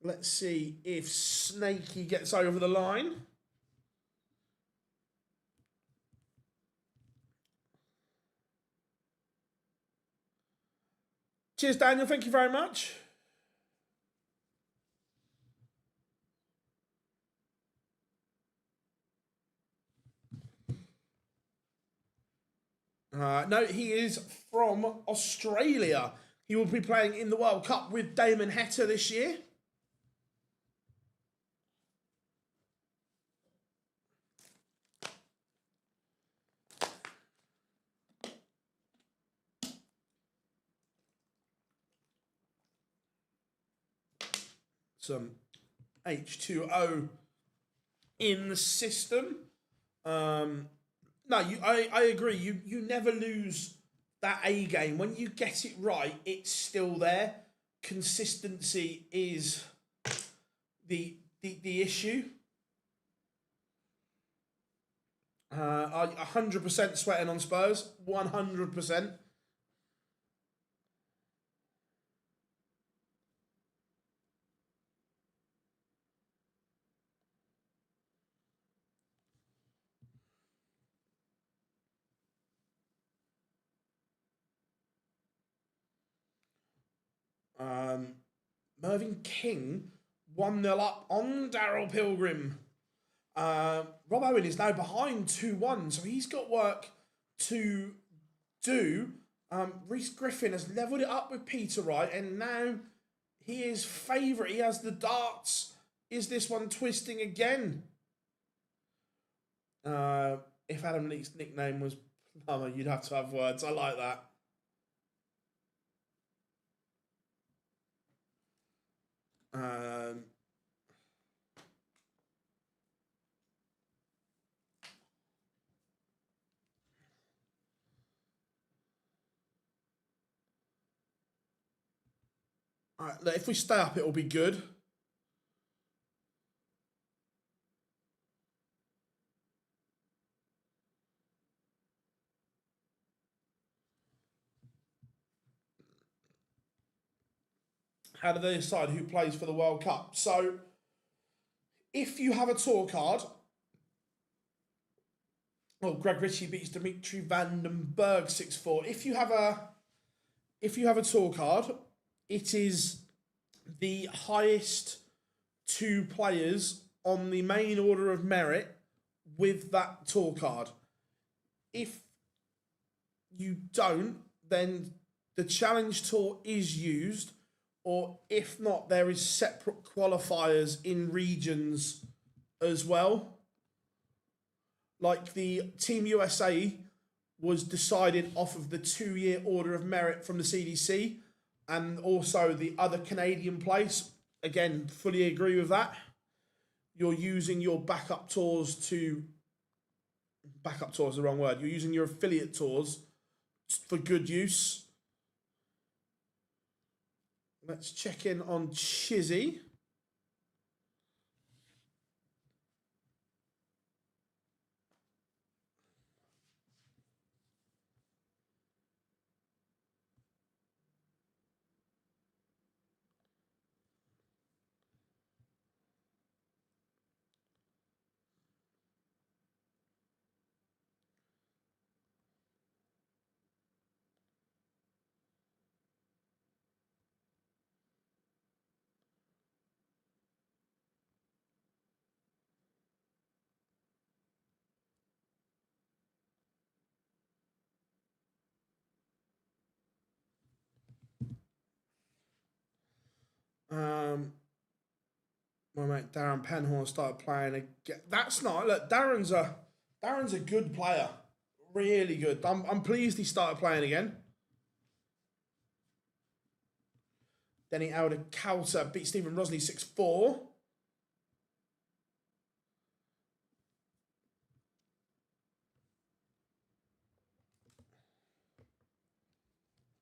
Let's see if Snakey gets over the line. Cheers, Daniel. Thank you very much. No, he is from Australia. He will be playing in the World Cup with Damon Heta this year. Some H2O in the system. No, I agree. You never lose that A game. When you get it right, it's still there. Consistency is the issue. I 100% sweating on Spurs. 100%. Mervyn King 1-0 up on Daryl Pilgrim. Rob Owen is now behind 2-1, so he's got work to do. Reece Griffin has levelled it up with Peter Wright, and now he is favourite. He has the darts. Is this one twisting again? If Adam Leake's nickname was Plumber, you'd have to have words. I like that. All right, if we stay up, it'll be good. How do they decide who plays for the World Cup? So, if you have a tour card, well, Greg Ritchie beats Dimitri van den Berg 6-4. If you have a tour card, it is the highest two players on the main order of merit with that tour card. If you don't, then the challenge tour is used, or if not, there is separate qualifiers in regions as well. Like the Team USA was decided off of the 2-year order of merit from the CDC, and also the other Canadian place. Again, fully agree with that. You're using your backup tours is the wrong word. You're using your affiliate tours for good use. Let's check in on Chizzy. My mate Darren Penhorn started playing again. That's not, look, Darren's a good player. Really good. I'm pleased he started playing again. Denny Elder Calter beat Stephen Rosny 6-4.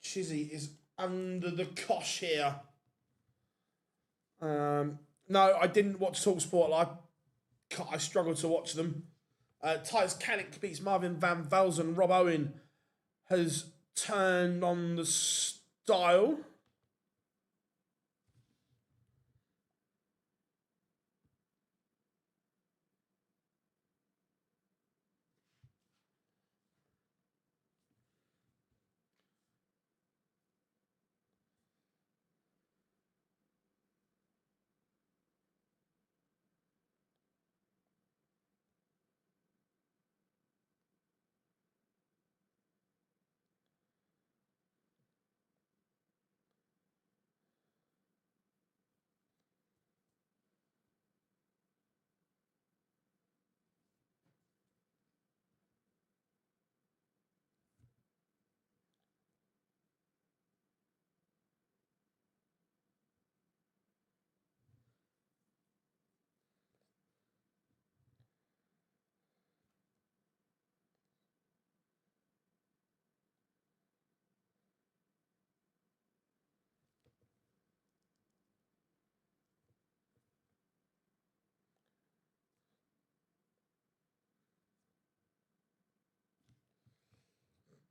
Chizzy is under the cosh here. No, I didn't watch TalkSport. I struggled to watch them. Titus Canick beats Marvin Van Velzen. Rob Owen has turned on the style.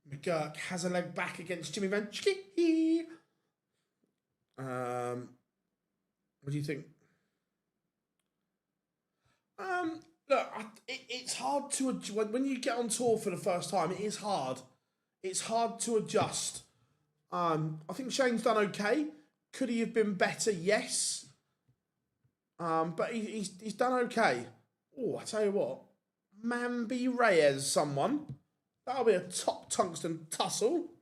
McGurk has a leg back against Jimmy Venchke. What do you think? Look, it's hard to when you get on tour for the first time. It is hard. It's hard to adjust. I think Shane's done okay. Could he have been better? Yes. But he's done okay. Oh, I tell you what, Mambi Reyes, someone. That'll be a top tungsten tussle.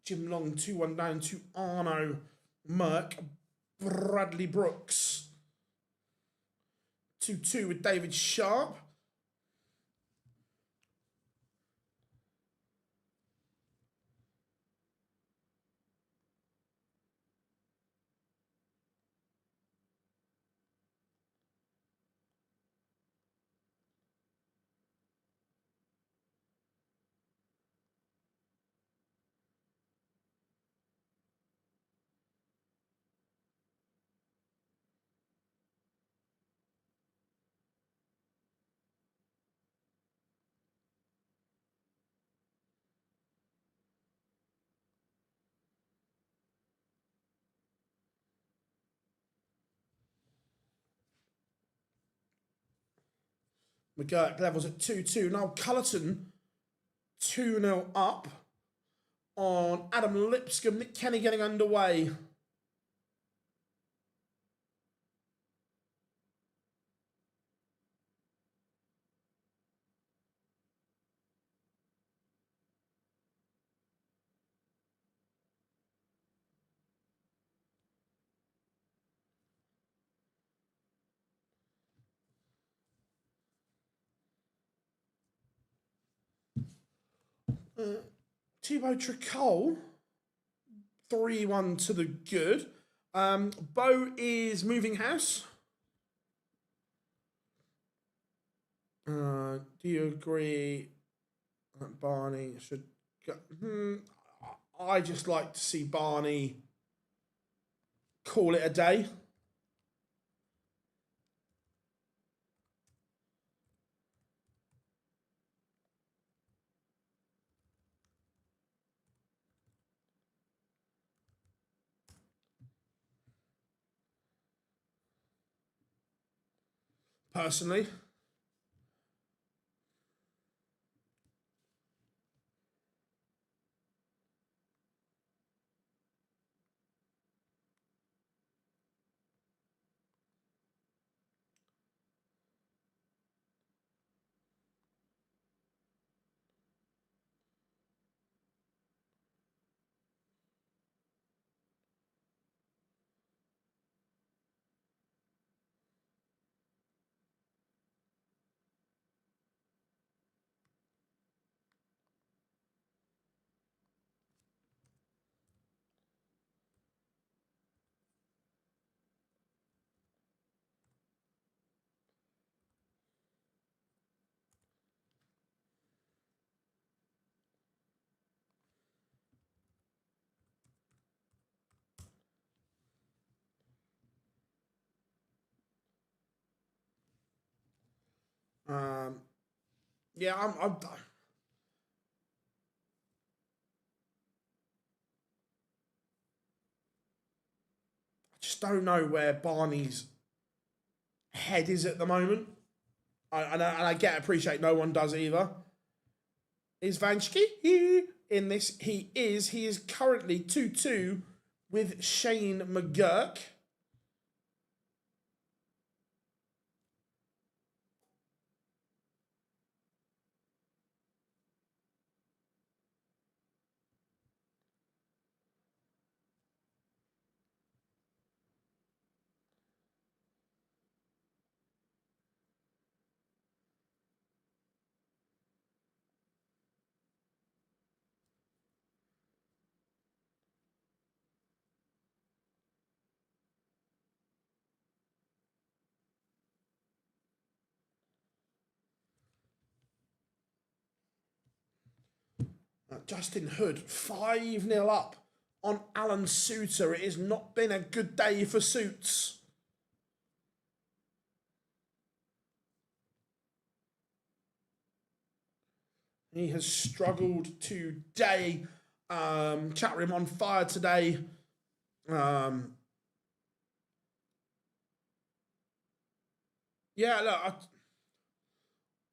Jim Long 2-1 down to Arno Merck. Bradley Brooks 2-2 with David Sharp. McGurk levels at 2-2. Now Cullerton 2-0 up on Adam Lipscomb. Nick Kenny getting underway. Thibaut Tricol 3-1 to the good. Bo is moving house. Do you agree that Barney should go? I just like to see Barney call it a day. Personally. Yeah, I just don't know where Barney's head is at the moment. And I appreciate no one does either. Is Vanchki in this? He is. He is currently 2-2 with Shane McGurk. Justin Hood, 5-0 up on Alan Suter. It has not been a good day for Suits. He has struggled today. Chat room on fire today. Yeah, look,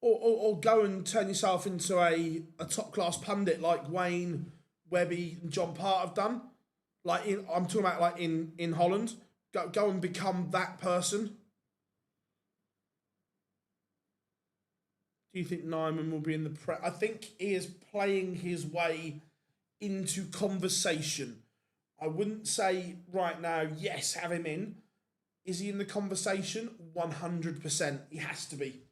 or go and turn yourself into a top class pundit like Wayne, Webby, and John Part have done. I'm talking about like in Holland. Go and become that person. Do you think Nyman will be in the prep? I think he is playing his way into conversation. I wouldn't say right now, yes, have him in. Is he in the conversation? 100%. He has to be.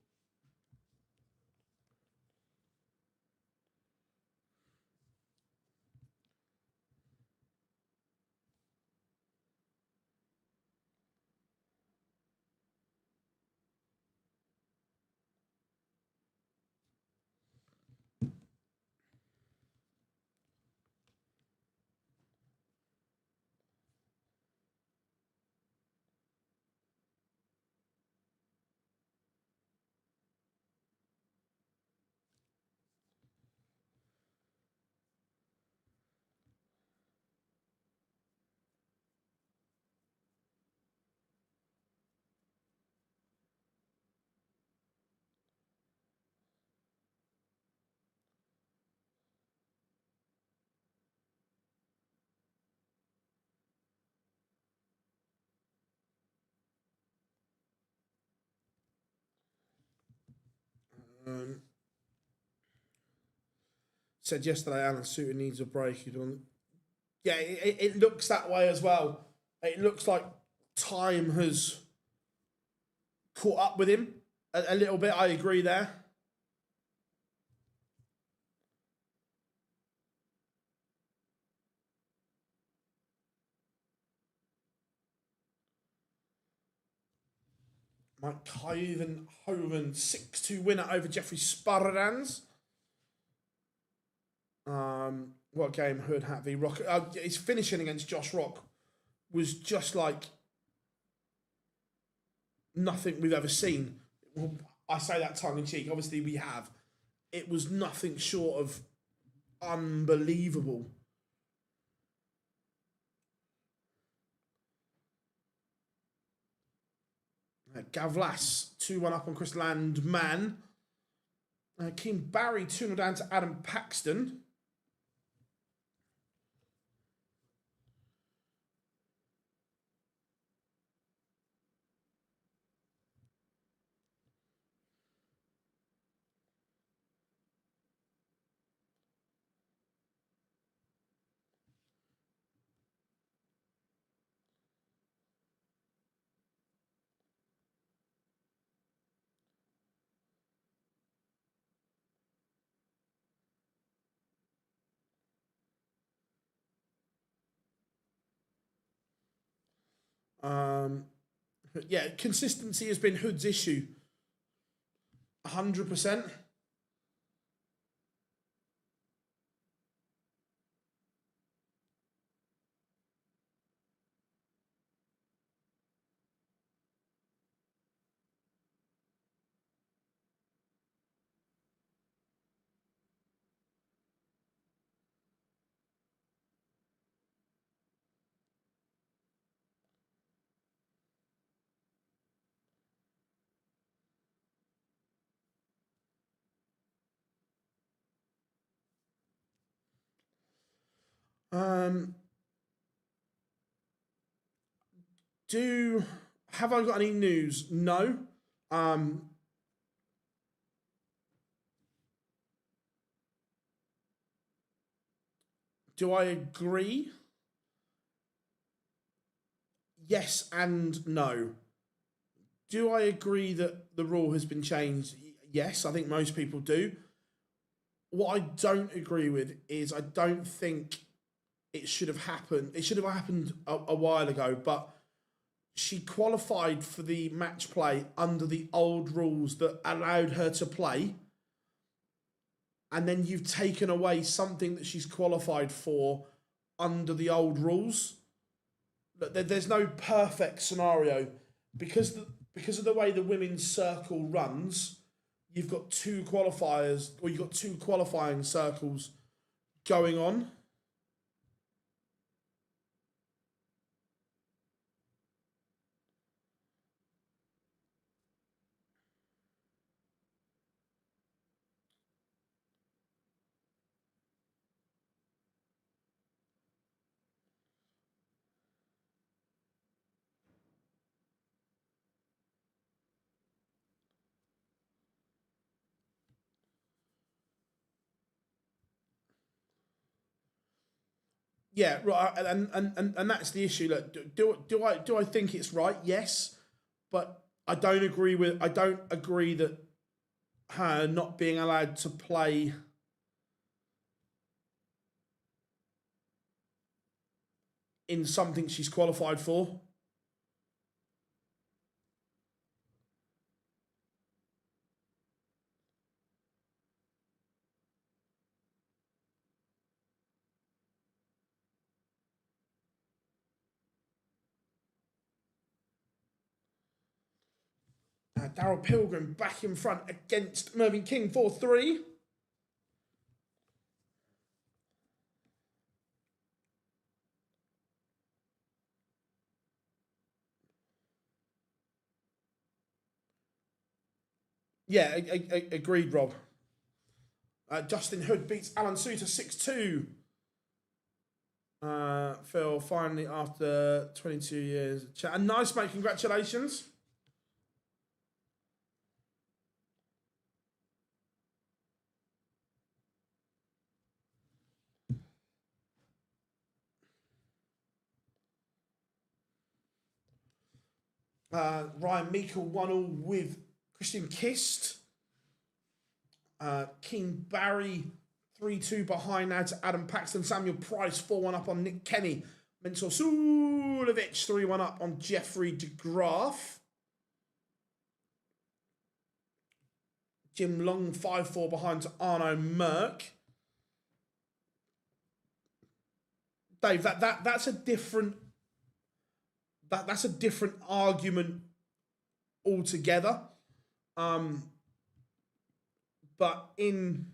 Said yesterday, Alan Suter needs a break. Yeah, it looks that way as well. It looks like time has caught up with him a little bit. I agree there. Mike Hoven, 6-2 winner over Jeffrey Sparrans. What game? Hood Hat v Rock. His finishing against Josh Rock was just like nothing we've ever seen. Well, I say that tongue in cheek. Obviously, we have. It was nothing short of unbelievable. Gavlas 2-1 up on Chris Landman. Keane Barry 2-0 down to Adam Paxton. Yeah, consistency has been Hood's issue. 100%. Have I got any news? No. Do I agree? Yes and no. Do I agree that the rule has been changed? Yes, I think most people do. What I don't agree with is I don't think it should have happened. It should have happened a while ago, but she qualified for the match play under the old rules that allowed her to play. And then you've taken away something that she's qualified for under the old rules. There's no perfect scenario because of the way the women's circle runs. You've got two qualifiers, or you've got two qualifying circles going on. Yeah, right, and that's the issue. Look, do I think it's right? Yes, but I don't agree that her not being allowed to play in something she's qualified for. Daryl Pilgrim back in front against Mervyn King 4-3. Yeah, agreed, Rob. Justin Hood beats Alan Suter 6-2. Phil, finally, after 22 years. And nice, mate. Congratulations. Ryan Meikle 1-1 with Christian Kist. King Barry 3-2 behind now to Adam Paxton. Samuel Price 4-1 up on Nick Kenny. Mentor Sulovic 3-1 up on Jeffrey DeGraff. Jim Long 5-4 behind to Arno Merck. Dave, that's a different that's a different argument altogether. But in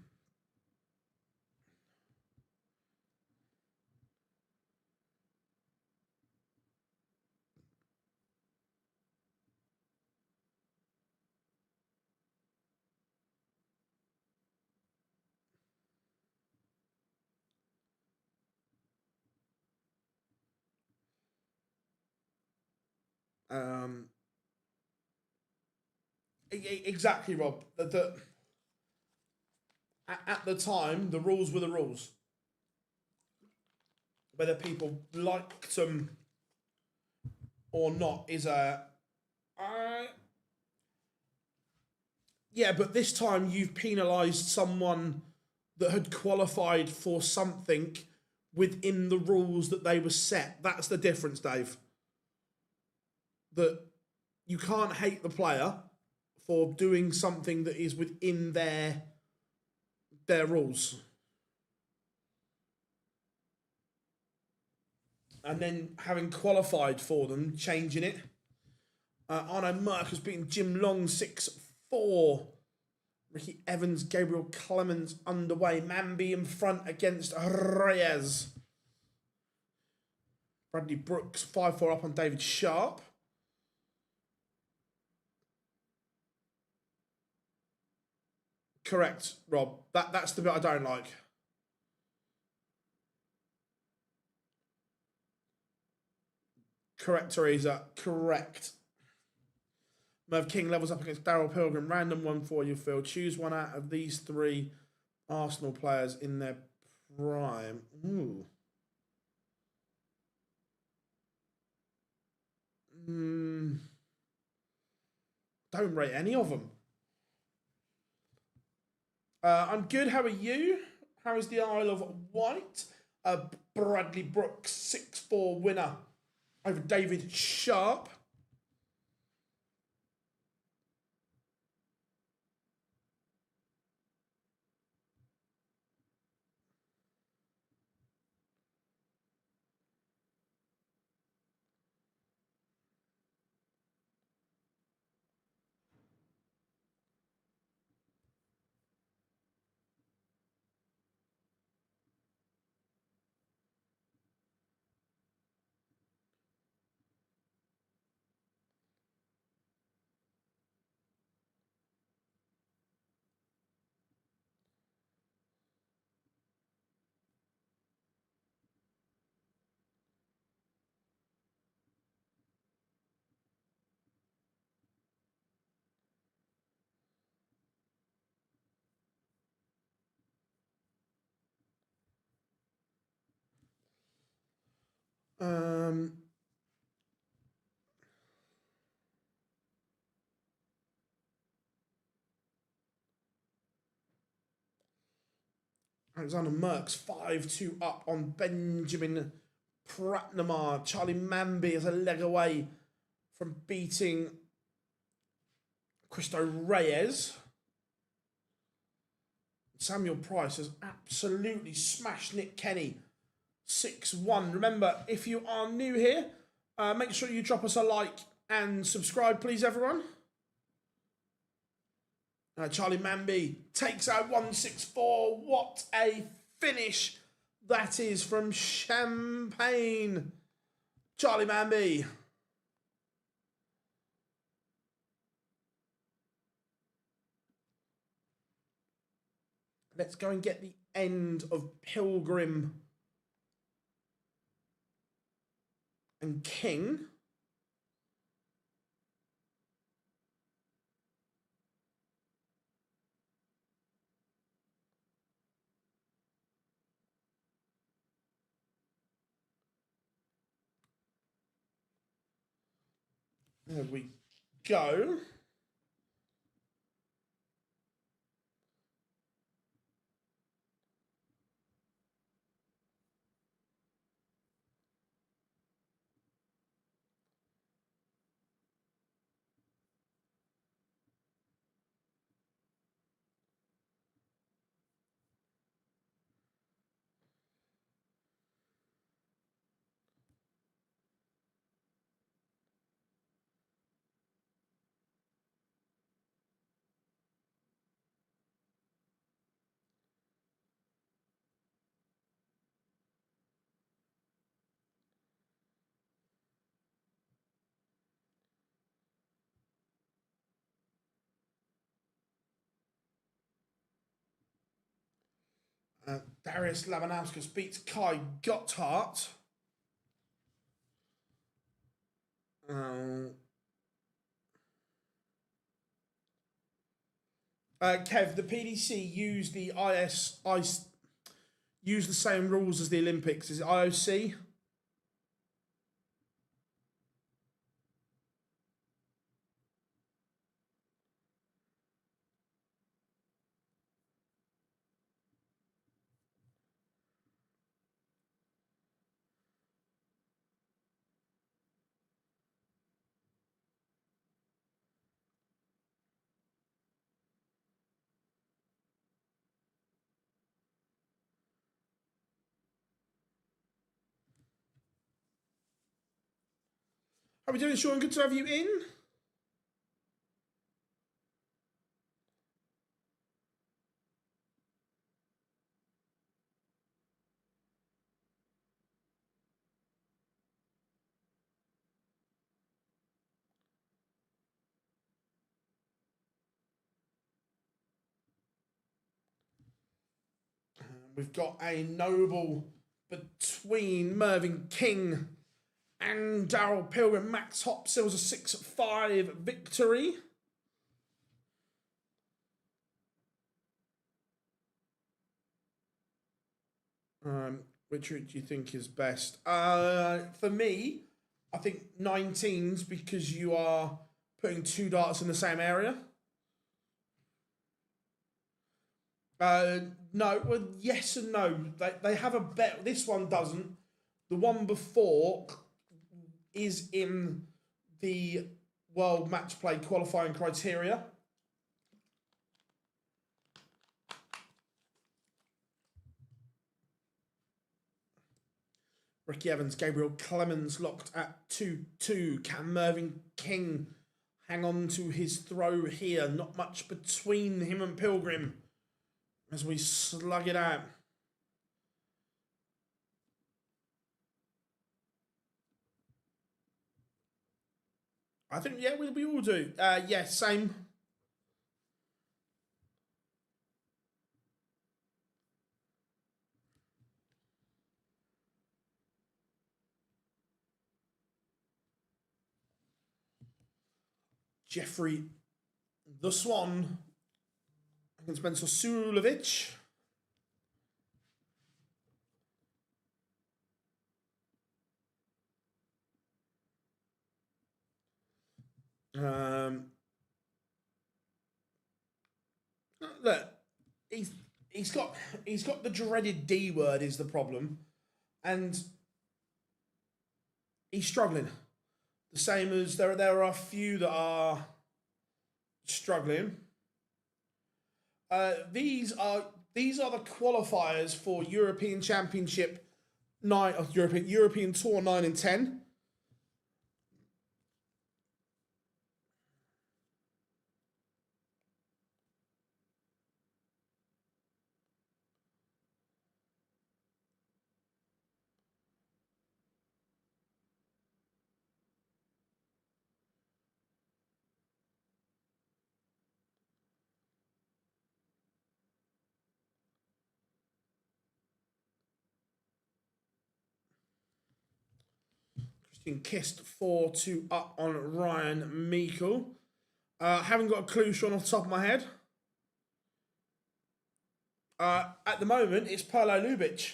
exactly, Rob. At the time, the rules were the rules. Whether people liked them or not is yeah, but this time you've penalised someone that had qualified for something within the rules that they were set. That's the difference, Dave. That you can't hate the player for doing something that is within their rules. And then having qualified for them, changing it. Arno Merck has beaten Jim Long 6-4. Ricky Evans, Gabriel Clemens underway. Mamby in front against Reyes. Bradley Brooks 5-4 up on David Sharp. Correct, Rob. That's the bit I don't like. Correct, Teresa. Correct. Merv King levels up against Daryl Pilgrim. Random one for you, Phil. Choose one out of these three Arsenal players in their prime. Ooh. Don't rate any of them. I'm good. How are you? How is the Isle of Wight? Bradley Brooks, 6-4 winner over David Sharp. Alexander Merckx 5-2 up on Benjamin Pratnamar. Charlie Mamby is a leg away from beating Cristo Reyes. Samuel Price has absolutely smashed Nick Kenny 6-1. Remember, if you are new here, make sure you drop us a like and subscribe, please, everyone. Charlie Mamby takes out 164. What a finish that is from Champagne. Charlie Mamby. Let's go and get the end of Pilgrim and King. There we go. Darius Labanauskas beats Kai Gotthard. Kev, the PDC use the use the same rules as the Olympics. Is it IOC? How are we doing, Sean? Good to have you in. We've got a noble between Mervyn King and Daryl Pilgrim. Max Hopsill's a 6-5 victory. Which route do you think is best? For me, I think 19s because you are putting two darts in the same area. No, well, yes and no. They have a bet. This one doesn't. The one before is in the World Match Play qualifying criteria. Ricky Evans, Gabriel Clemens locked at 2-2. Can Mervyn King hang on to his throw here? Not much between him and Pilgrim as we slug it out. I think, yeah, we all do. Yeah, same. Jeffrey the Swan against Spencer Sulovic. Look, he's got the dreaded D word is the problem, and he's struggling. The same as there are a few that are struggling. These are the qualifiers for European Championship 9 of European Tour 9 and 10. Christian Kist 4-2 up on Ryan Meikle. Haven't got a clue, Sean, off the top of my head. At the moment, it's Perlo Ljubic.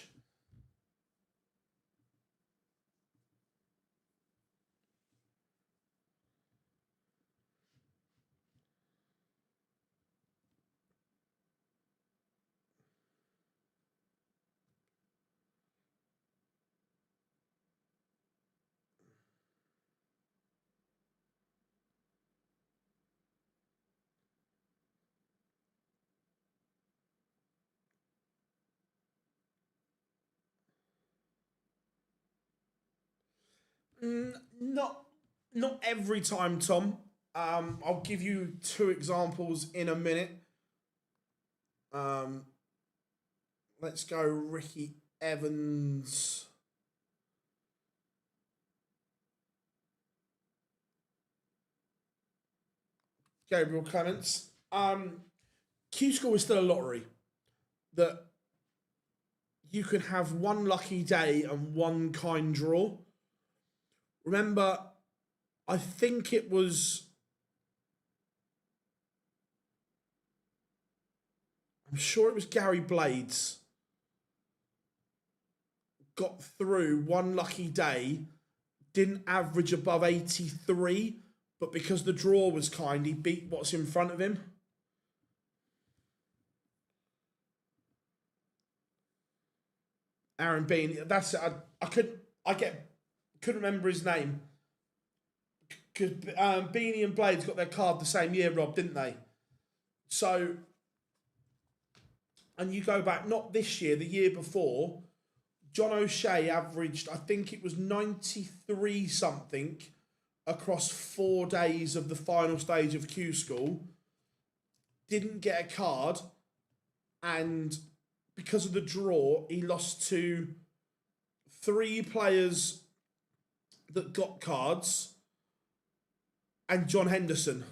Not every time, Tom. I'll give you 2 examples in a minute. Let's go Ricky Evans. Gabriel Clements. Q School is still a lottery. That you can have one lucky day and one kind draw. Remember, I think it was... I'm sure it was Gary Blades got through one lucky day, didn't average above 83, but because the draw was kind, he beat what's in front of him. Aaron Bean, that's it. I couldn't remember his name. Because Beanie and Blades got their card the same year, Rob, didn't they? So, and you go back, not this year, the year before, John O'Shea averaged, I think it was 93 something across 4 days of the final stage of Q School. Didn't get a card, and because of the draw, he lost to 3 players that got cards and John Henderson.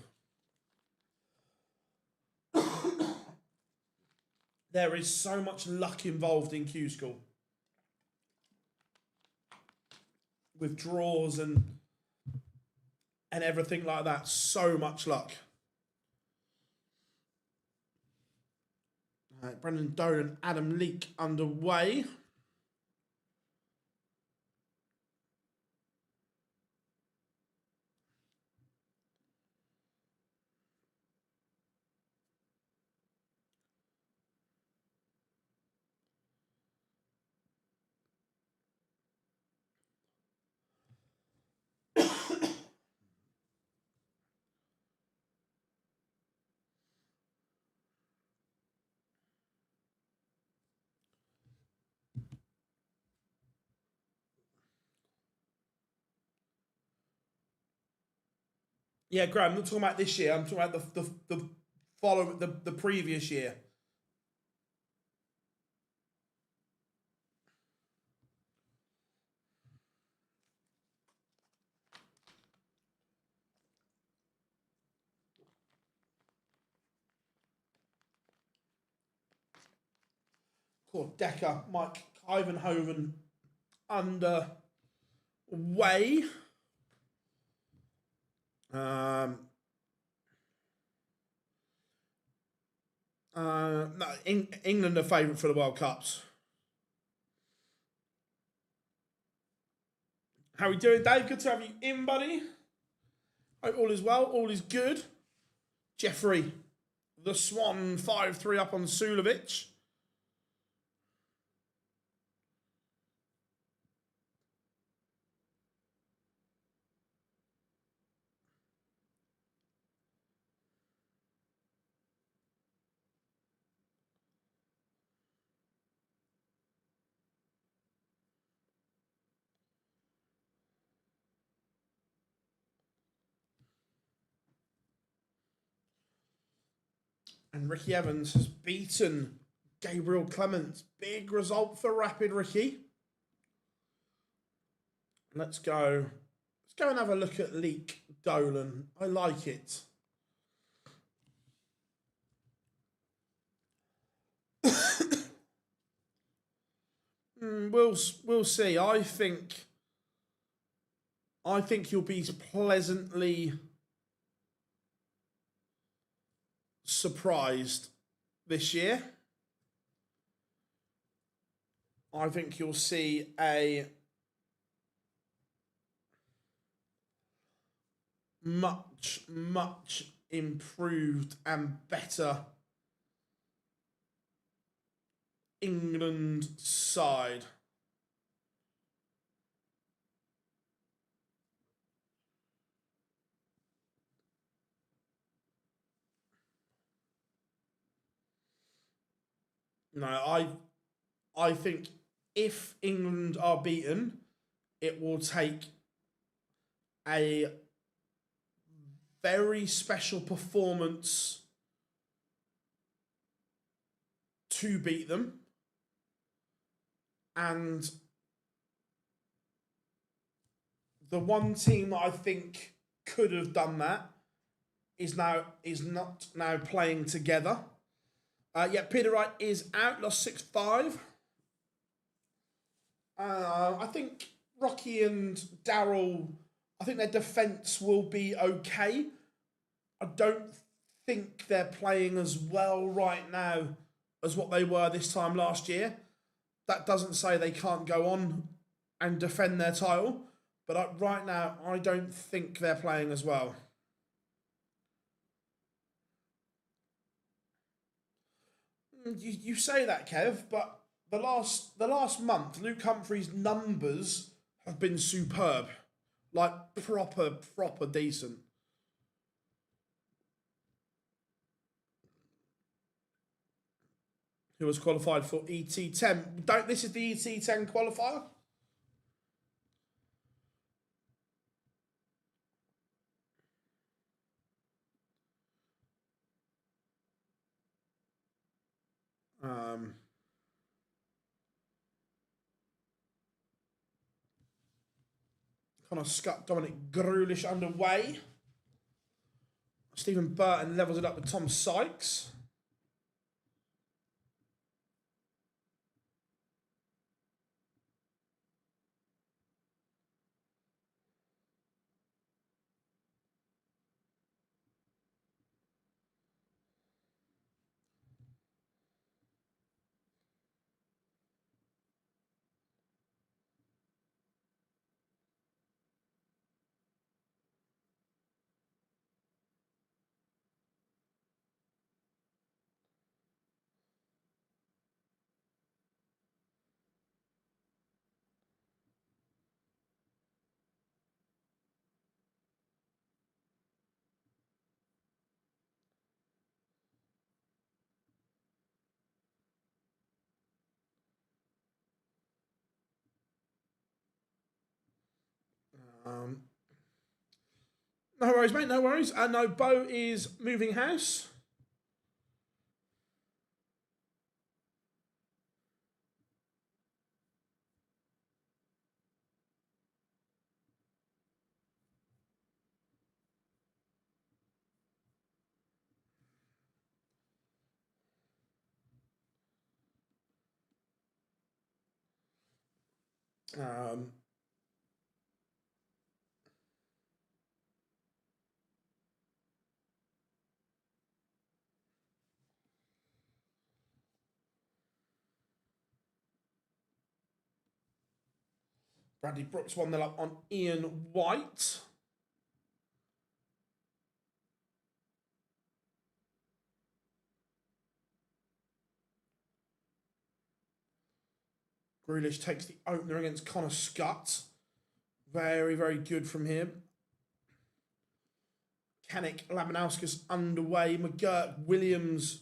There is so much luck involved in Q School. With draws and everything like that. So much luck. All right, Brendan Dolan, Adam Leake underway. Yeah, Graham, I'm not talking about this year. I'm talking about the previous year. Cool. Decker, Mike Ivanhoven underway. No, England are favourite for the World Cups. How are we doing, Dave? Good to have you in, buddy. Hope all is well, all is good. Jeffrey, the Swan, 5-3 up on Sulovic. And Ricky Evans has beaten Gabriel Clements. Big result for Rapid, Ricky. Let's go and have a look at Leek Dolan. I like it. We'll see. I think you'll be pleasantly surprised this year. I think you'll see a much improved and better England side. No, I think if England are beaten, it will take a very special performance to beat them. And the one team that I think could have done that is not now playing together. Yeah, Peter Wright is out, lost 6-5. I think Rocky and Daryl, I think their defence will be okay. I don't think they're playing as well right now as what they were this time last year. That doesn't say they can't go on and defend their title, but right now I don't think they're playing as well. You say that, Kev, but the last month, Luke Humphries' numbers have been superb, like proper decent. Who was qualified for ET10? Don't this is the ET10 qualifier? Connor Scott, Dominic Grulish underway. Stephen Burton levels it up with Tom Sykes. No worries, mate. No worries. No, Bo is moving house. Um, Bradley Brooks 1-0 up on Ian White. Grealish takes the opener against Connor Scott. Very, very good from him. Kanik Labanauskas underway. McGurk Williams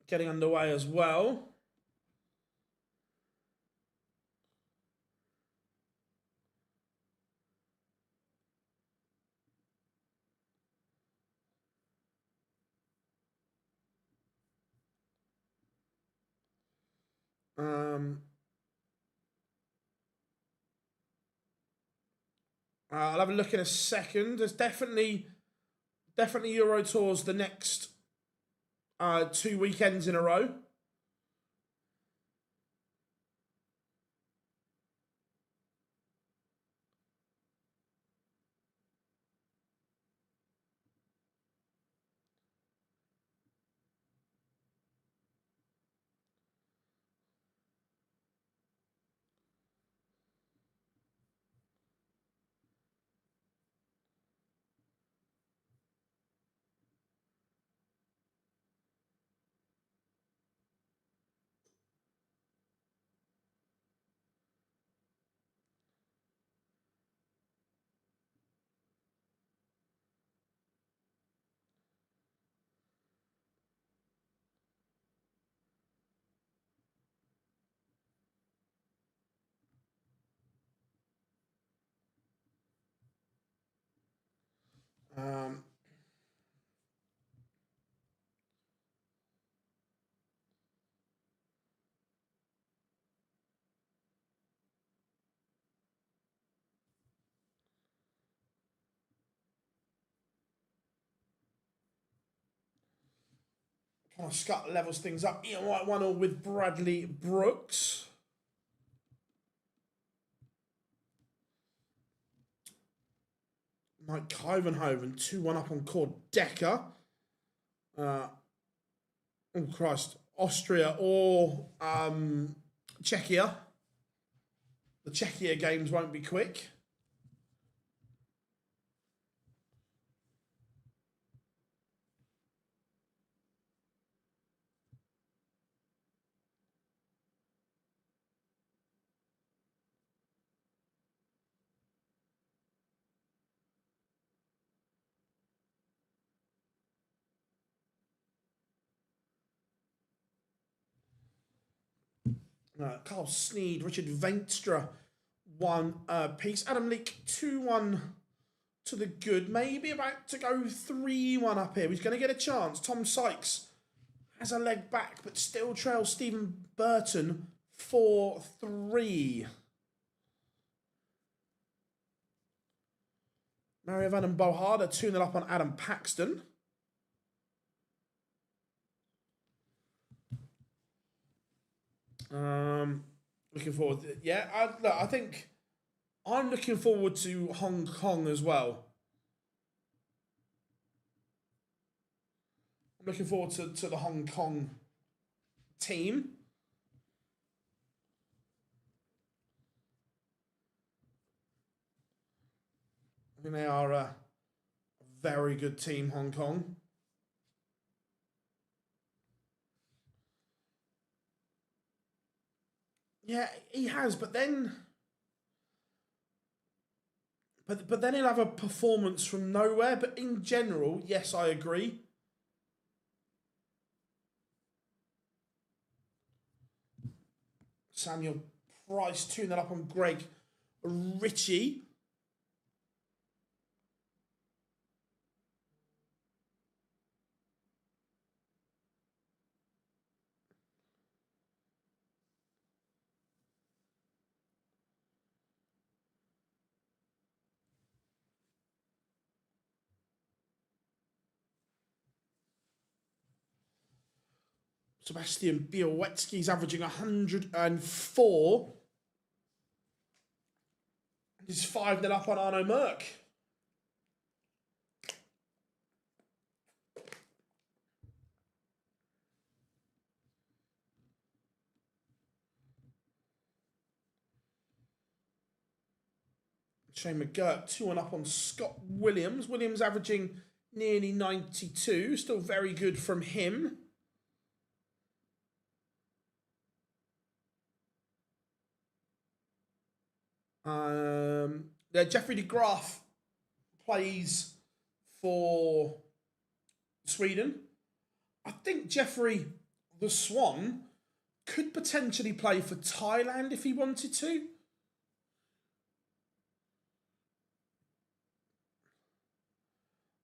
getting underway as well. I'll have a look in a second. There's definitely Euro Tours the next 2 weekends in a row. Connor Scott levels things up. Ian White 1-1 with Bradley Brooks. Mike Kyvenhoven 2-1 up on Cord Decker. Oh Christ, Austria or Czechia. The Czechia games won't be quick. Carl Sneed, Richard Venstra, 1 piece. Adam Leake, 2-1 to the good. Maybe about to go 3-1 up here. He's going to get a chance. Tom Sykes has a leg back, but still trails Stephen Burton 4-3. Mario Van and Bohada 2-0 up on Adam Paxton. Looking forward to it. Yeah, I think I'm looking forward to Hong Kong as well. I'm looking forward to the Hong Kong team. I think they are a very good team, Hong Kong. Yeah, he has, but then he'll have a performance from nowhere. But in general, yes, I agree. Samuel Price 2-0 up on Greg Ritchie. Sebastian Białowski's averaging 104. He's 5-0 up on Arno Merck. Shane McGurk 2-1 up on Scott Williams. Williams averaging nearly 92. Still very good from him. Jeffrey de Graaf plays for Sweden. I think Jeffrey the Swan could potentially play for Thailand if he wanted to.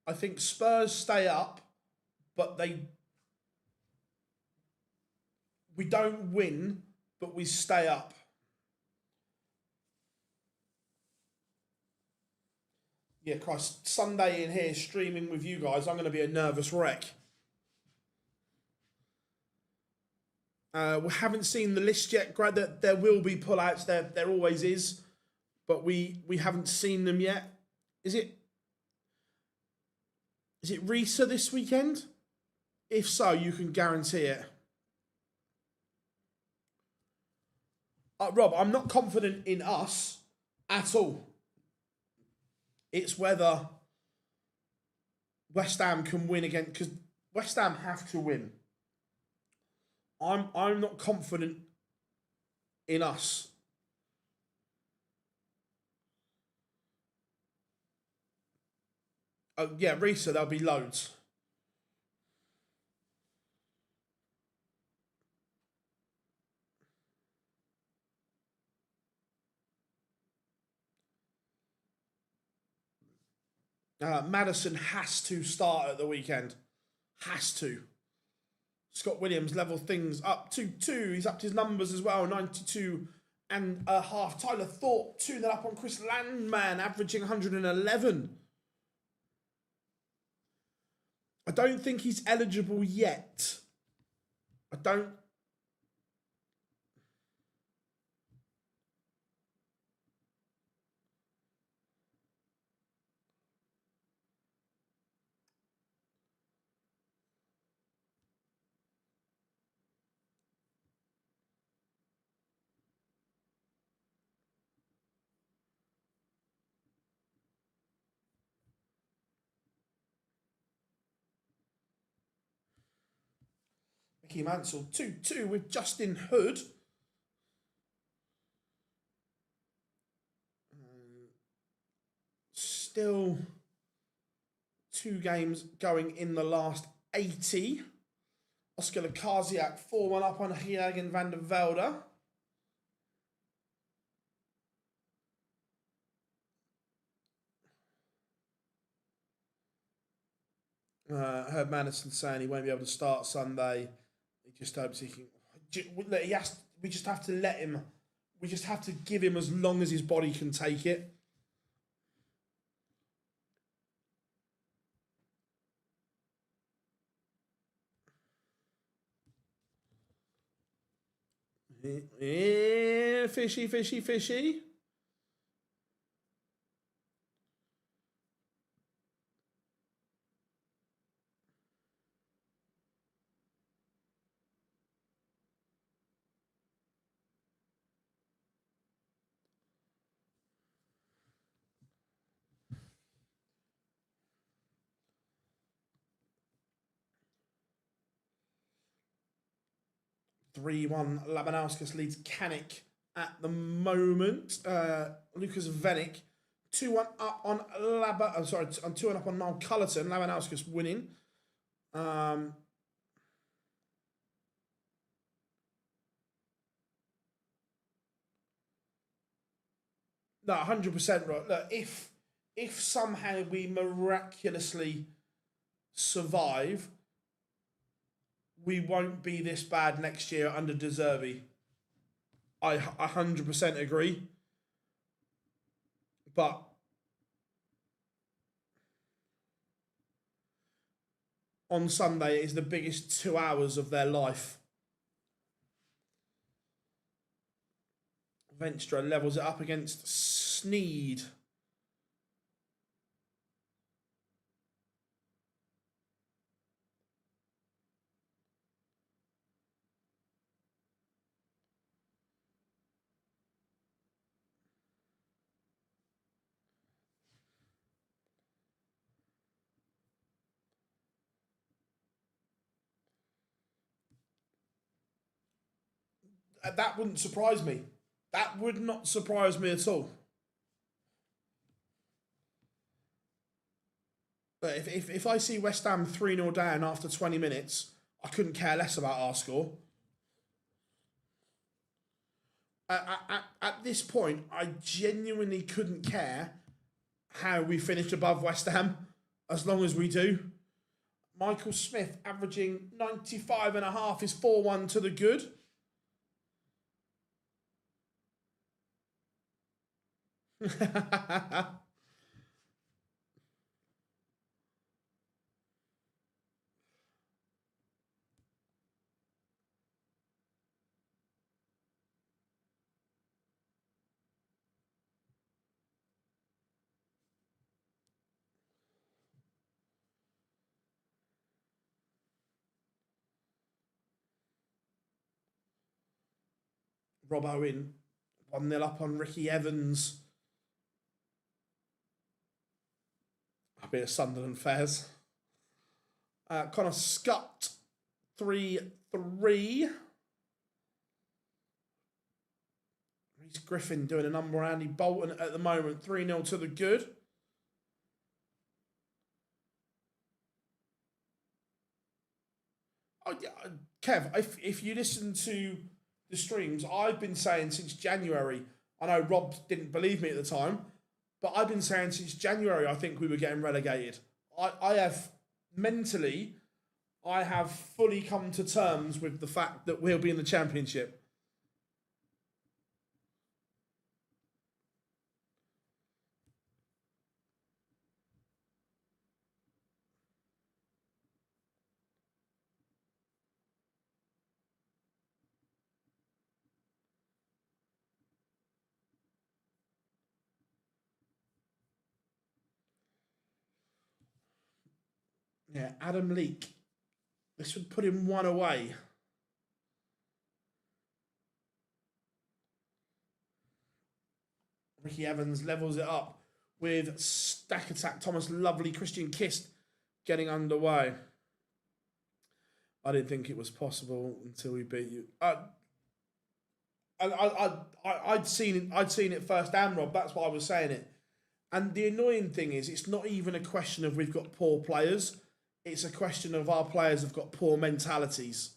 I think Spurs stay up, but we don't win, but we stay up. Yeah, Christ, Sunday in here streaming with you guys, I'm going to be a nervous wreck. We haven't seen the list yet. There will be pullouts. There always is, but we haven't seen them yet. Is it Risa this weekend? If so, you can guarantee it. Rob, I'm not confident in us at all. It's whether West Ham can win again, because West Ham have to win. I'm not confident in us. Oh yeah, Risa, there'll be loads. Maddison has to start at the weekend. Has to. Scott Williams level things up to 2. He's upped his numbers as well, 92 and a half. Tyler Thorpe 2-0 up on Chris Landman, averaging 111. I don't think he's eligible yet I don't. Mickey Mansell 2-2 with Justin Hood. Still 2 games going in the last 80. Oscar Lukasiak 4-1 up on Jürgen van der Velde. Herb Madison saying he won't be able to start Sunday. He just hopes he can. We just have to let him. We just have to give him as long as his body can take it. Fishy, fishy, fishy. (3-1) Labanauskas leads Kanik at the moment. Lucas Venick 2-1 up on I'm sorry, I'm 2-1 up on Niall Cullerton. Labanauskas winning. No, 100% right. Look, if somehow we miraculously survive, we won't be this bad next year under De Zerbi. I 100% agree. But on Sunday, it is the biggest 2 hours of their life. Venstra levels it up against Sneed. That wouldn't surprise me. That would not surprise me at all. But if I see West Ham 3-0 down after 20 minutes, I couldn't care less about our score. At this point, I genuinely couldn't care how we finish above West Ham, as long as we do. Michael Smith averaging 95.5 is 4-1 to the good. Rob Owen 1-0 up on Ricky Evans. A bit of Sunderland Fairs. Connor Scott 3-3. Reece Griffin doing a number on Andy Bolton at the moment. 3-0 to the good. Oh, yeah, Kev, if you listen to the streams, I've been saying since January, I know Rob didn't believe me at the time, but I've been saying since January I think we were getting relegated. I have mentally, I have fully come to terms with the fact that we'll be in the Championship. Yeah, Adam Leake. This would put him one away. Ricky Evans levels it up with Stack Attack. Thomas Lovely, Christian Kist getting underway. I didn't think it was possible until we beat you. I'd seen it firsthand, Rob. That's why I was saying it. And the annoying thing is, it's not even a question of we've got poor players. It's a question of our players have got poor mentalities.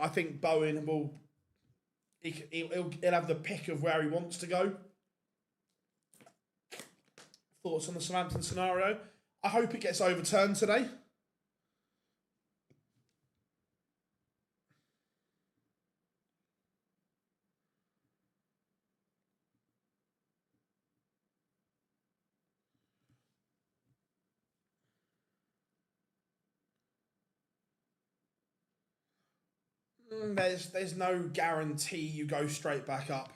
I think Bowen will. He'll have the pick of where he wants to go. Thoughts on the Southampton scenario? I hope it gets overturned today. There's no guarantee you go straight back up.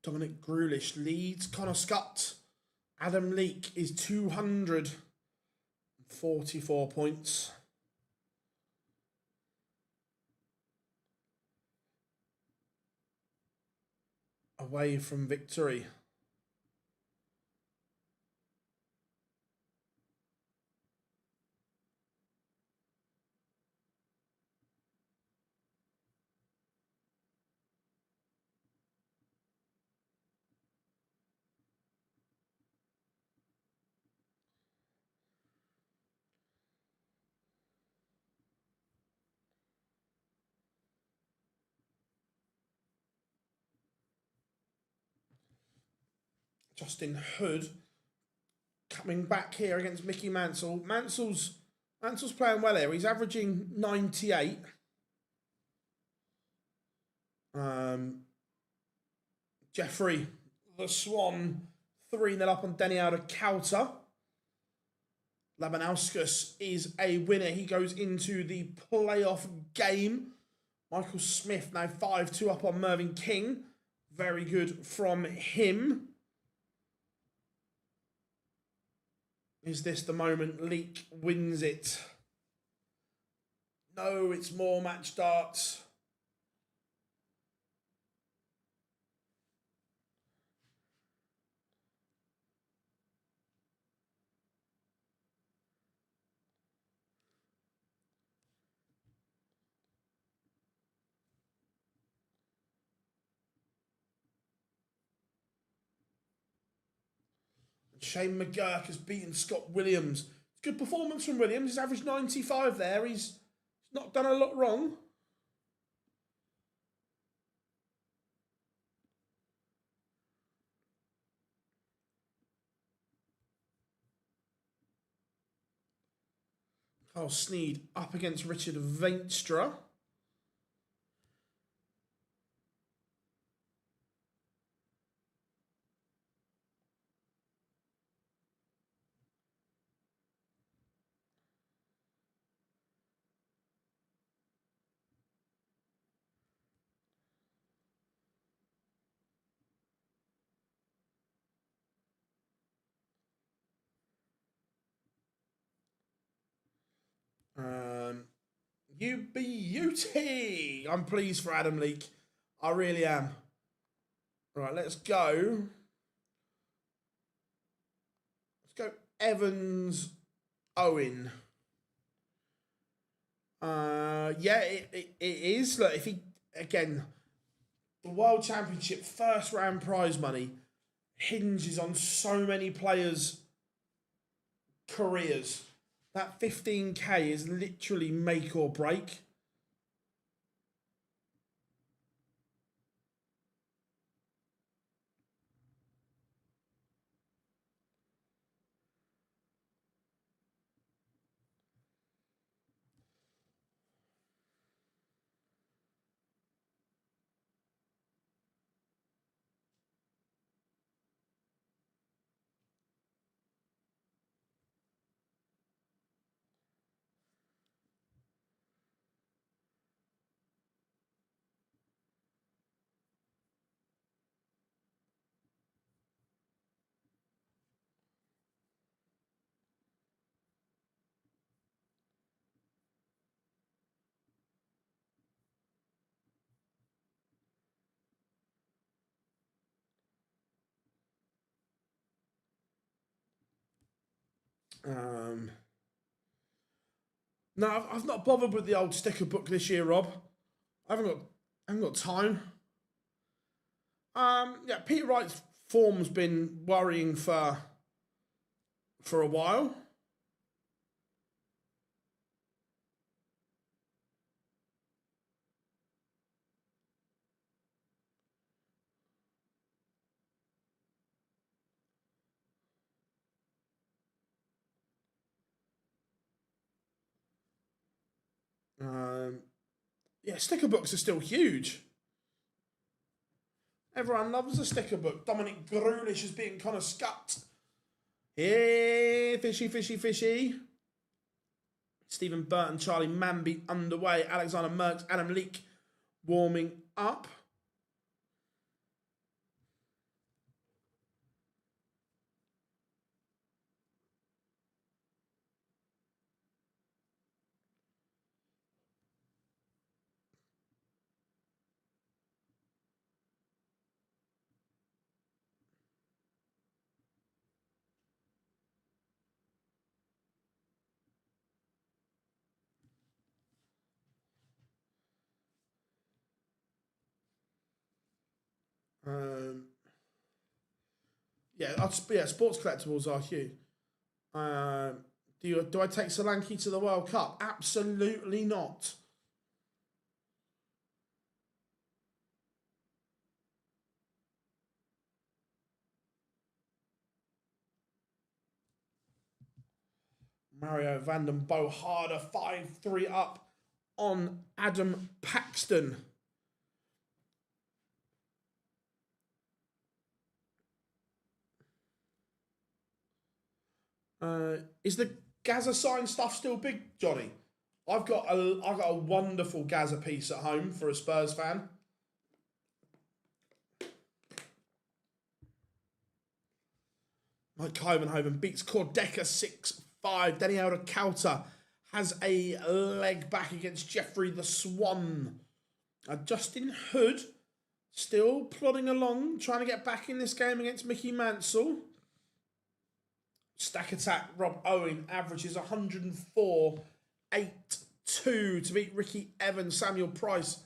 Dominic Grulish leads Connor Scott. Adam Leake is 244 points. Away from victory. Justin Hood coming back here against Mickey Mansell. Mansell's playing well here. He's averaging 98. Jeffrey, the Swan, 3-0 up on Denny out of Kauta. Labanauskas is a winner. He goes into the playoff game. Michael Smith now 5-2 up on Mervyn King. Very good from him. Is this the moment Leake wins it? No, it's more match darts. Shane McGurk has beaten Scott Williams. Good performance from Williams. He's averaged 95 there. He's not done a lot wrong. Carl Sneed up against Richard Vainstra. You beauty. I'm pleased for Adam Leake. I really am. Right, let's go. Let's go Evans Owen. Yeah, it is. Look, if he, again, the World Championship first round prize money hinges on so many players' careers. That 15k is literally make or break. No, I've not bothered with the old sticker book this year, Rob. I haven't got time. Yeah, Peter Wright's form's been worrying for a while. Yeah, sticker books are still huge. Everyone loves a sticker book. Dominic Grulish is being kind of scut. Hey, fishy, fishy, fishy. Stephen Burton, Charlie Manby underway. Alexander Merckx, Adam Leake warming up. Yeah, sports collectibles are huge. Do I take Solanke to the World Cup? Absolutely not. Mario van den Boharder 5-3 up on Adam Paxton. Is the Gaza sign stuff still big, Johnny? I've got a wonderful Gaza piece at home for a Spurs fan. Mike Kyvenhoven beats Cordecca 6-5. Daniel Kauta has a leg back against Jeffrey the Swan. Justin Hood still plodding along, trying to get back in this game against Mickey Mansell. Stack Attack, Rob Owen averages 104-8-2 to beat Ricky Evans. Samuel Price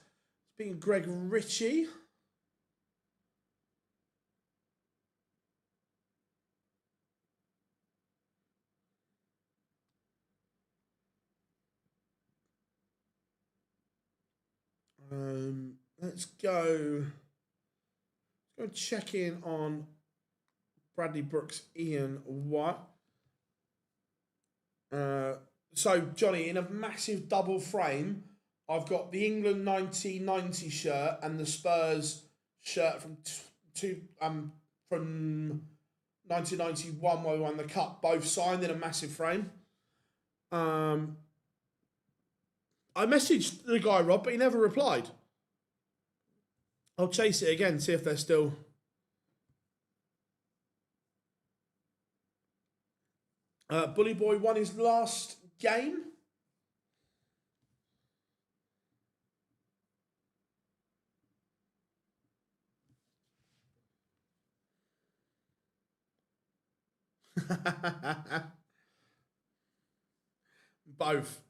beating Greg Ritchie. Let's go check in on Bradley Brooks, Ian White. So, Johnny, in a massive double frame, I've got the England 1990 shirt and the Spurs shirt from 1991 where we won the cup, both signed in a massive frame. I messaged the guy, Rob, but he never replied. I'll chase it again, see if they're still... Bully Boy won his last game. Both.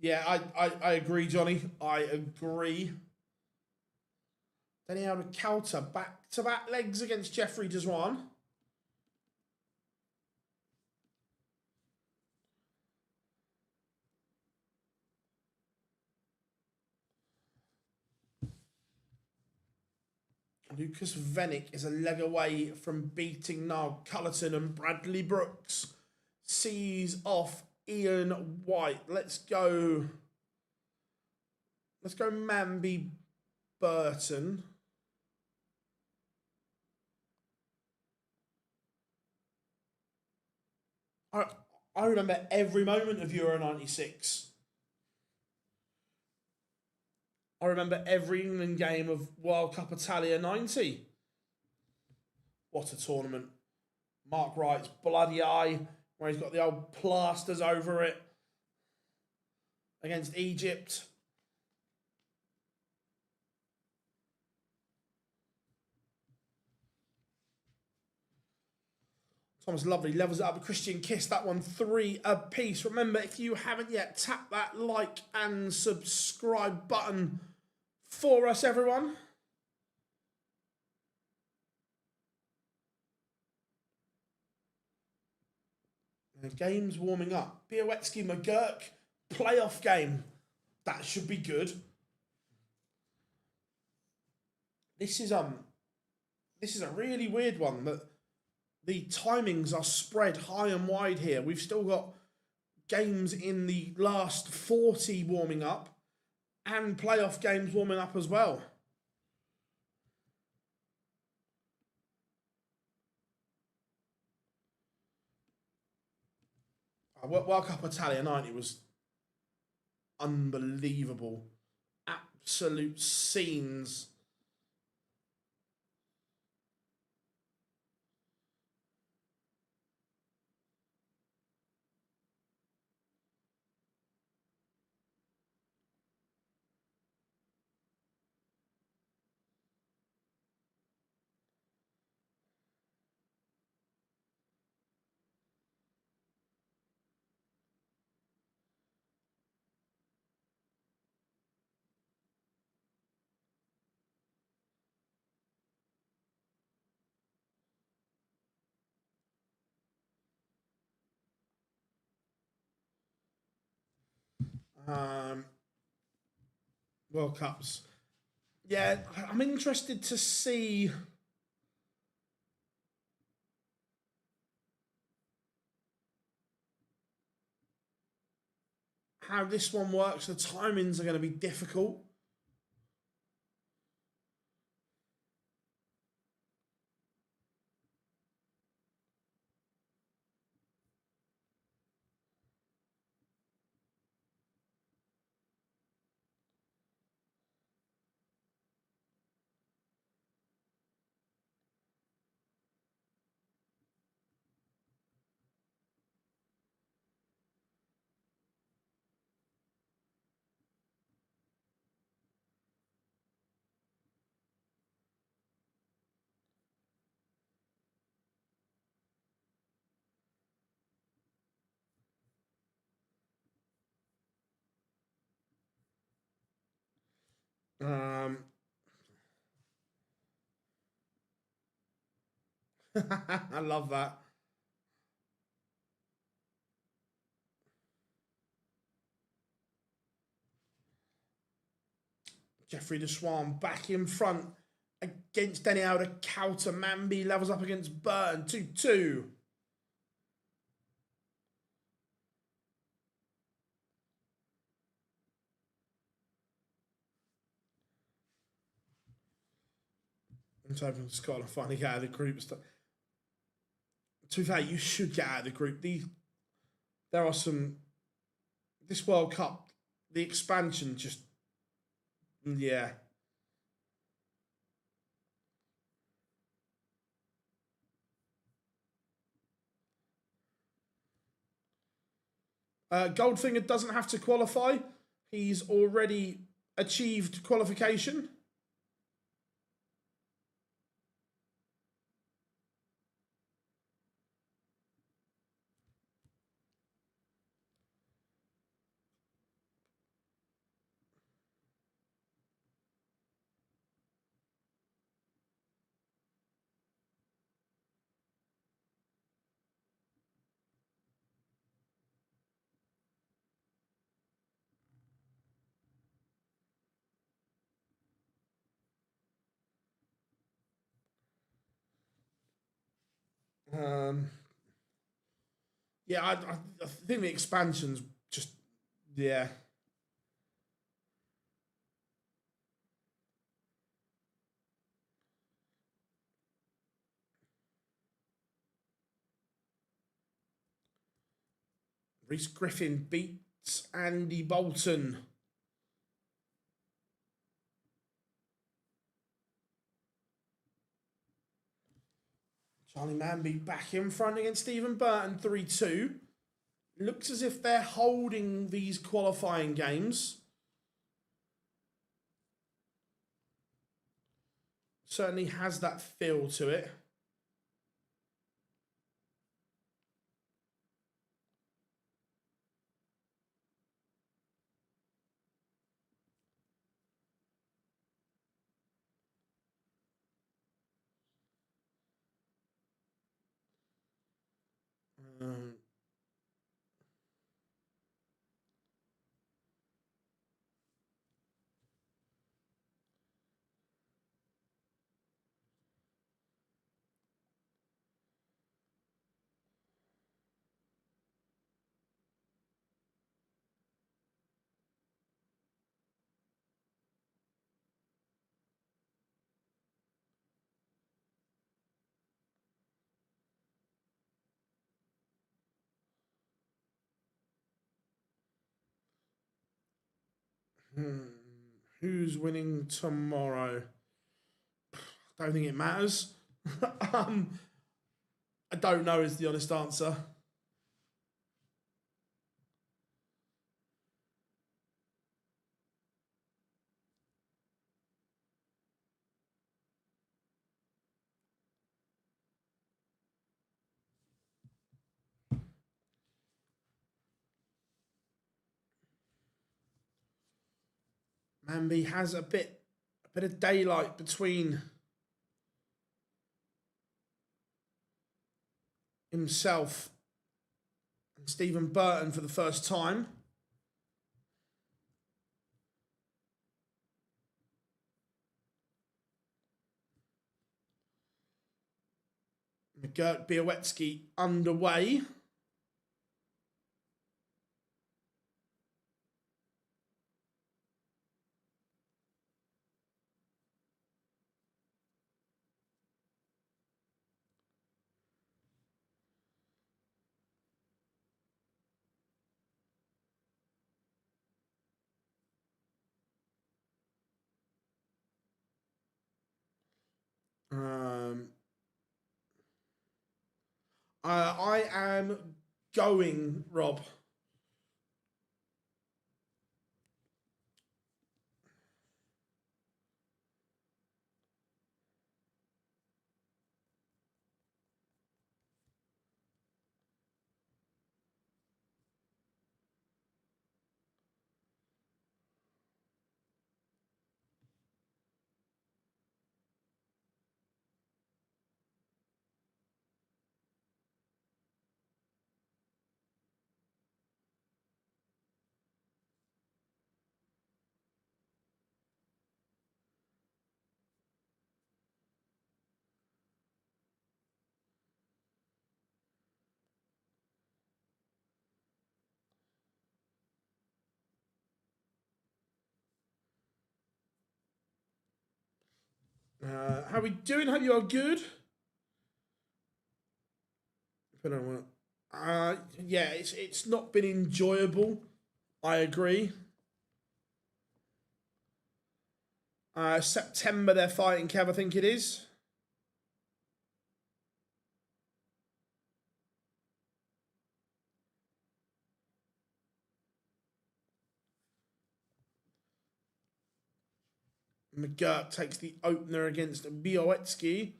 Yeah, I agree, Johnny. I agree. Daniel Kauta back-to-back legs against Jeffrey Deswan. Lucas Vennick is a leg away from beating Niall Cullerton, and Bradley Brooks sees off Ian White. Let's go Manby Burton. I remember every moment of Euro 96. I remember every England game of World Cup Italia 90. What a tournament. Mark Wright's bloody eye, where he's got the old plasters over it against Egypt. Thomas Lovely levels it up with Christian Kiss. That one 3 apiece. Remember, if you haven't yet, tap that like and subscribe button for us, everyone. The game's warming up. Białecki McGurk playoff game. That should be good. This is a really weird one. That the timings are spread high and wide here. We've still got games in the last 40 warming up and playoff games warming up as well. World Cup Italia 90 was unbelievable. Absolute scenes. World Cups. Yeah, I'm interested to see how this one works. The timings are going to be difficult. I love that. Jeffrey de Swan back in front against Denny Alder. Counter Manby levels up against Burton. 2-2. I'm hoping Scotland finally get out of the group. To be fair, you should get out of the group. There are some. This World Cup, the expansion just. Yeah. Goldfinger doesn't have to qualify. He's already achieved qualification. Yeah, I think the expansion's just, yeah. Reece Griffin beats Andy Bolton. Charlie Manby back in front against Stephen Burton, 3-2. Looks as if they're holding these qualifying games. Certainly has that feel to it. Who's winning tomorrow? I don't think it matters. I don't know is the honest answer. Manby has a bit of daylight between himself and Stephen Burton for the first time. McGurk Białecki underway. I am going, Rob. How are we doing? Hope you are good. Yeah, it's not been enjoyable. I agree. September they're fighting, Kev, I think it is. McGurk takes the opener against Białecki.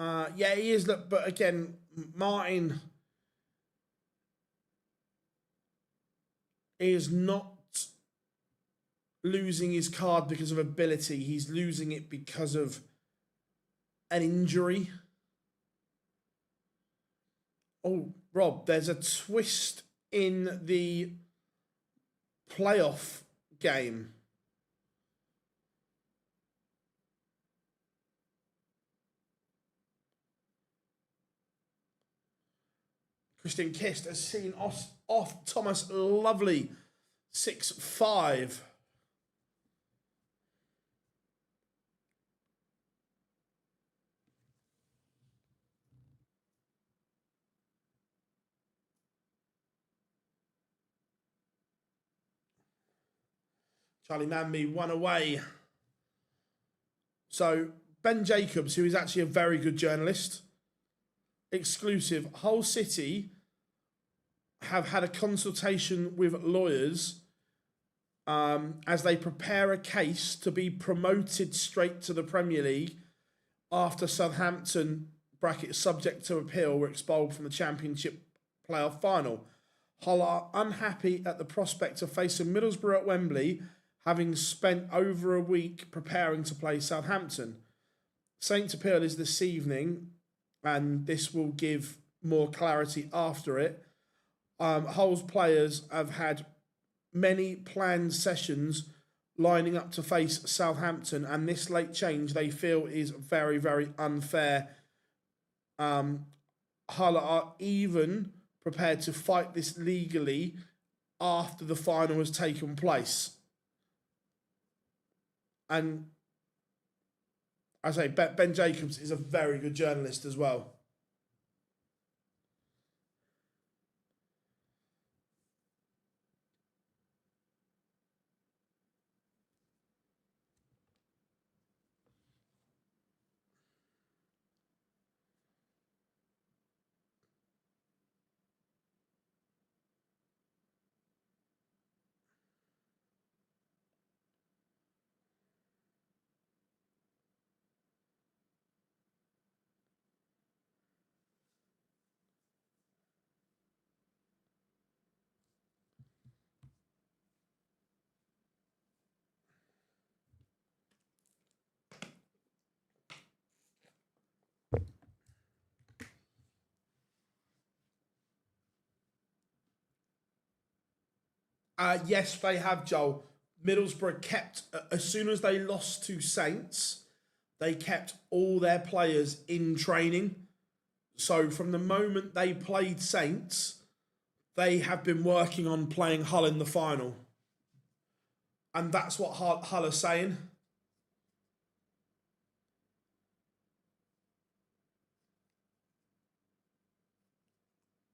Yeah, he is. Look, but again, Martin is not losing his card because of ability. He's losing it because of an injury. Oh, Rob, there's a twist in the playoff game. Christian Kist has seen off Thomas Lovely 6-5. Charlie Manby, one away. So Ben Jacobs, who is actually a very good journalist, exclusive. Hull City have had a consultation with lawyers as they prepare a case to be promoted straight to the Premier League after Southampton, bracket subject to appeal, were expelled from the Championship playoff final. Hull are unhappy at the prospect of facing Middlesbrough at Wembley, having spent over a week preparing to play Southampton. Saints' appeal is this evening, and this will give more clarity after it. Hull's players have had many planned sessions lining up to face Southampton, and this late change they feel is very, very unfair. Hull are even prepared to fight this legally after the final has taken place. And I say Ben Jacobs is a very good journalist as well. Yes, they have, Joel. Middlesbrough kept, as soon as they lost to Saints, they kept all their players in training. So from the moment they played Saints, they have been working on playing Hull in the final. And that's what Hull are saying.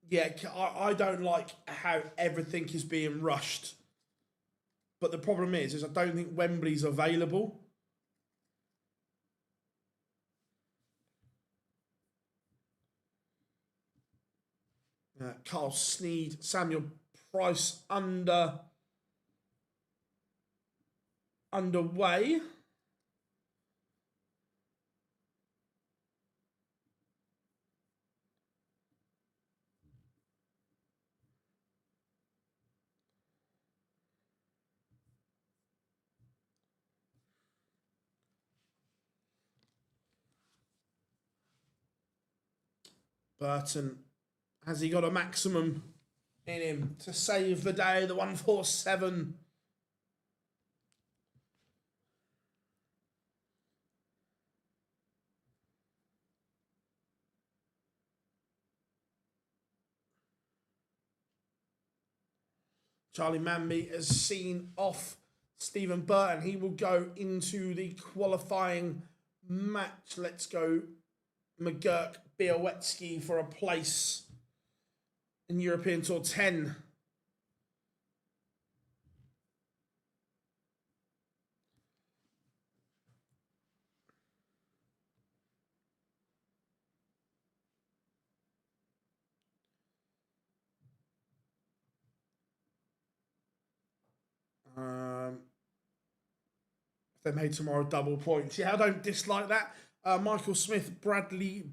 Yeah, I don't like how everything is being rushed. But the problem is I don't think Wembley's available. Carl Sneed, Samuel Price underway. Burton, has he got a maximum in him to save the day? The 147. Charlie Manby has seen off Stephen Burton. He will go into the qualifying match. Let's go McGurk Białowski for a place in European Tour 10. They made tomorrow double points. Yeah, I don't dislike that. Michael Smith, Bradley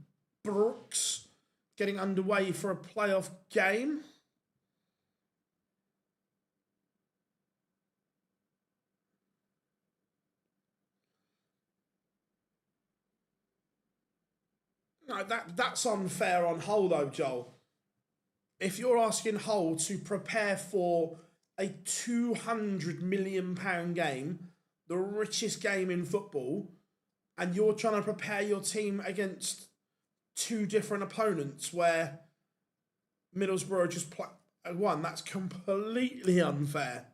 Brooks getting underway for a playoff game. No, that's unfair on Hull though, Joel. If you're asking Hull to prepare for a £200 million game, the richest game in football, and you're trying to prepare your team against two different opponents where Middlesbrough just won, that's completely unfair.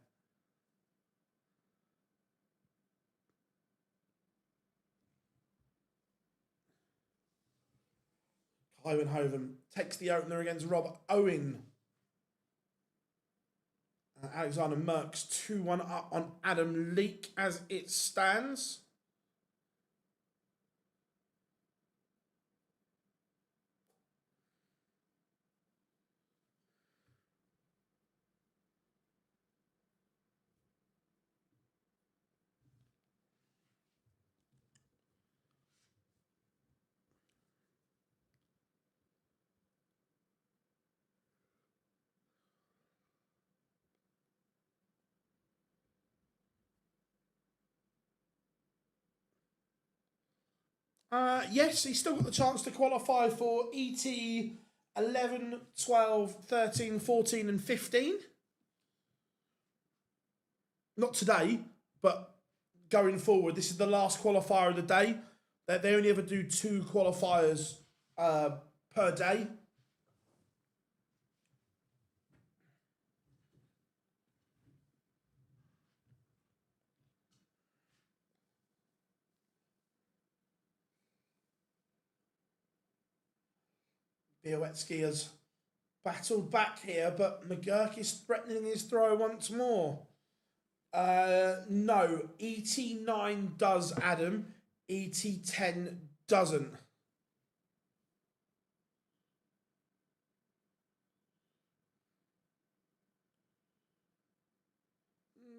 Hoven takes the opener against Rob Owen. Alexander Merckx 2-1 up on Adam Leake as it stands. Yes, he's still got the chance to qualify for ET 11, 12, 13, 14 and 15. Not today, but going forward. This is the last qualifier of the day. They only ever do 2 qualifiers per day. Białecki has battled back here, but McGurk is threatening his throw once more. No, ET9 does, Adam. ET10 doesn't.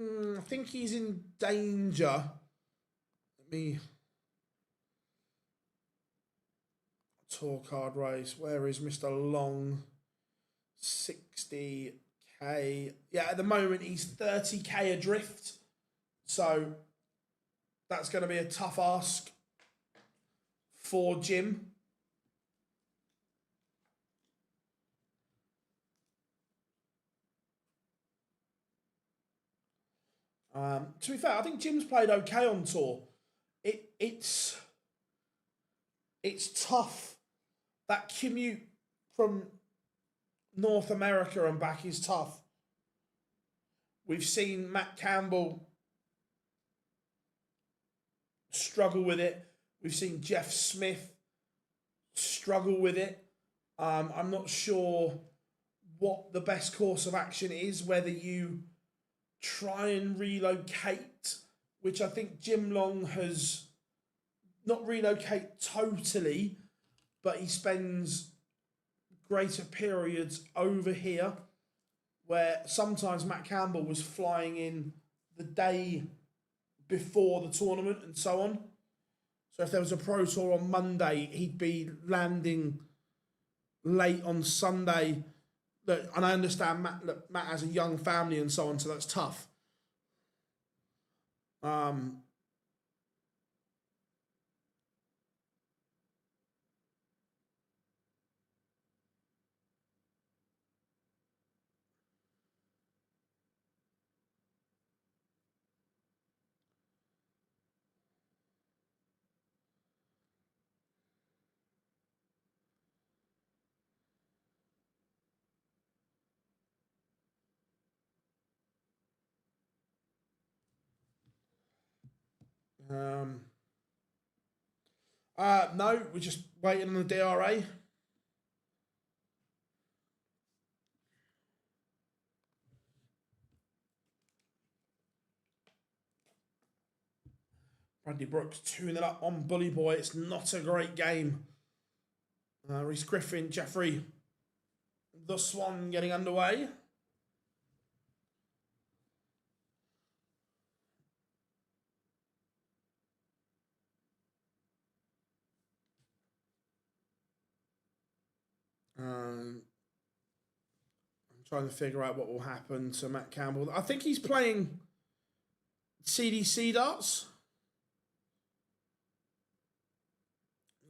I think he's in danger. Let me... Tour card race. Where is Mr. Long? 60k. Yeah, at the moment he's 30k adrift. So that's going to be a tough ask for Jim. To be fair, I think Jim's played okay on tour. It's tough. That commute from North America and back is tough. We've seen Matt Campbell struggle with it. We've seen Jeff Smith struggle with it. I'm not sure what the best course of action is, whether you try and relocate, which I think Jim Long has not relocate totally, but he spends greater periods over here, where sometimes Matt Campbell was flying in the day before the tournament and so on. So if there was a Pro Tour on Monday, he'd be landing late on Sunday. Look, and I understand Matt has a young family and so on, so that's tough. No, we're just waiting on the DRA. Bradley Brooks 2-0 up on Bully Boy. It's not a great game. Reese Griffin, Jeffrey, the Swan getting underway. I'm trying to figure out what will happen to Matt Campbell. I think he's playing CDC darts.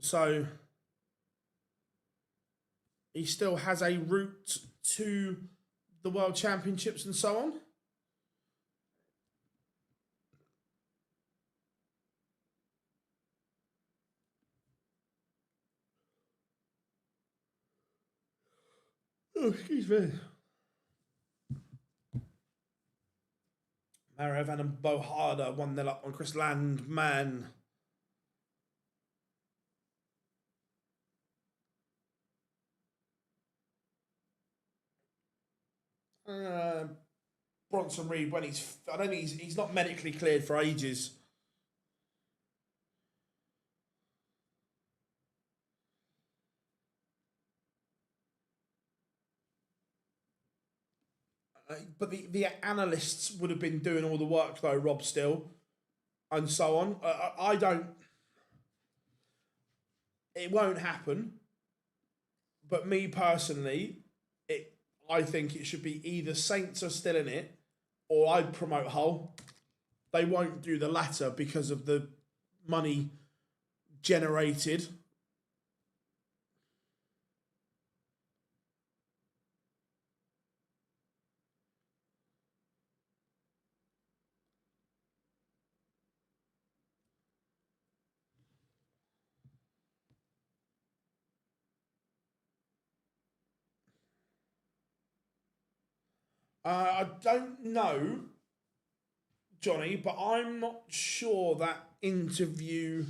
So he still has a route to the World Championships and so on. Oh, excuse me. Maravan and Bohada 1-0 up on Chris Landman. Bronson Reed when I don't think he's not medically cleared for ages. But the analysts would have been doing all the work though, Rob, still, and so on. I don't. It won't happen. But me personally, I think it should be either Saints are still in it, or I'd promote Hull. They won't do the latter because of the money generated. I don't know, Johnny, but I'm not sure that interview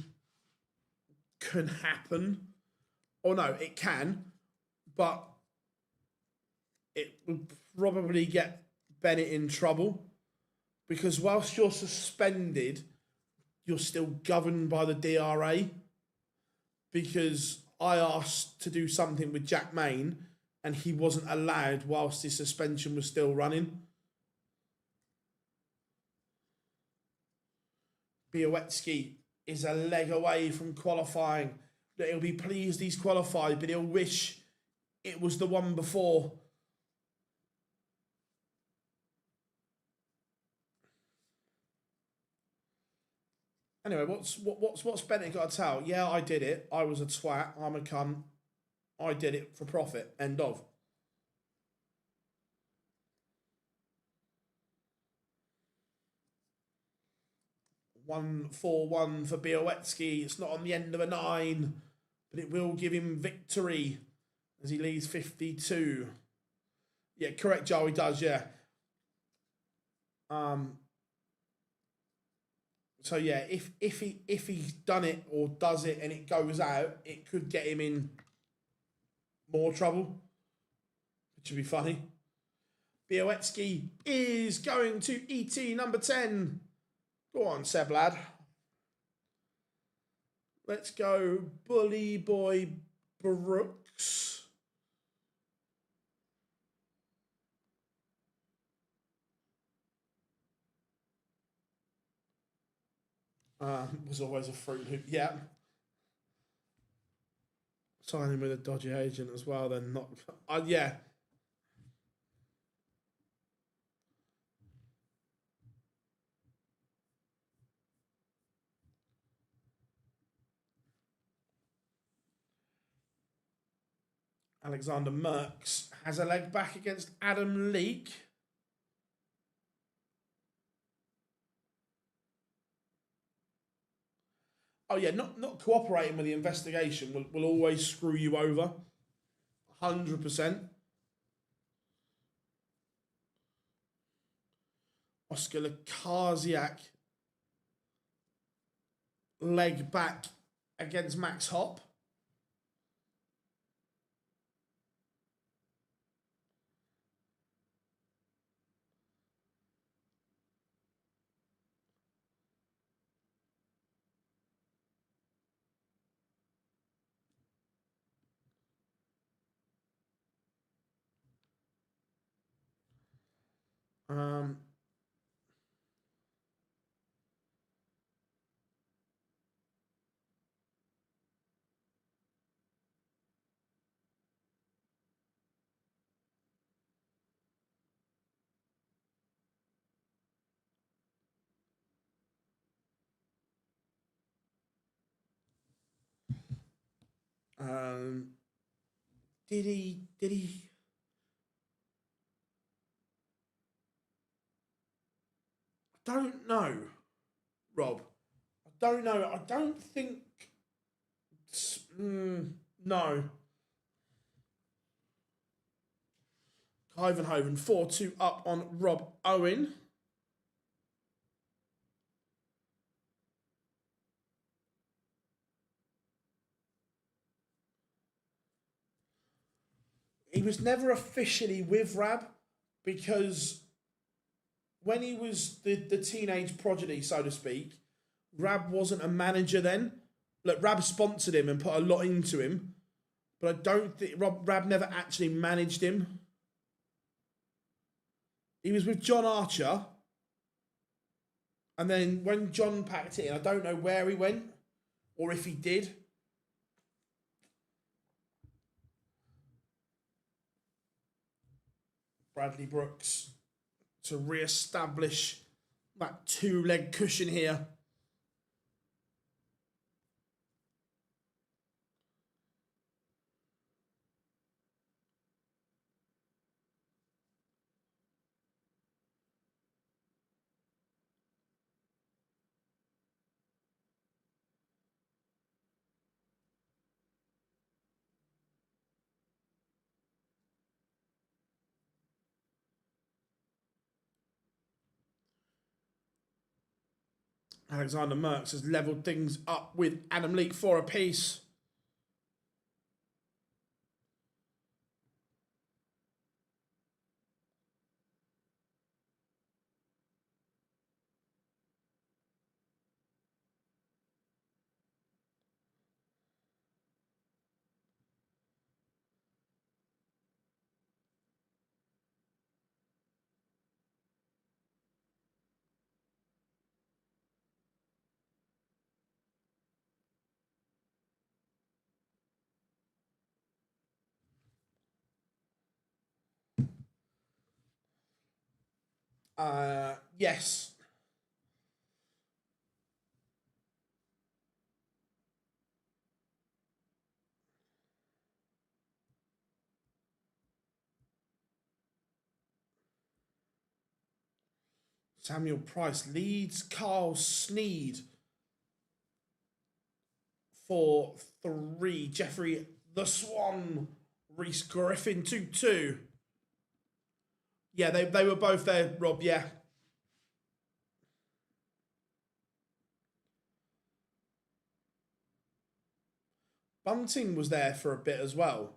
can happen. Or no, it can, but it would probably get Bennett in trouble because whilst you're suspended, you're still governed by the DRA. Because I asked to do something with Jack Main and he wasn't allowed whilst his suspension was still running. Białecki is a leg away from qualifying. He'll be pleased he's qualified, but he'll wish it was the one before. Anyway, what's Bennett got to tell? Yeah, I did it. I was a twat. I'm a cunt. I did it for profit. End of. One 4-1 for Białecki. It's not on the end of a 9, but it will give him victory as he leads 52. Yeah, correct, Joe. He does. Yeah. So yeah, if he's done it or does it and it goes out, it could get him in more trouble, which would be funny. Białecki is going to ET number 10. Go on, Seb lad. Let's go, Bully Boy Brooks. Was always a fruit hoop. Yeah. Signing with a dodgy agent as well, then not. Yeah. Alexander Merckx has a leg back against Adam Leake. Oh yeah, not cooperating with the investigation will always screw you over. 100%. Oscar Lukasiak leg back against Max Hopp. Um, um, did he? I don't know, Rob. I don't know. I don't think. No. Ivanhoven 4-2 up on Rob Owen. He was never officially with Rab because when he was the teenage prodigy, so to speak, Rab wasn't a manager then. Look, Rab sponsored him and put a lot into him, but I don't think Rab never actually managed him. He was with John Archer, and then when John packed it in, I don't know where he went or if he did. Bradley Brooks to re-establish that two-leg cushion here. Alexander Merckx has levelled things up with Adam Leake for a piece. Yes. Samuel Price leads Carl Sneed for 3. Jeffrey the Swan, Reese Griffin 2-2. Yeah, they were both there, Rob, yeah. Bunting was there for a bit as well.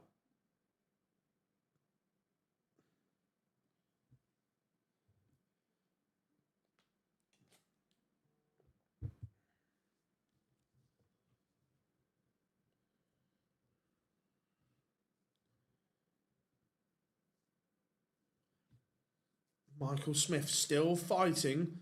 Michael Smith still fighting.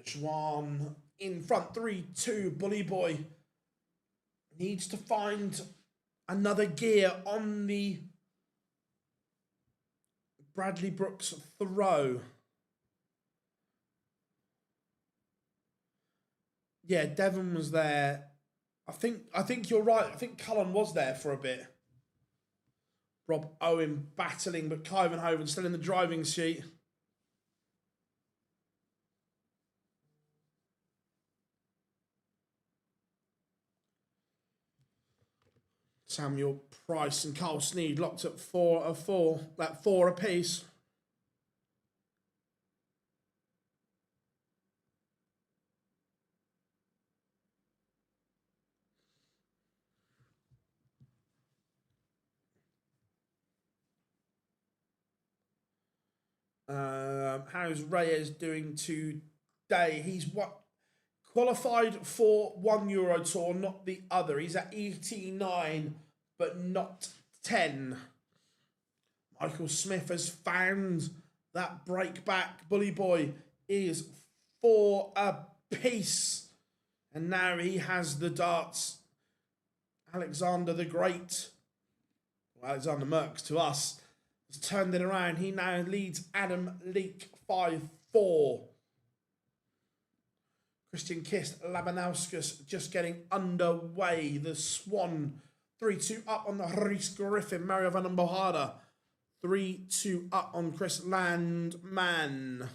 Deschwan in front, 3-2. Bully Boy needs to find another gear on the Bradley Brooks throw. Yeah, Devon was there. I think you're right. I think Cullen was there for a bit. Rob Owen battling, but Kyvenhoven still in the driving seat. Samuel Price and Carl Sneed locked at 4-4. That 4 apiece. How's Reyes doing today? He's qualified for one Euro Tour, not the other. He's at 89, but not 10. Michael Smith has found that break back. Bully Boy is 4 apiece. And now he has the darts. Alexander the Great, Alexander Merckx to us, has turned it around. He now leads Adam Leake 5-4. Christian Kist, Labanauskas just getting underway. The Swan 3-2 up on the Rhys Griffin, Mario van den Bohada. 3-2 up on Chris Landman.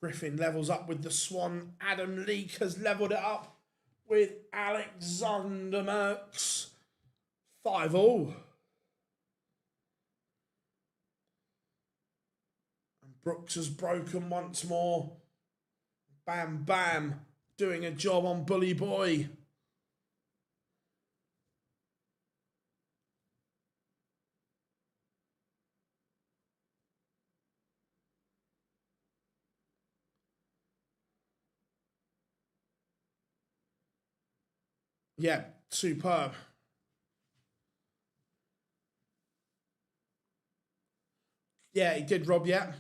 Griffin levels up with the Swan. Adam Leake has levelled it up with Alexander Merckx. 5-all. And Brooks has broken once more. Bam Bam doing a job on Bully Boy. Yeah, superb. Yeah, he did, Rob, yeah.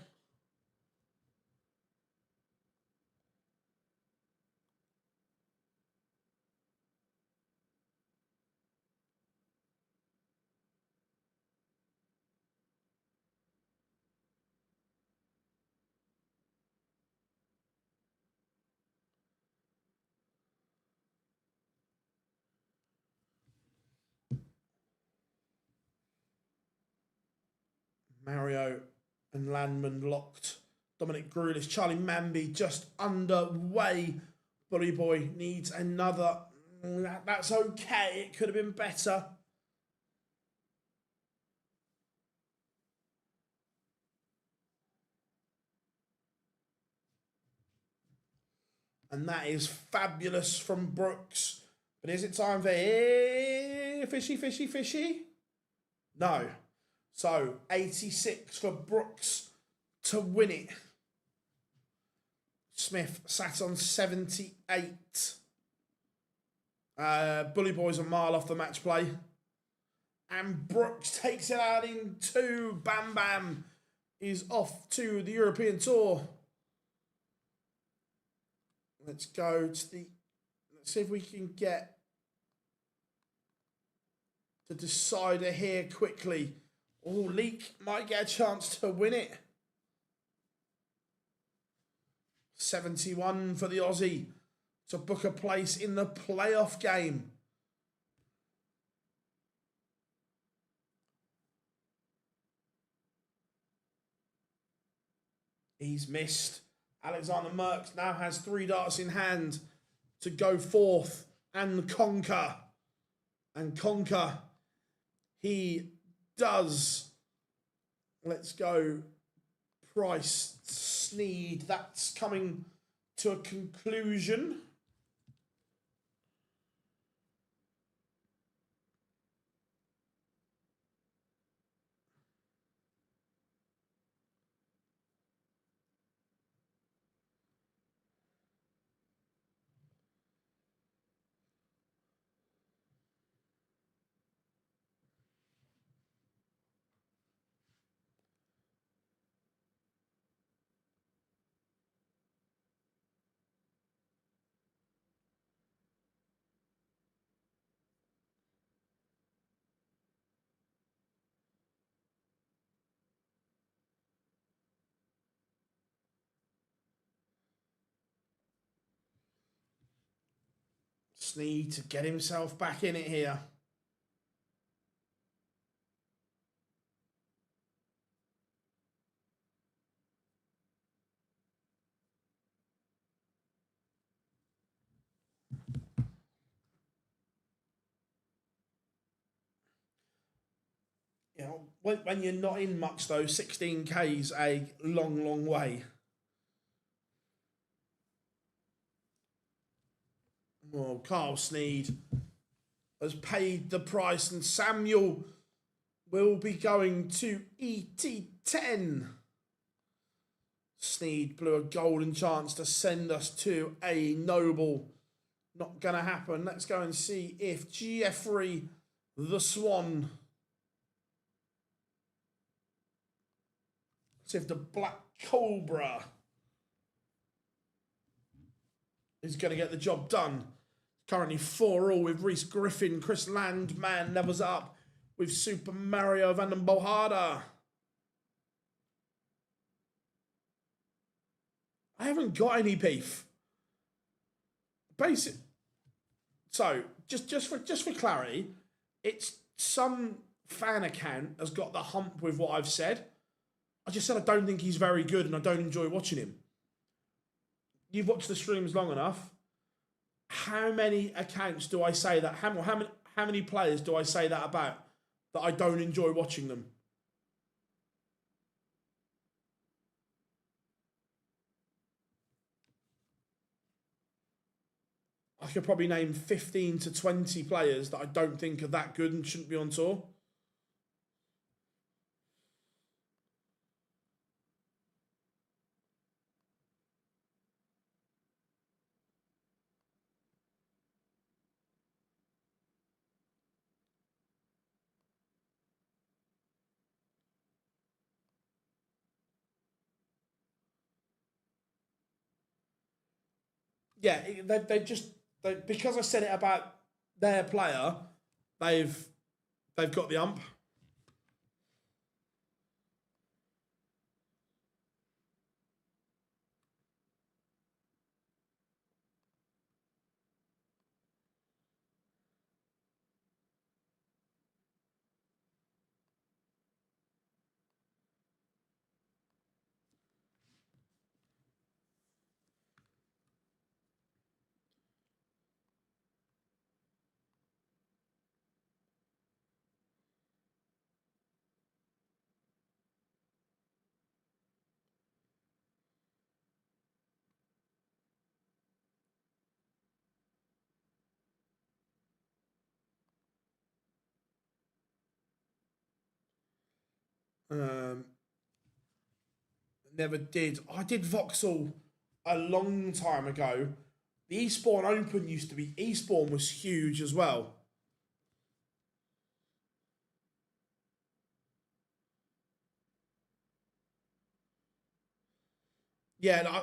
Mario and Landman locked. Dominic Grulis, Charlie Manby just underway. Bully Boy needs another. That's okay. It could have been better. And that is fabulous from Brooks. But is it time for fishy, fishy, fishy? No. So 86 for Brooks to win it. Smith sat on 78. Bully Boy's a mile off the match play. And Brooks takes it out in 2. Bam Bam is off to the European Tour. Let's go to the... Let's see if we can get the decider here quickly. Oh, Leake might get a chance to win it. 71 for the Aussie to book a place in the playoff game. He's missed. Alexander Merckx now has 3 darts in hand to go forth and conquer. And conquer he does. Let's go. Price, Sneed. That's coming to a conclusion. Sneed to get himself back in it here. You know, when you're not in much though, 16K's a long, long way. Well, Carl Sneed has paid the price, and Samuel will be going to ET10. Sneed blew a golden chance to send us to a noble. Not going to happen. Let's go and see if Jeffrey the Swan See if the Black Cobra is going to get the job done. Currently 4-all with Reese Griffin. Chris Landman levels up with Super Mario van den Bohada. I haven't got any beef. Basic. So just for clarity, it's some fan account has got the hump with what I've said. I just said I don't think he's very good and I don't enjoy watching him. You've watched the streams long enough. How many accounts do I say that? How many players do I say that about? That I don't enjoy watching them? I could probably name 15 to 20 players that I don't think are that good and shouldn't be on tour. Yeah, because I said it about their player, they've got the ump. Never did. I did Vauxhall a long time ago. The Eastbourne Open used to be. Eastbourne was huge as well. Yeah,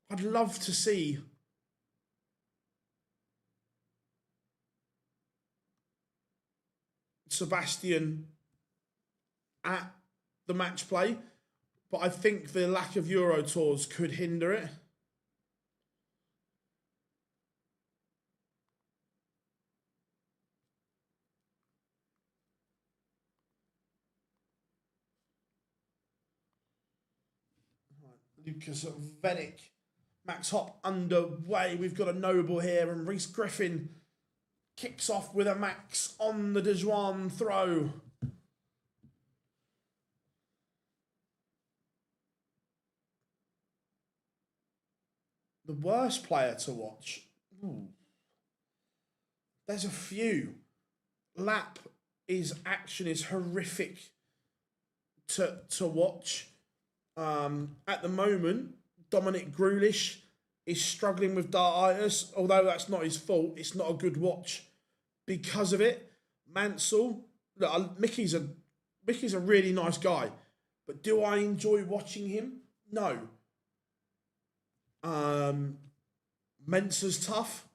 I'd love to see Sebastian at the match play, but I think the lack of Euro tours could hinder it. Lucas Venick, Max Hop underway. We've got a Noble here, and Reese Griffin kicks off with a Max on the Dejuan throw. The worst player to watch. Ooh. There's a few. Lap action is horrific to watch. At the moment, Dominic Grulish is struggling with dartitis. Although that's not his fault, it's not a good watch because of it. Mansell, look, Mickey's a really nice guy, but do I enjoy watching him? No. Mensa's tough.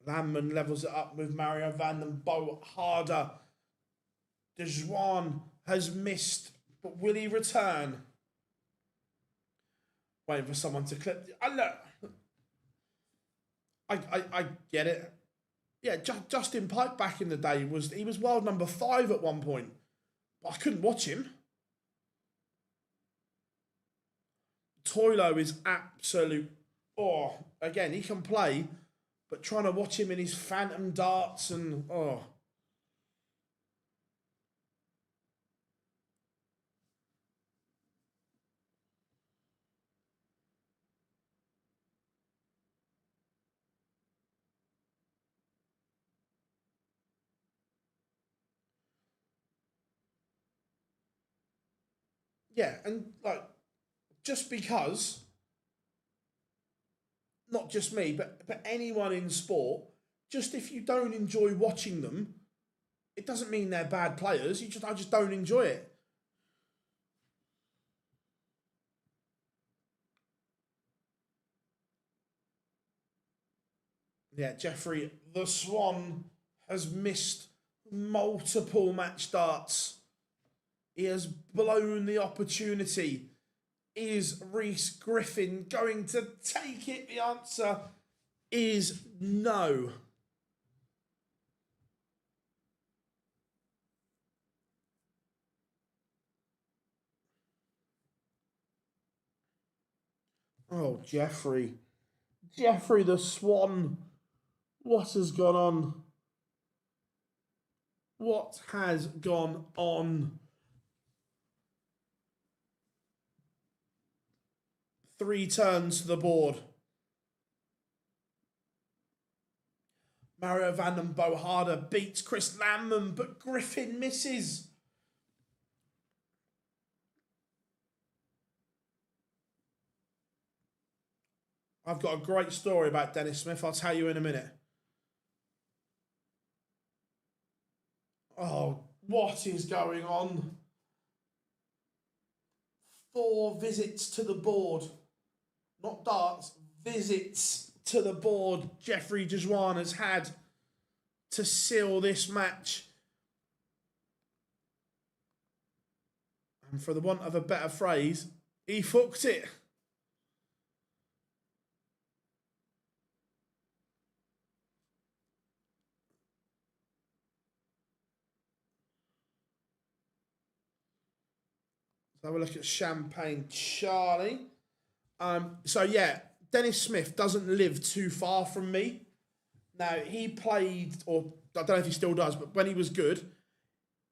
Landman levels it up with Mario van den Bohada. Dejuan has missed, but will he return? Waiting for someone to clip. I get it. Yeah, Justin Pike back in the day was world number 5 at one point, but I couldn't watch him. Toilo is absolute. Oh, again, he can play, but trying to watch him in his phantom darts and yeah, and like just because, not just me, but anyone in sport, just if you don't enjoy watching them, it doesn't mean they're bad players. I just don't enjoy it. Yeah, Jeffrey, the Swan has missed multiple match starts. He has blown the opportunity. Is Reece Griffin going to take it? The answer is no. Oh, Jeffrey. Jeffrey the Swan. What has gone on? What has gone on? 3 turns to the board. Mario van den Bohada beats Chris Landman, but Griffin misses. I've got a great story about Dennis Smith. I'll tell you in a minute. Oh, what is going on? 4 visits to the board. Not darts, visits to the board. Jeffrey Dejuan has had to seal this match. And for the want of a better phrase, he fucked it. Let's have a look at Champagne Charlie. So yeah, Dennis Smith doesn't live too far from me. Now, he played, or I don't know if he still does, but when he was good,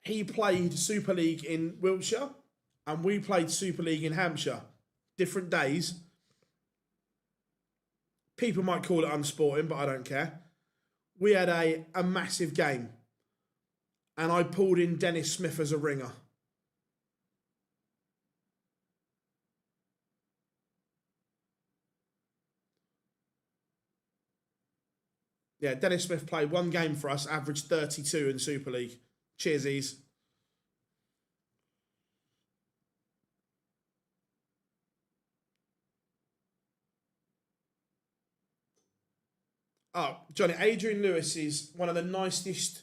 he played Super League in Wiltshire and we played Super League in Hampshire. Different days. People might call it unsporting, but I don't care. We had a massive game and I pulled in Dennis Smith as a ringer. Yeah, Dennis Smith played 1 game for us, averaged 32 in Super League. Cheersies. Oh, Johnny, Adrian Lewis is one of the nicest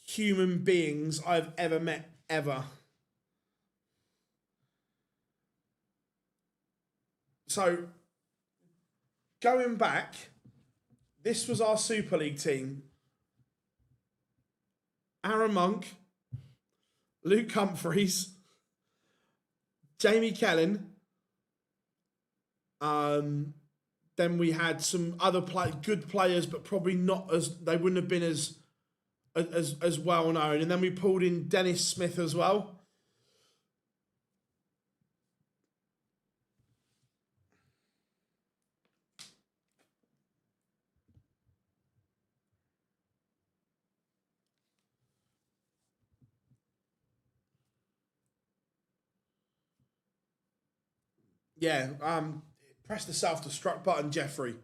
human beings I've ever met, ever. So, going back, this was our Super League team. Aaron Monk, Luke Humphreys, Jamie Kellen. Then we had some other good players, but probably not as, they wouldn't have been as well known. And then we pulled in Dennis Smith as well. Yeah, press the self-destruct button, Jeffrey.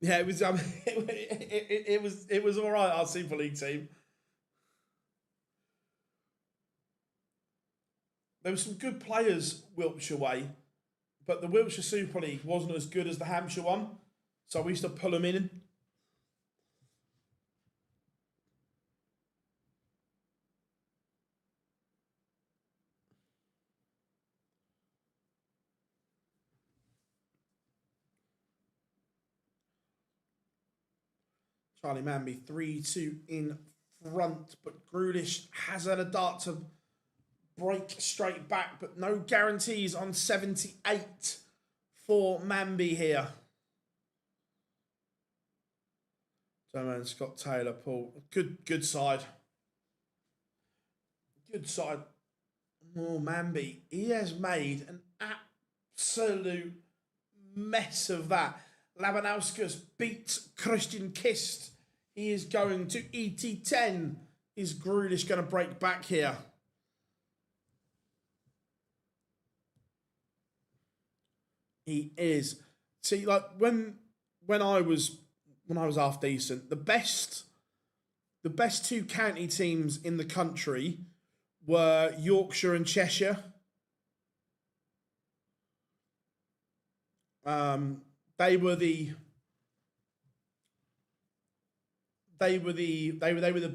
Yeah, it was it was all right, our Super League team. There were some good players Wiltshire way, but the Wiltshire Super League wasn't as good as the Hampshire one, so we used to pull them in. Charlie Manby 3-2 in front, but Grudish has had a dart to break straight back, but no guarantees on 78 for Manby here. So Scott Taylor, Paul, good side. Good side. Oh, Manby, he has made an absolute mess of that. Labanauskas beats Christian Kist. He is going to ET10. Is Grealish going to break back here? He is. See, like when I was half decent, the best two county teams in the country were Yorkshire and Cheshire. They were the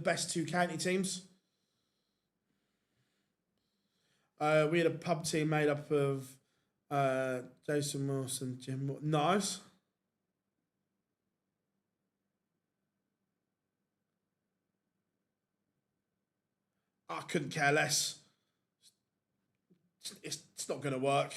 best two county teams. We had a pub team made up of Jason Moss and Jim Moore. Nice. I couldn't care less. It's not going to work.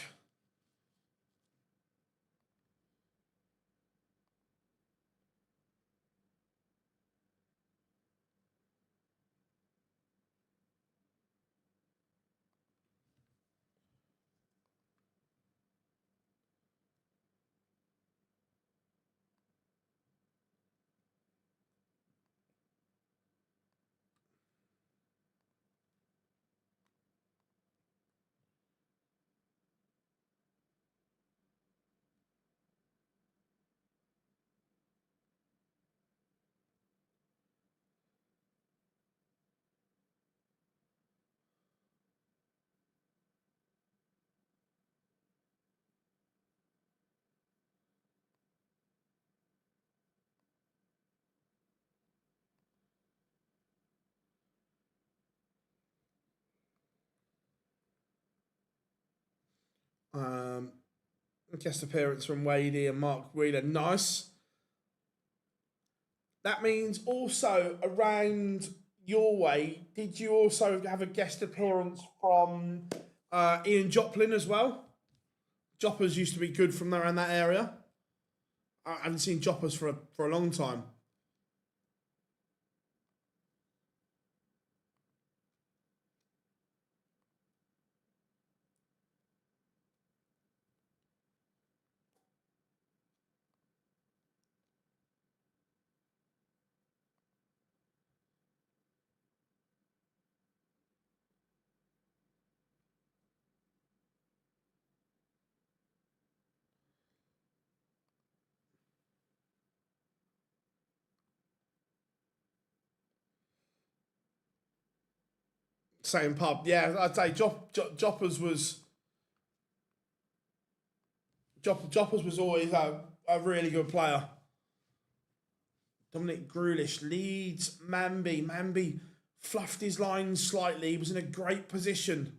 Guest appearance from Wadey and Mark Wheeler. Nice. That means also around your way, did you also have a guest appearance from Ian Joplin as well? Joppers used to be good from around that area. I haven't seen Joppers for a long time. Same pub. Yeah, I'd say Joppers was always a really good player. Dominic Grealish leads Mamby. Mamby fluffed his lines slightly. He was in a great position.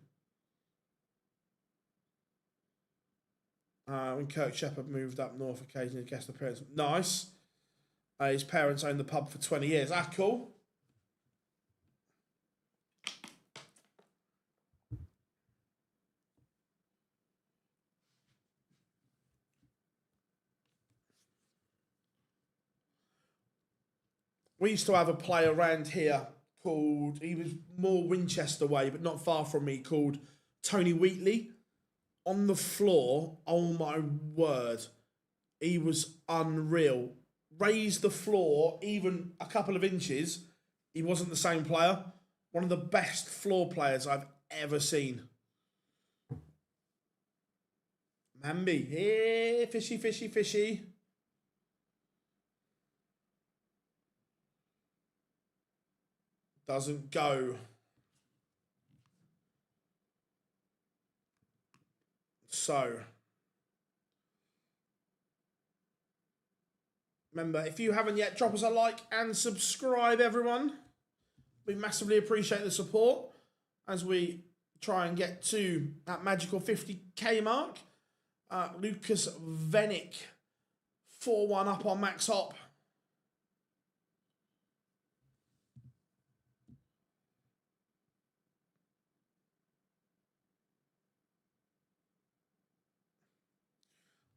When Kirk Shepherd moved up north, occasionally guest appearance. Nice. His parents owned the pub for 20 years. Ah, cool. We used to have a player around here called, he was more Winchester way, but not far from me, called Tony Wheatley. On the floor, oh my word, he was unreal. Raised the floor even a couple of inches, he wasn't the same player. One of the best floor players I've ever seen. Mamby, hey, fishy, fishy, fishy. Doesn't go. So, remember, if you haven't yet, drop us a like and subscribe, everyone. We massively appreciate the support as we try and get to that magical 50k mark. Lucas Venick, 4-1 up on Max Hop.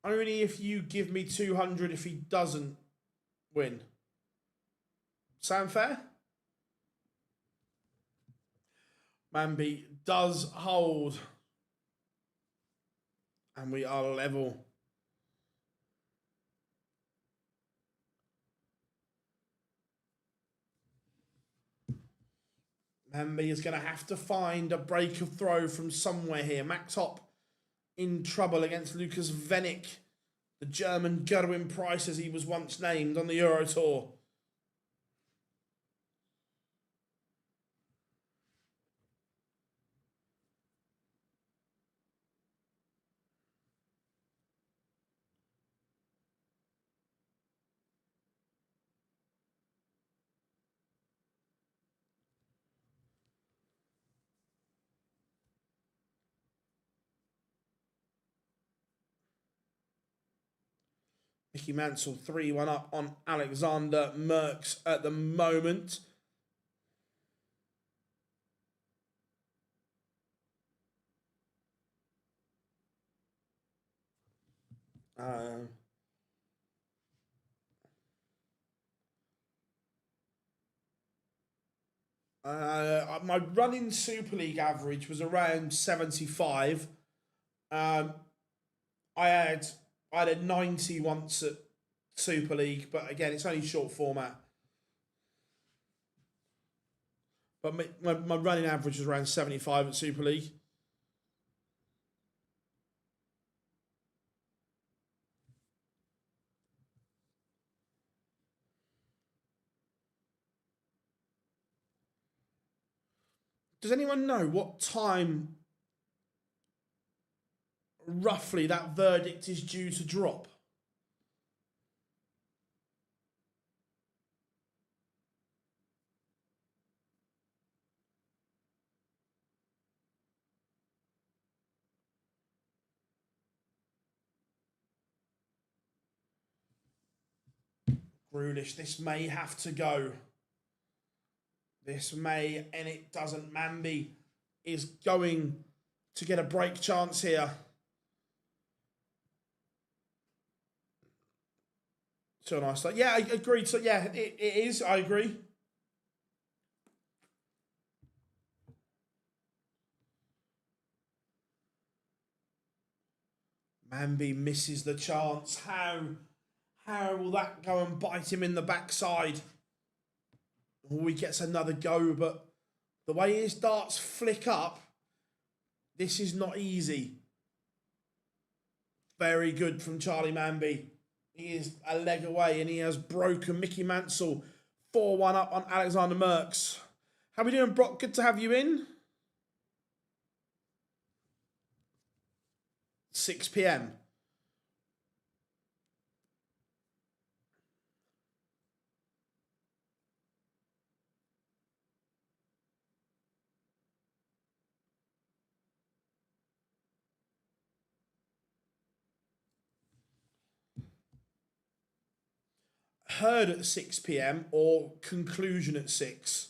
Only if you give me 200 if he doesn't win. Sound fair? Mamby does hold. And we are level. Mambi is going to have to find a break of throw from somewhere here. Max Hopp in trouble against Lucas Vennick, the German Gerwin Price as he was once named on the Euro Tour. Mickey Mansell 3-1 up on Alexander Merckx at the moment. My running Super League average was around 75. I had a 90 once at Super League, but again, it's only short format. But my running average was around 75 at Super League. Does anyone know what time roughly that verdict is due to drop? Grulish, this may have to go. This may, and it doesn't. Mambi is going to get a break chance here. So nice. Yeah, I agree. So yeah, it is. I agree. Mambi misses the chance. How will that go and bite him in the backside? Oh, he gets another go, but the way his darts flick up, this is not easy. Very good from Charlie Mambi. He is a leg away and he has broken Mickey Mansell 4-1 up on Alexander Merckx. How we doing, Brock? Good to have you in. 6 p.m. Heard at 6 p.m. or conclusion at 6?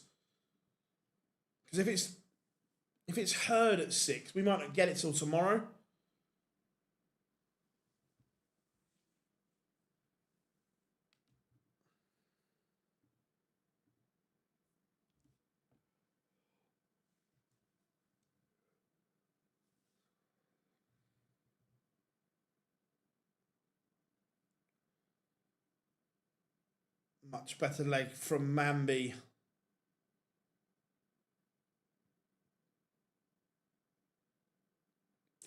Because if it's heard at 6, we might not get it till tomorrow. Much better leg from Mambi.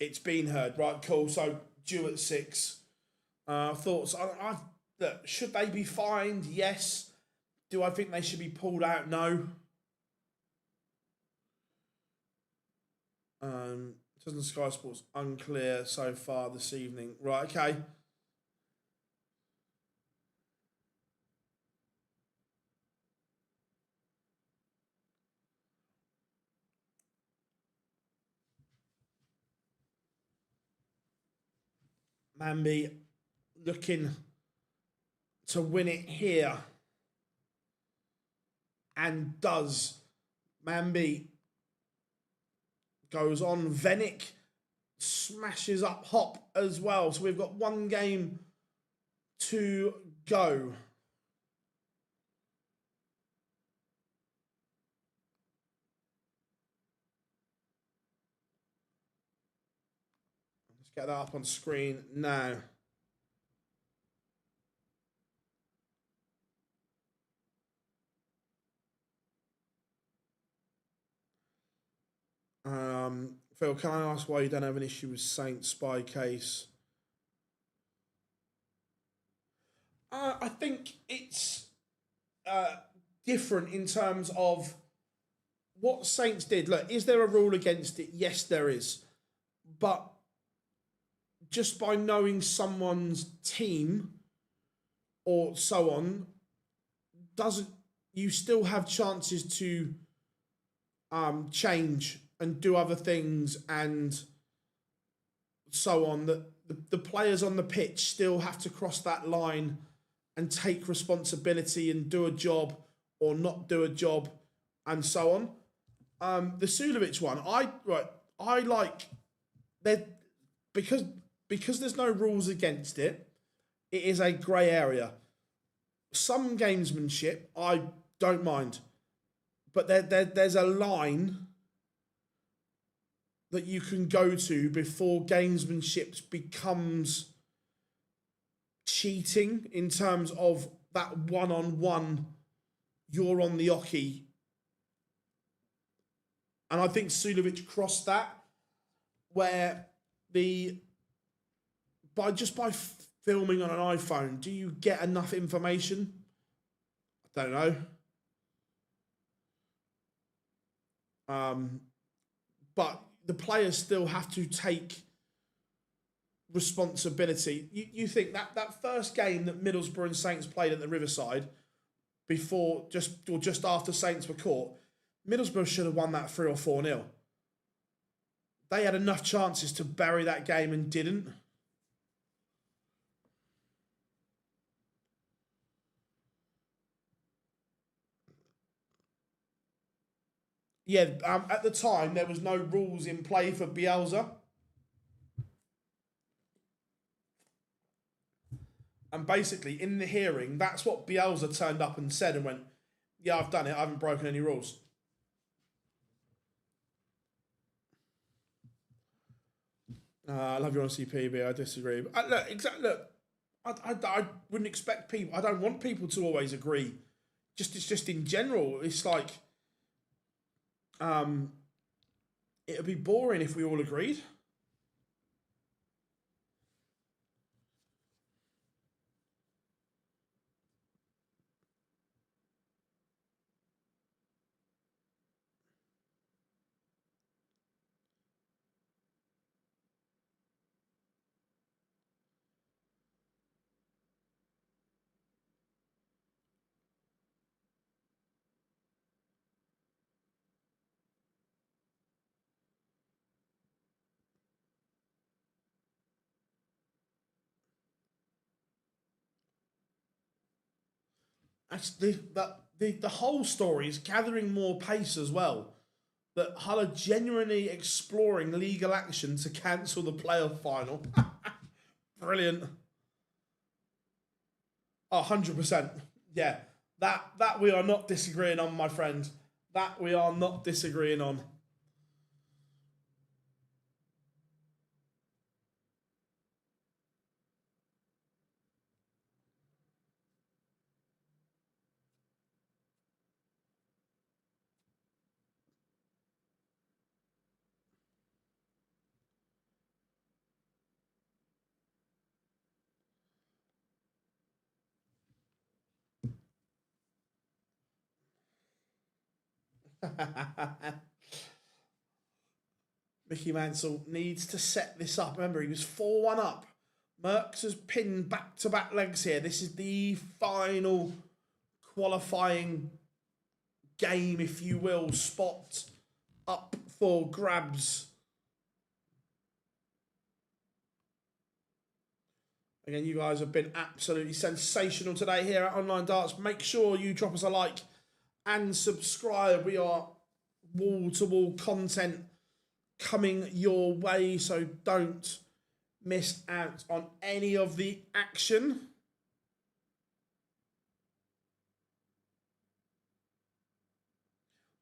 It's been heard. Right, cool. So due at 6. Thoughts? Look, should they be fined? Yes. Do I think they should be pulled out? No. Doesn't Sky Sports unclear so far this evening? Right, okay. Mambi looking to win it here. And does. Mambi goes on. Vennick smashes up Hop as well. So we've got one game to go. Let's get that up on screen now. Phil, can I ask why you don't have an issue with Saints spy case? I think it's different in terms of what Saints did. Look, is there a rule against it? Yes, there is. But just by knowing someone's team or so on, you still have chances to change and do other things and so on. That the players on the pitch still have to cross that line and take responsibility and do a job or not do a job and so on. The Sulovic one, I like that because there's no rules against it. It is a grey area. Some gamesmanship I don't mind, but there's a line that you can go to before gamesmanship becomes cheating in terms of that one-on-one, you're on the oche. And I think Sulovic crossed that, where by filming on an iPhone, do you get enough information? I don't know. But the players still have to take responsibility. You think that first game that Middlesbrough and Saints played at the Riverside just after Saints were caught, Middlesbrough should have won that 3 or 4-0. They had enough chances to bury that game and didn't. Yeah, at the time, there was no rules in play for Bielsa. And basically, in the hearing, that's what Bielsa turned up and said and went, yeah, I've done it. I haven't broken any rules. I love your honesty, PB. I disagree. Look, I wouldn't expect people. I don't want people to always agree. It's just in general. It's like, it would be boring if we all agreed. The whole story is gathering more pace as well. That Hull are genuinely exploring legal action to cancel the playoff final. Brilliant. 100%. Yeah. That we are not disagreeing on, my friend. That we are not disagreeing on. Mickey Mansell needs to set this up. Remember, he was 4-1 up. Merckx has pinned back-to-back legs here. This is the final qualifying game, if you will, spot up for grabs. Again, you guys have been absolutely sensational today here at Online Darts. Make sure you drop us a like and subscribe. We are wall-to-wall content coming your way, so don't miss out on any of the action.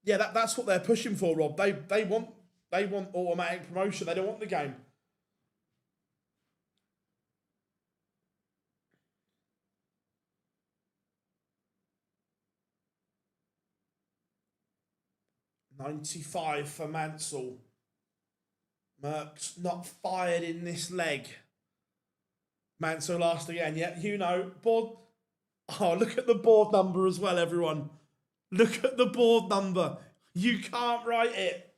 Yeah, that's what they're pushing for, Rob. They want automatic promotion. They don't want the game. $95 for Mansell. Merck's not fired in this leg. Mansell last again. Yeah, you know, board. Oh, look at the board number as well, everyone. Look at the board number. You can't write it.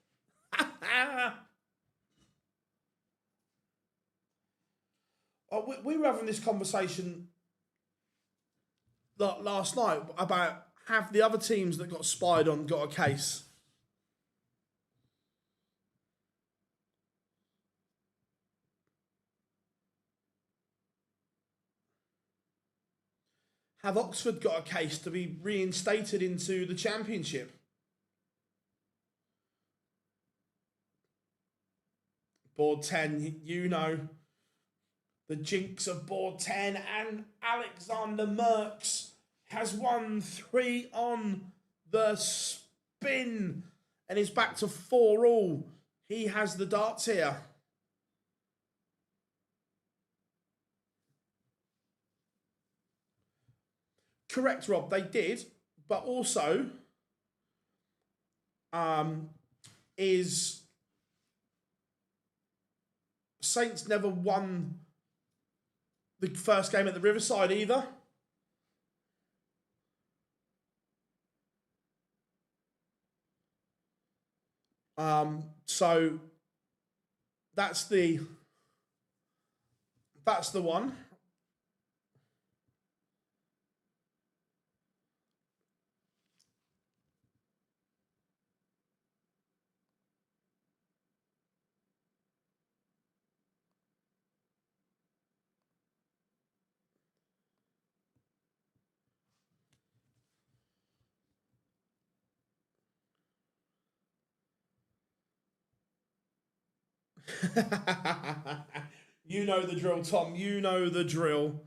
Oh, we were having this conversation last night about have the other teams that got spied on got a case. Have Oxford got a case to be reinstated into the championship? Board 10, you know, the jinx of board 10, and Alexander Merckx has won 3 on the spin and is back to 4 all. He has the darts here. Correct, Rob, they did, but also is Saints never won the first game at the Riverside either. So that's the one. You know the drill, Tom. You know the drill.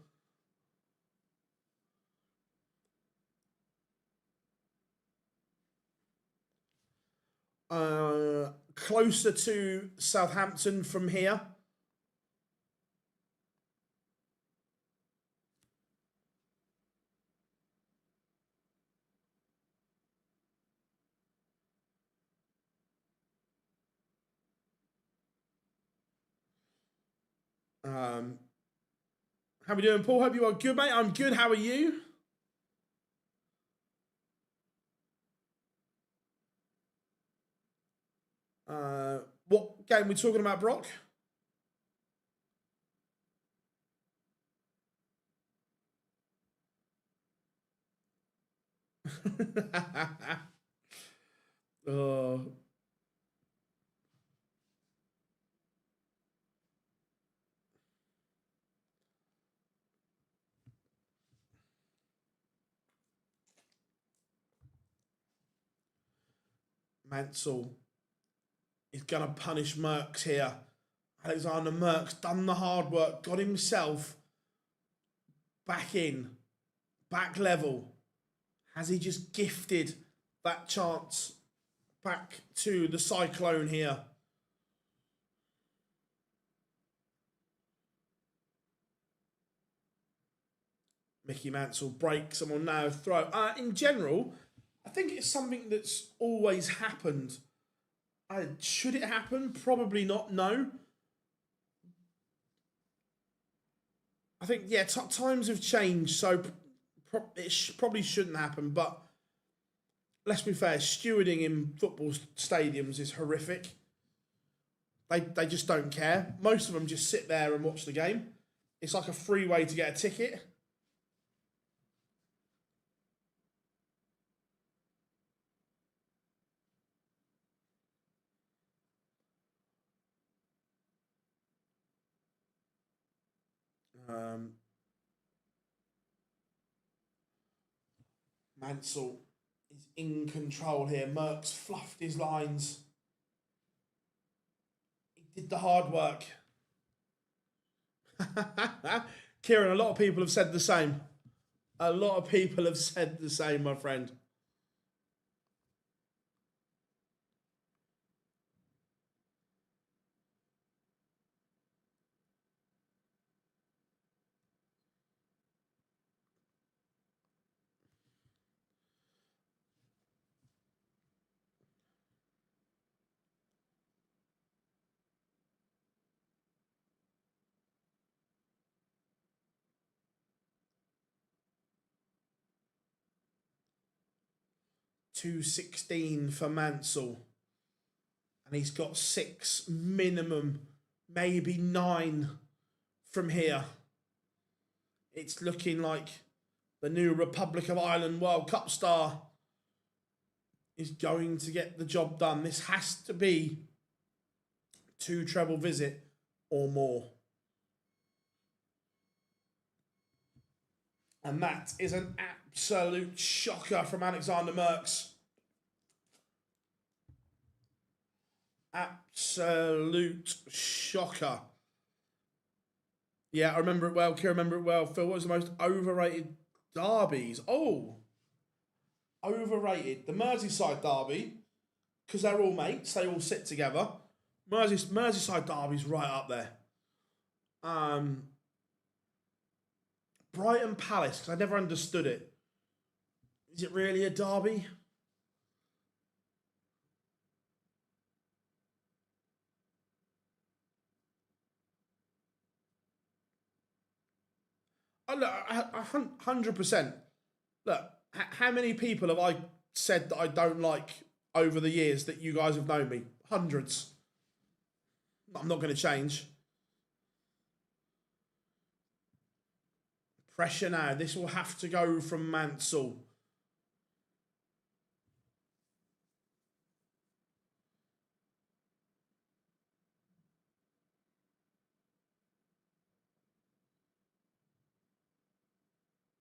Closer to Southampton from here. How we doing, Paul? Hope you are good, mate. I'm good. How are you? What game are we talking about, Brock? Oh. Mansell is going to punish Merckx here. Alexander Merckx done the hard work, got himself back in, back level. Has he just gifted that chance back to the Cyclone here? Mickey Mansell breaks and will now throw. In general, I think it's something that's always happened. Should it happen? Probably not, no. I think, yeah, times have changed, so it probably shouldn't happen, but let's be fair, stewarding in football stadiums is horrific. They just don't care. Most of them just sit there and watch the game. It's like a free way to get a ticket. Mansell is in control here. Merckx fluffed his lines. He did the hard work. Kieran, a lot of people have said the same. A lot of people have said the same, my friend. 216 for Mansell. And he's got 6 minimum, maybe 9 from here. It's looking like the new Republic of Ireland World Cup star is going to get the job done. This has to be 2 treble visit or more. And that is an absolute shocker from Alexander Merckx. Absolute shocker. Yeah, I remember it well. Kira, remember it well. Phil, what was the most overrated derbies? Oh, overrated. The Merseyside derby, because they're all mates. They all sit together. Merseyside derby's right up there. Brighton Palace, because I never understood it. Is it really a derby? Oh, look, 100%. Look, how many people have I said that I don't like over the years that you guys have known me? Hundreds. I'm not going to change. Pressure now. This will have to go from Mansell.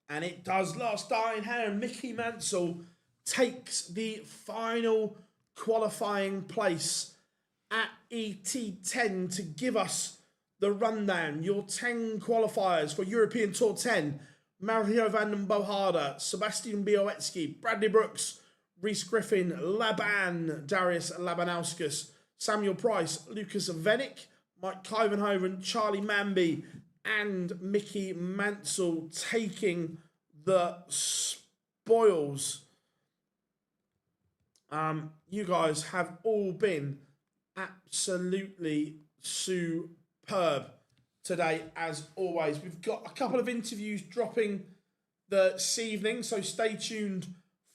And it does. Last starting hand, Mickey Mansell takes the final qualifying place at ET10 to give us the rundown. Your 10 qualifiers for European Tour 10. Mario van den Bohada, Sebastian Białecki, Bradley Brooks, Rhys Griffin, Laban, Darius Labanauskas, Samuel Price, Lucas Vennick, Mike Kyvenhoven, Charlie Manby, and Mickey Mansell taking the spoils. You guys have all been absolutely superb today, as always. We've got a couple of interviews dropping this evening, so stay tuned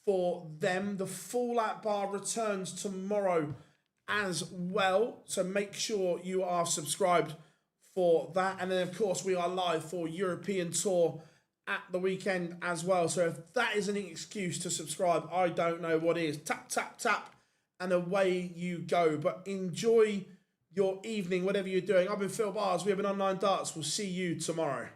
for them. The Fallout Bar returns tomorrow as well, so make sure you are subscribed for that. And then, of course, we are live for European Tour at the weekend as well. So if that isn't an excuse to subscribe, I don't know what is. Tap, tap, tap, and away you go. But enjoy your evening, whatever you're doing. I've been Phil Bars. We have been Online Darts. We'll see you tomorrow.